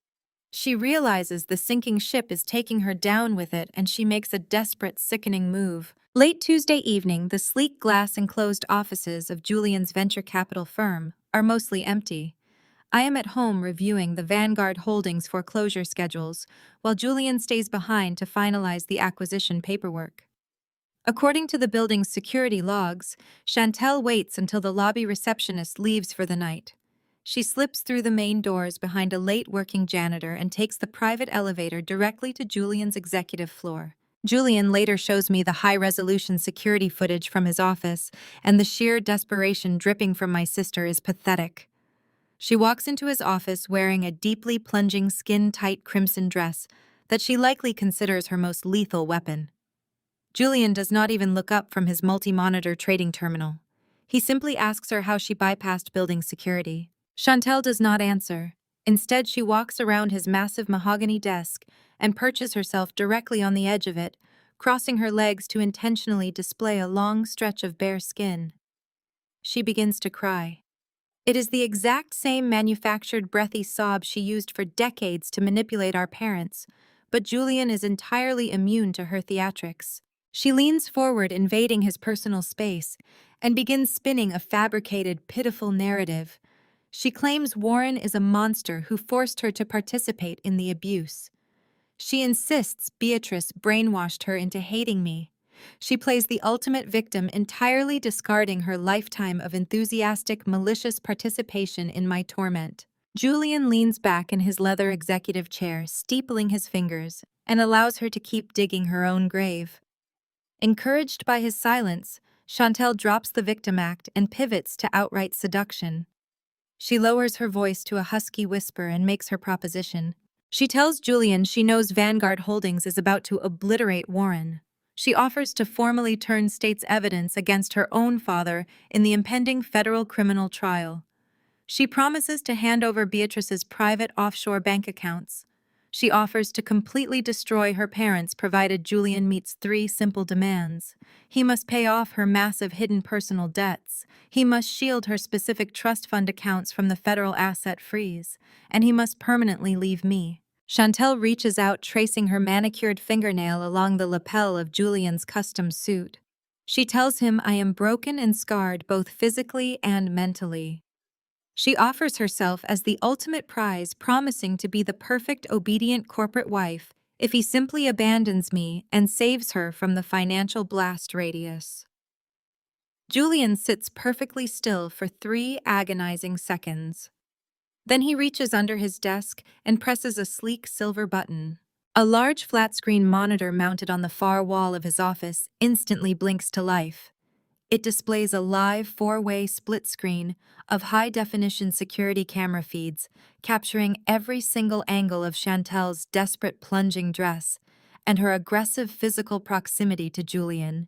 She realizes the sinking ship is taking her down with it, and she makes a desperate, sickening move. Late Tuesday evening, the sleek glass-enclosed offices of Julian's venture capital firm are mostly empty. I am at home reviewing the Vanguard Holdings foreclosure schedules, while Julian stays behind to finalize the acquisition paperwork. According to the building's security logs, Chantel waits until the lobby receptionist leaves for the night. She slips through the main doors behind a late-working janitor and takes the private elevator directly to Julian's executive floor. Julian later shows me the high-resolution security footage from his office, and the sheer desperation dripping from my sister is pathetic. She walks into his office wearing a deeply plunging skin-tight crimson dress that she likely considers her most lethal weapon. Julian does not even look up from his multi-monitor trading terminal. He simply asks her how she bypassed building security. Chantel does not answer. Instead, she walks around his massive mahogany desk and perches herself directly on the edge of it, crossing her legs to intentionally display a long stretch of bare skin. She begins to cry. It is the exact same manufactured breathy sob she used for decades to manipulate our parents, but Julian is entirely immune to her theatrics. She leans forward, invading his personal space, and begins spinning a fabricated, pitiful narrative. She claims Warren is a monster who forced her to participate in the abuse. She insists Beatrice brainwashed her into hating me. She plays the ultimate victim, entirely discarding her lifetime of enthusiastic, malicious participation in my torment. Julian leans back in his leather executive chair, steepling his fingers, and allows her to keep digging her own grave. Encouraged by his silence, Chantel drops the victim act and pivots to outright seduction. She lowers her voice to a husky whisper and makes her proposition. She tells Julian she knows Vanguard Holdings is about to obliterate Warren. She offers to formally turn state's evidence against her own father in the impending federal criminal trial. She promises to hand over Beatrice's private offshore bank accounts. She offers to completely destroy her parents provided Julian meets 3 simple demands. He must pay off her massive hidden personal debts. He must shield her specific trust fund accounts from the federal asset freeze. And he must permanently leave me. Chantel reaches out, tracing her manicured fingernail along the lapel of Julian's custom suit. She tells him I am broken and scarred both physically and mentally. She offers herself as the ultimate prize, promising to be the perfect obedient corporate wife if he simply abandons me and saves her from the financial blast radius. Julian sits perfectly still for 3 agonizing seconds. Then he reaches under his desk and presses a sleek silver button. A large flat-screen monitor mounted on the far wall of his office instantly blinks to life. It displays a live 4-way split screen of high-definition security camera feeds, capturing every single angle of Chantel's desperate plunging dress and her aggressive physical proximity to Julian.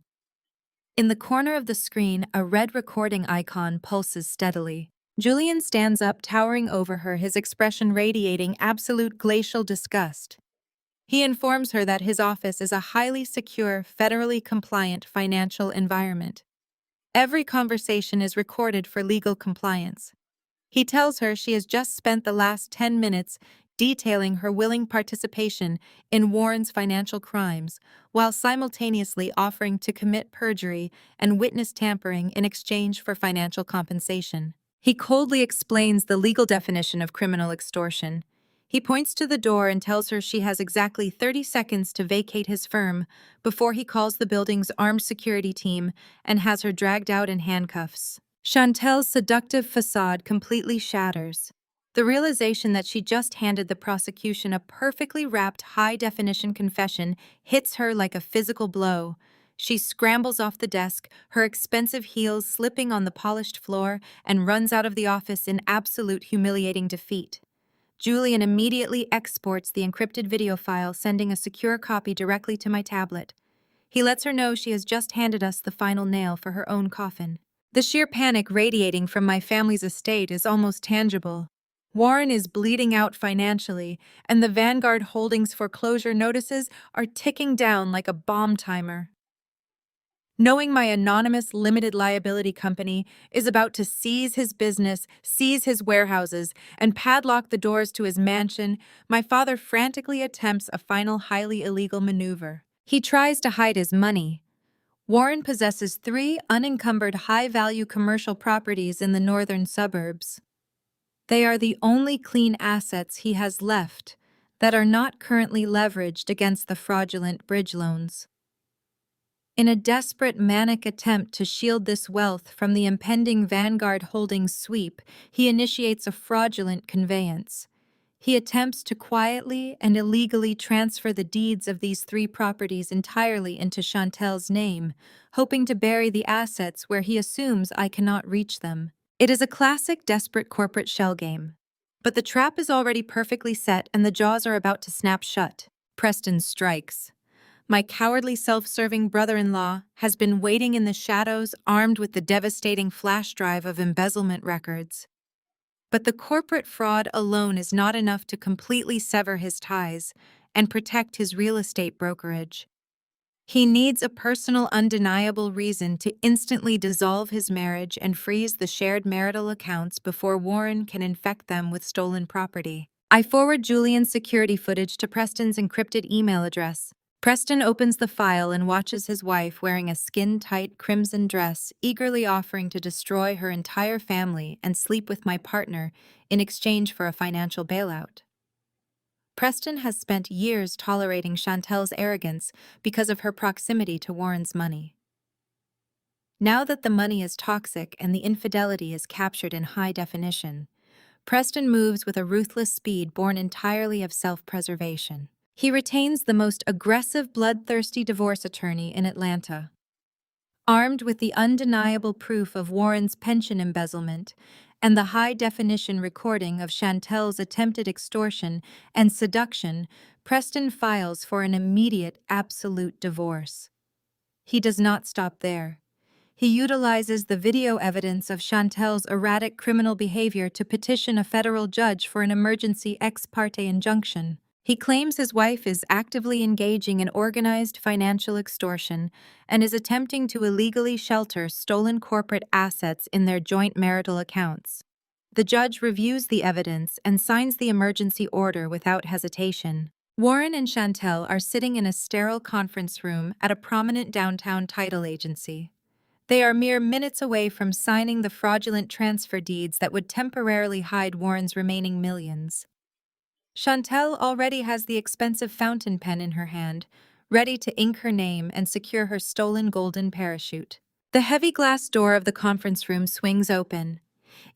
In the corner of the screen, a red recording icon pulses steadily. Julian stands up, towering over her, his expression radiating absolute glacial disgust. He informs her that his office is a highly secure, federally compliant financial environment. Every conversation is recorded for legal compliance. He tells her she has just spent the last 10 minutes detailing her willing participation in Warren's financial crimes, while simultaneously offering to commit perjury and witness tampering in exchange for financial compensation. He coldly explains the legal definition of criminal extortion. He points to the door and tells her she has exactly 30 seconds to vacate his firm before he calls the building's armed security team and has her dragged out in handcuffs. Chantel's seductive facade completely shatters. The realization that she just handed the prosecution a perfectly wrapped high-definition confession hits her like a physical blow. She scrambles off the desk, her expensive heels slipping on the polished floor, and runs out of the office in absolute humiliating defeat. Julian immediately exports the encrypted video file, sending a secure copy directly to my tablet. He lets her know she has just handed us the final nail for her own coffin. The sheer panic radiating from my family's estate is almost tangible. Warren is bleeding out financially, and the Vanguard Holdings foreclosure notices are ticking down like a bomb timer. Knowing my anonymous limited liability company is about to seize his business, seize his warehouses, and padlock the doors to his mansion, my father frantically attempts a final highly illegal maneuver. He tries to hide his money. Warren possesses 3 unencumbered high-value commercial properties in the northern suburbs. They are the only clean assets he has left that are not currently leveraged against the fraudulent bridge loans. In a desperate, manic attempt to shield this wealth from the impending Vanguard Holdings sweep, he initiates a fraudulent conveyance. He attempts to quietly and illegally transfer the deeds of these 3 properties entirely into Chantel's name, hoping to bury the assets where he assumes I cannot reach them. It is a classic desperate corporate shell game. But the trap is already perfectly set and the jaws are about to snap shut. Preston strikes. My cowardly self-serving brother-in-law has been waiting in the shadows, armed with the devastating flash drive of embezzlement records. But the corporate fraud alone is not enough to completely sever his ties and protect his real estate brokerage. He needs a personal, undeniable reason to instantly dissolve his marriage and freeze the shared marital accounts before Warren can infect them with stolen property. I forward Julian's security footage to Preston's encrypted email address. Preston opens the file and watches his wife wearing a skin-tight crimson dress, eagerly offering to destroy her entire family and sleep with my partner in exchange for a financial bailout. Preston has spent years tolerating Chantel's arrogance because of her proximity to Warren's money. Now that the money is toxic and the infidelity is captured in high definition, Preston moves with a ruthless speed born entirely of self-preservation. He retains the most aggressive, bloodthirsty divorce attorney in Atlanta. Armed with the undeniable proof of Warren's pension embezzlement and the high-definition recording of Chantel's attempted extortion and seduction, Preston files for an immediate, absolute divorce. He does not stop there. He utilizes the video evidence of Chantel's erratic criminal behavior to petition a federal judge for an emergency ex parte injunction. He claims his wife is actively engaging in organized financial extortion and is attempting to illegally shelter stolen corporate assets in their joint marital accounts. The judge reviews the evidence and signs the emergency order without hesitation. Warren and Chantel are sitting in a sterile conference room at a prominent downtown title agency. They are mere minutes away from signing the fraudulent transfer deeds that would temporarily hide Warren's remaining millions. Chantel already has the expensive fountain pen in her hand, ready to ink her name and secure her stolen golden parachute. The heavy glass door of the conference room swings open.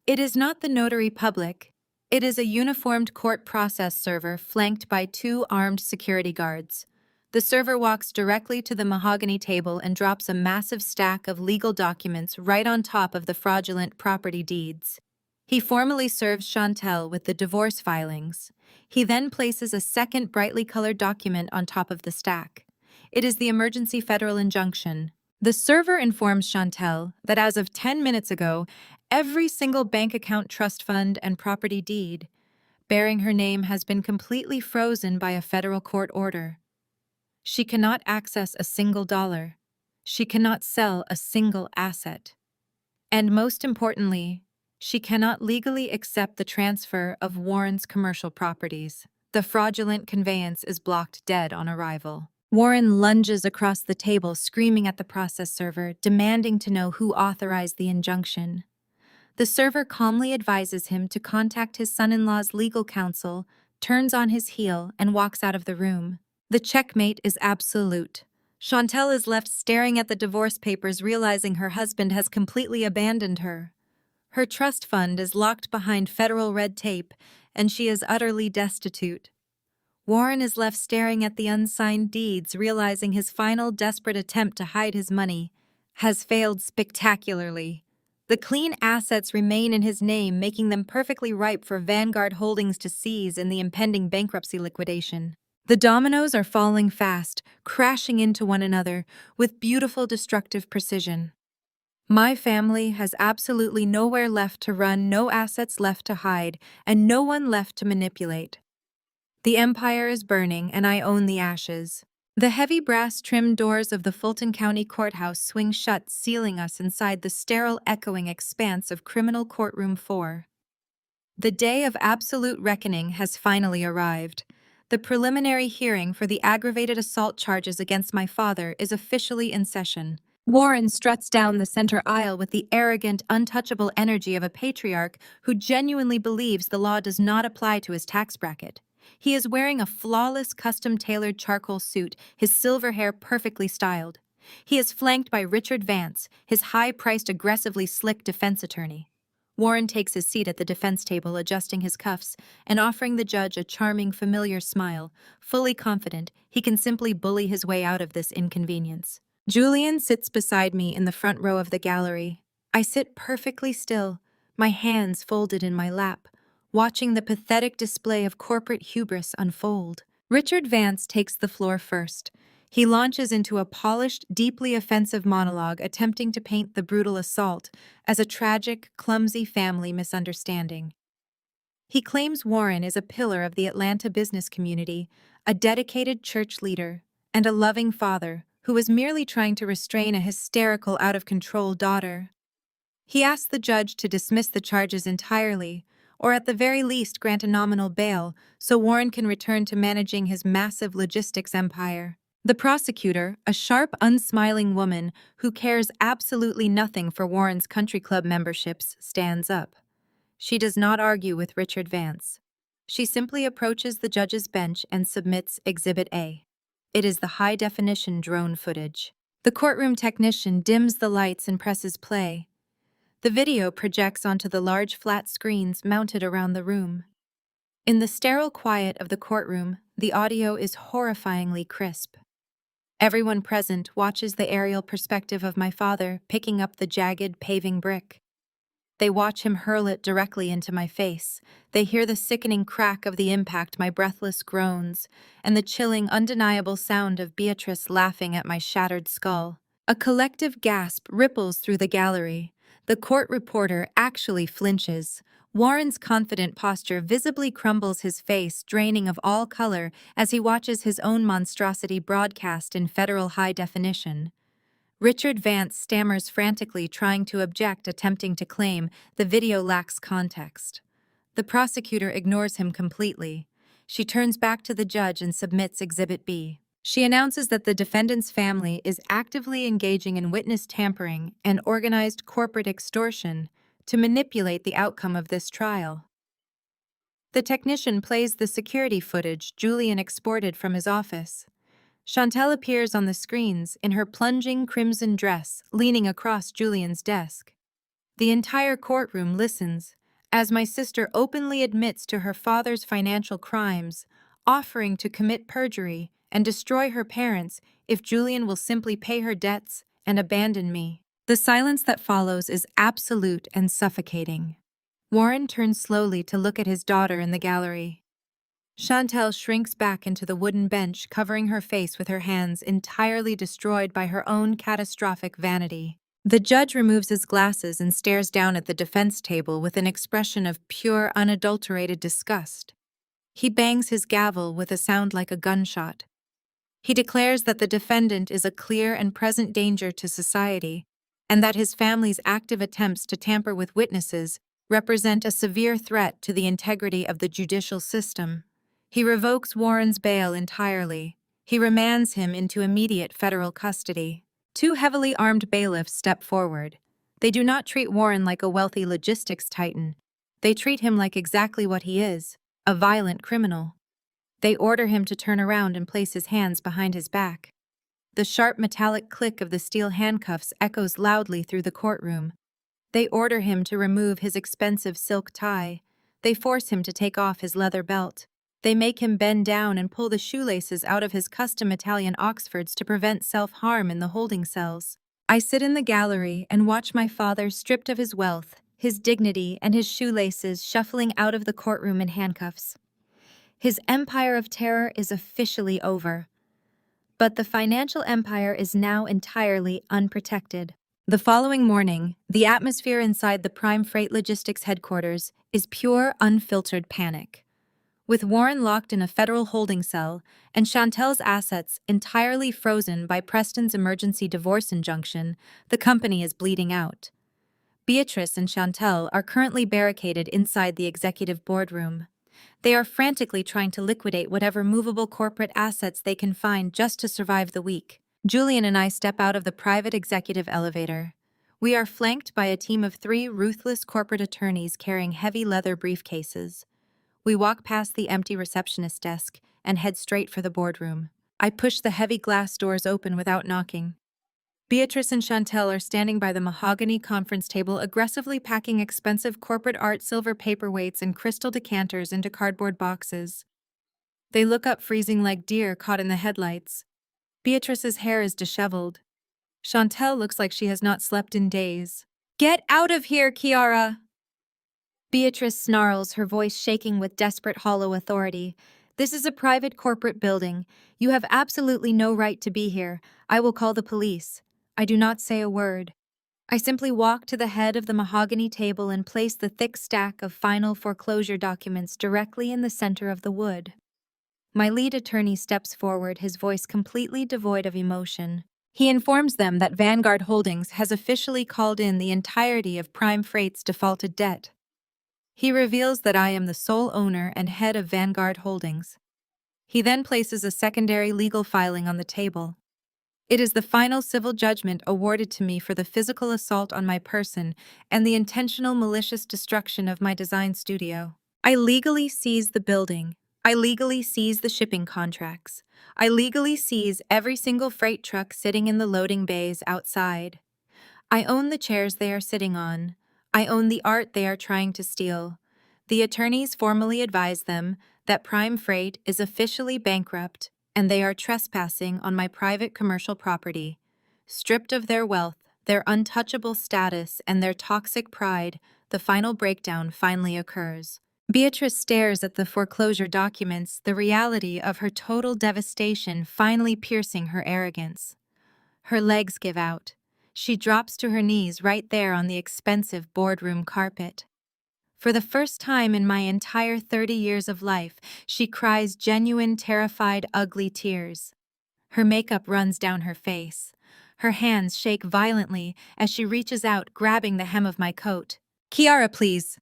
It is not the notary public. It is a uniformed court process server flanked by 2 armed security guards. The server walks directly to the mahogany table and drops a massive stack of legal documents right on top of the fraudulent property deeds. He formally serves Chantel with the divorce filings. He then places a second brightly colored document on top of the stack. It is the emergency federal injunction. The server informs Chantel that as of 10 minutes ago, every single bank account, trust fund, and property deed bearing her name has been completely frozen by a federal court order. She cannot access a single dollar. She cannot sell a single asset. And most importantly, she cannot legally accept the transfer of Warren's commercial properties. The fraudulent conveyance is blocked dead on arrival. Warren lunges across the table, screaming at the process server, demanding to know who authorized the injunction. The server calmly advises him to contact his son-in-law's legal counsel, turns on his heel, and walks out of the room. The checkmate is absolute. Chantel is left staring at the divorce papers, realizing her husband has completely abandoned her. Her trust fund is locked behind federal red tape, and she is utterly destitute. Warren is left staring at the unsigned deeds, realizing his final desperate attempt to hide his money has failed spectacularly. The clean assets remain in his name, making them perfectly ripe for Vanguard Holdings to seize in the impending bankruptcy liquidation. The dominoes are falling fast, crashing into one another with beautiful destructive precision. My family has absolutely nowhere left to run, no assets left to hide, and no one left to manipulate. The empire is burning, and I own the ashes. The heavy brass-trimmed doors of the Fulton County Courthouse swing shut, sealing us inside the sterile, echoing expanse of Criminal Courtroom 4. The day of absolute reckoning has finally arrived. The preliminary hearing for the aggravated assault charges against my father is officially in session. Warren struts down the center aisle with the arrogant, untouchable energy of a patriarch who genuinely believes the law does not apply to his tax bracket. He is wearing a flawless, custom-tailored charcoal suit, his silver hair perfectly styled. He is flanked by Richard Vance, his high-priced, aggressively slick defense attorney. Warren takes his seat at the defense table, adjusting his cuffs and offering the judge a charming, familiar smile, fully confident he can simply bully his way out of this inconvenience. Julian sits beside me in the front row of the gallery. I sit perfectly still, my hands folded in my lap, watching the pathetic display of corporate hubris unfold. Richard Vance takes the floor first. He launches into a polished, deeply offensive monologue attempting to paint the brutal assault as a tragic, clumsy family misunderstanding. He claims Warren is a pillar of the Atlanta business community, a dedicated church leader, and a loving father who is merely trying to restrain a hysterical, out-of-control daughter. He asks the judge to dismiss the charges entirely, or at the very least grant a nominal bail so Warren can return to managing his massive logistics empire. The prosecutor, a sharp, unsmiling woman who cares absolutely nothing for Warren's country club memberships, stands up. She does not argue with Richard Vance. She simply approaches the judge's bench and submits Exhibit A. It is the high-definition drone footage. The courtroom technician dims the lights and presses play. The video projects onto the large flat screens mounted around the room. In the sterile quiet of the courtroom, the audio is horrifyingly crisp. Everyone present watches the aerial perspective of my father picking up the jagged paving brick. They watch him hurl it directly into my face. They hear the sickening crack of the impact, my breathless groans, and the chilling, undeniable sound of Beatrice laughing at my shattered skull. A collective gasp ripples through the gallery. The court reporter actually flinches. Warren's confident posture visibly crumbles, his face draining of all color as he watches his own monstrosity broadcast in federal high definition. Richard Vance stammers frantically, trying to object, attempting to claim the video lacks context. The prosecutor ignores him completely. She turns back to the judge and submits Exhibit B. She announces that the defendant's family is actively engaging in witness tampering and organized corporate extortion to manipulate the outcome of this trial. The technician plays the security footage Julian exported from his office. Chantel appears on the screens in her plunging crimson dress, leaning across Julian's desk. The entire courtroom listens as my sister openly admits to her father's financial crimes, offering to commit perjury and destroy her parents if Julian will simply pay her debts and abandon me. The silence that follows is absolute and suffocating. Warren turns slowly to look at his daughter in the gallery. Chantel shrinks back into the wooden bench, covering her face with her hands, entirely destroyed by her own catastrophic vanity. The judge removes his glasses and stares down at the defense table with an expression of pure, unadulterated disgust. He bangs his gavel with a sound like a gunshot. He declares that the defendant is a clear and present danger to society, and that his family's active attempts to tamper with witnesses represent a severe threat to the integrity of the judicial system. He revokes Warren's bail entirely. He remands him into immediate federal custody. Two heavily armed bailiffs step forward. They do not treat Warren like a wealthy logistics titan. They treat him like exactly what he is, a violent criminal. They order him to turn around and place his hands behind his back. The sharp metallic click of the steel handcuffs echoes loudly through the courtroom. They order him to remove his expensive silk tie. They force him to take off his leather belt. They make him bend down and pull the shoelaces out of his custom Italian Oxfords to prevent self-harm in the holding cells. I sit in the gallery and watch my father, stripped of his wealth, his dignity, and his shoelaces, shuffling out of the courtroom in handcuffs. His empire of terror is officially over. But the financial empire is now entirely unprotected. The following morning, the atmosphere inside the Prime Freight Logistics headquarters is pure, unfiltered panic. With Warren locked in a federal holding cell and Chantel's assets entirely frozen by Preston's emergency divorce injunction, the company is bleeding out. Beatrice and Chantel are currently barricaded inside the executive boardroom. They are frantically trying to liquidate whatever movable corporate assets they can find just to survive the week. Julian and I step out of the private executive elevator. We are flanked by a team of 3 ruthless corporate attorneys carrying heavy leather briefcases. We walk past the empty receptionist desk and head straight for the boardroom. I push the heavy glass doors open without knocking. Beatrice and Chantel are standing by the mahogany conference table, aggressively packing expensive corporate art silver paperweights and crystal decanters into cardboard boxes. They look up, freezing like deer caught in the headlights. Beatrice's hair is disheveled. Chantel looks like she has not slept in days. "Get out of here, Kiara!" Beatrice snarls, her voice shaking with desperate, hollow authority. "This is a private corporate building. You have absolutely no right to be here. I will call the police." I do not say a word. I simply walk to the head of the mahogany table and place the thick stack of final foreclosure documents directly in the center of the wood. My lead attorney steps forward, his voice completely devoid of emotion. He informs them that Vanguard Holdings has officially called in the entirety of Prime Freight's defaulted debt. He reveals that I am the sole owner and head of Vanguard Holdings. He then places a secondary legal filing on the table. It is the final civil judgment awarded to me for the physical assault on my person and the intentional malicious destruction of my design studio. I legally seize the building. I legally seize the shipping contracts. I legally seize every single freight truck sitting in the loading bays outside. I own the chairs they are sitting on. I own the art they are trying to steal. The attorneys formally advise them that Prime Freight is officially bankrupt and they are trespassing on my private commercial property. Stripped of their wealth, their untouchable status, and their toxic pride, the final breakdown finally occurs. Beatrice stares at the foreclosure documents, the reality of her total devastation finally piercing her arrogance. Her legs give out. She drops to her knees right there on the expensive boardroom carpet. For the first time in my entire 30 years of life, she cries genuine, terrified, ugly tears. Her makeup runs down her face. Her hands shake violently as she reaches out, grabbing the hem of my coat. "Kiara, please."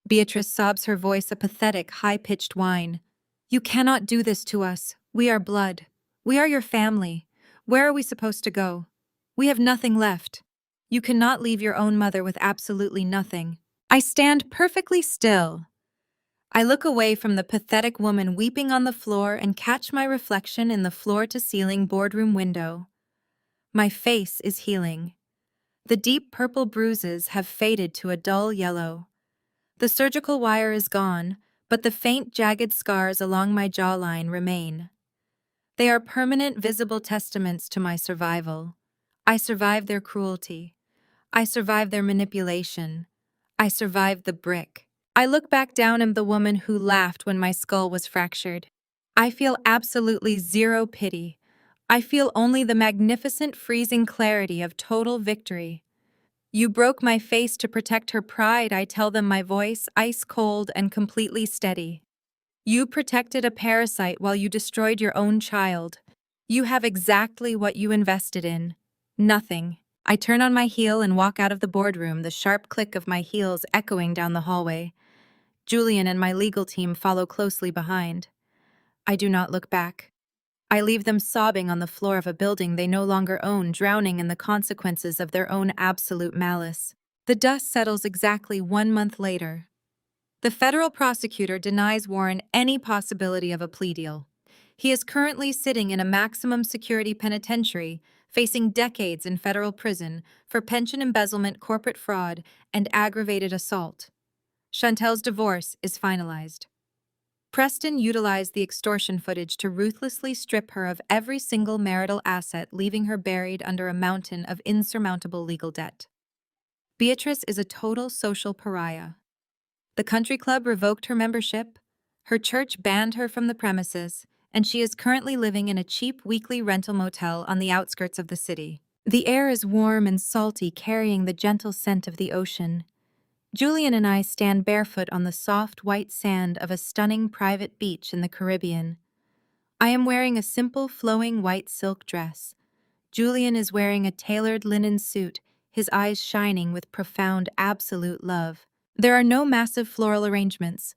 Beatrice sobs, her voice a pathetic, high-pitched whine. "You cannot do this to us. We are blood. We are your family. Where are we supposed to go? We have nothing left. You cannot leave your own mother with absolutely nothing." I stand perfectly still. I look away from the pathetic woman weeping on the floor and catch my reflection in the floor-to-ceiling boardroom window. My face is healing. The deep purple bruises have faded to a dull yellow. The surgical wire is gone, but the faint, jagged scars along my jawline remain. They are permanent, visible testaments to my survival. I survived their cruelty. I survived their manipulation. I survived the brick. I look back down at the woman who laughed when my skull was fractured. I feel absolutely zero pity. I feel only the magnificent, freezing clarity of total victory. "You broke my face to protect her pride," I tell them, my voice ice cold and completely steady. "You protected a parasite while you destroyed your own child. You have exactly what you invested in. Nothing." I turn on my heel and walk out of the boardroom, the sharp click of my heels echoing down the hallway. Julian and my legal team follow closely behind. I do not look back. I leave them sobbing on the floor of a building they no longer own, drowning in the consequences of their own absolute malice. The dust settles exactly 1 month later. The federal prosecutor denies Warren any possibility of a plea deal. He is currently sitting in a maximum security penitentiary, facing decades in federal prison for pension embezzlement, corporate fraud, and aggravated assault. Chantel's divorce is finalized. Preston utilized the extortion footage to ruthlessly strip her of every single marital asset, leaving her buried under a mountain of insurmountable legal debt. Beatrice is a total social pariah. The country club revoked her membership, her church banned her from the premises, and she is currently living in a cheap weekly rental motel on the outskirts of the city. The air is warm and salty, carrying the gentle scent of the ocean. Julian and I stand barefoot on the soft white sand of a stunning private beach in the Caribbean. I am wearing a simple flowing white silk dress. Julian is wearing a tailored linen suit, his eyes shining with profound, absolute love. There are no massive floral arrangements.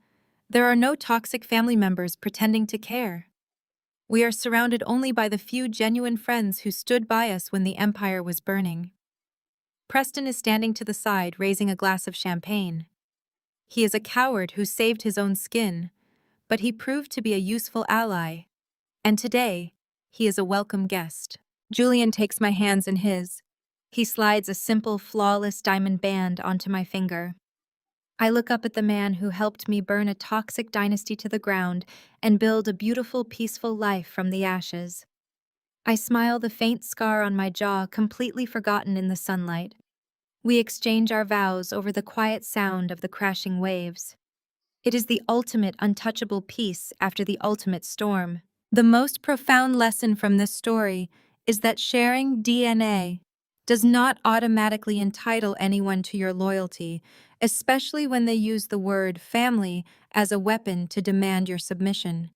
There are no toxic family members pretending to care. We are surrounded only by the few genuine friends who stood by us when the empire was burning. Preston is standing to the side, raising a glass of champagne. He is a coward who saved his own skin, but he proved to be a useful ally. And today, he is a welcome guest. Julian takes my hands in his. He slides a simple, flawless diamond band onto my finger. I look up at the man who helped me burn a toxic dynasty to the ground and build a beautiful, peaceful life from the ashes. I smile, the faint scar on my jaw completely forgotten in the sunlight. We exchange our vows over the quiet sound of the crashing waves. It is the ultimate untouchable peace after the ultimate storm. The most profound lesson from this story is that sharing DNA does not automatically entitle anyone to your loyalty, especially when they use the word family as a weapon to demand your submission.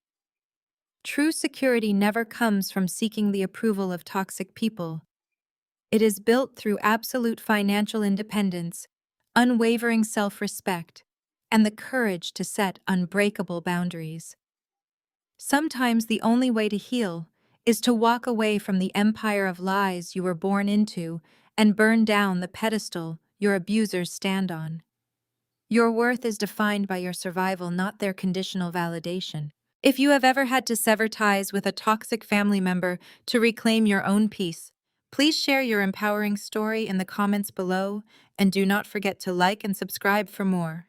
True security never comes from seeking the approval of toxic people. It is built through absolute financial independence, unwavering self-respect, and the courage to set unbreakable boundaries. Sometimes the only way to heal is to walk away from the empire of lies you were born into and burn down the pedestal your abusers stand on. Your worth is defined by your survival, not their conditional validation. If you have ever had to sever ties with a toxic family member to reclaim your own peace, please share your empowering story in the comments below, and do not forget to like and subscribe for more.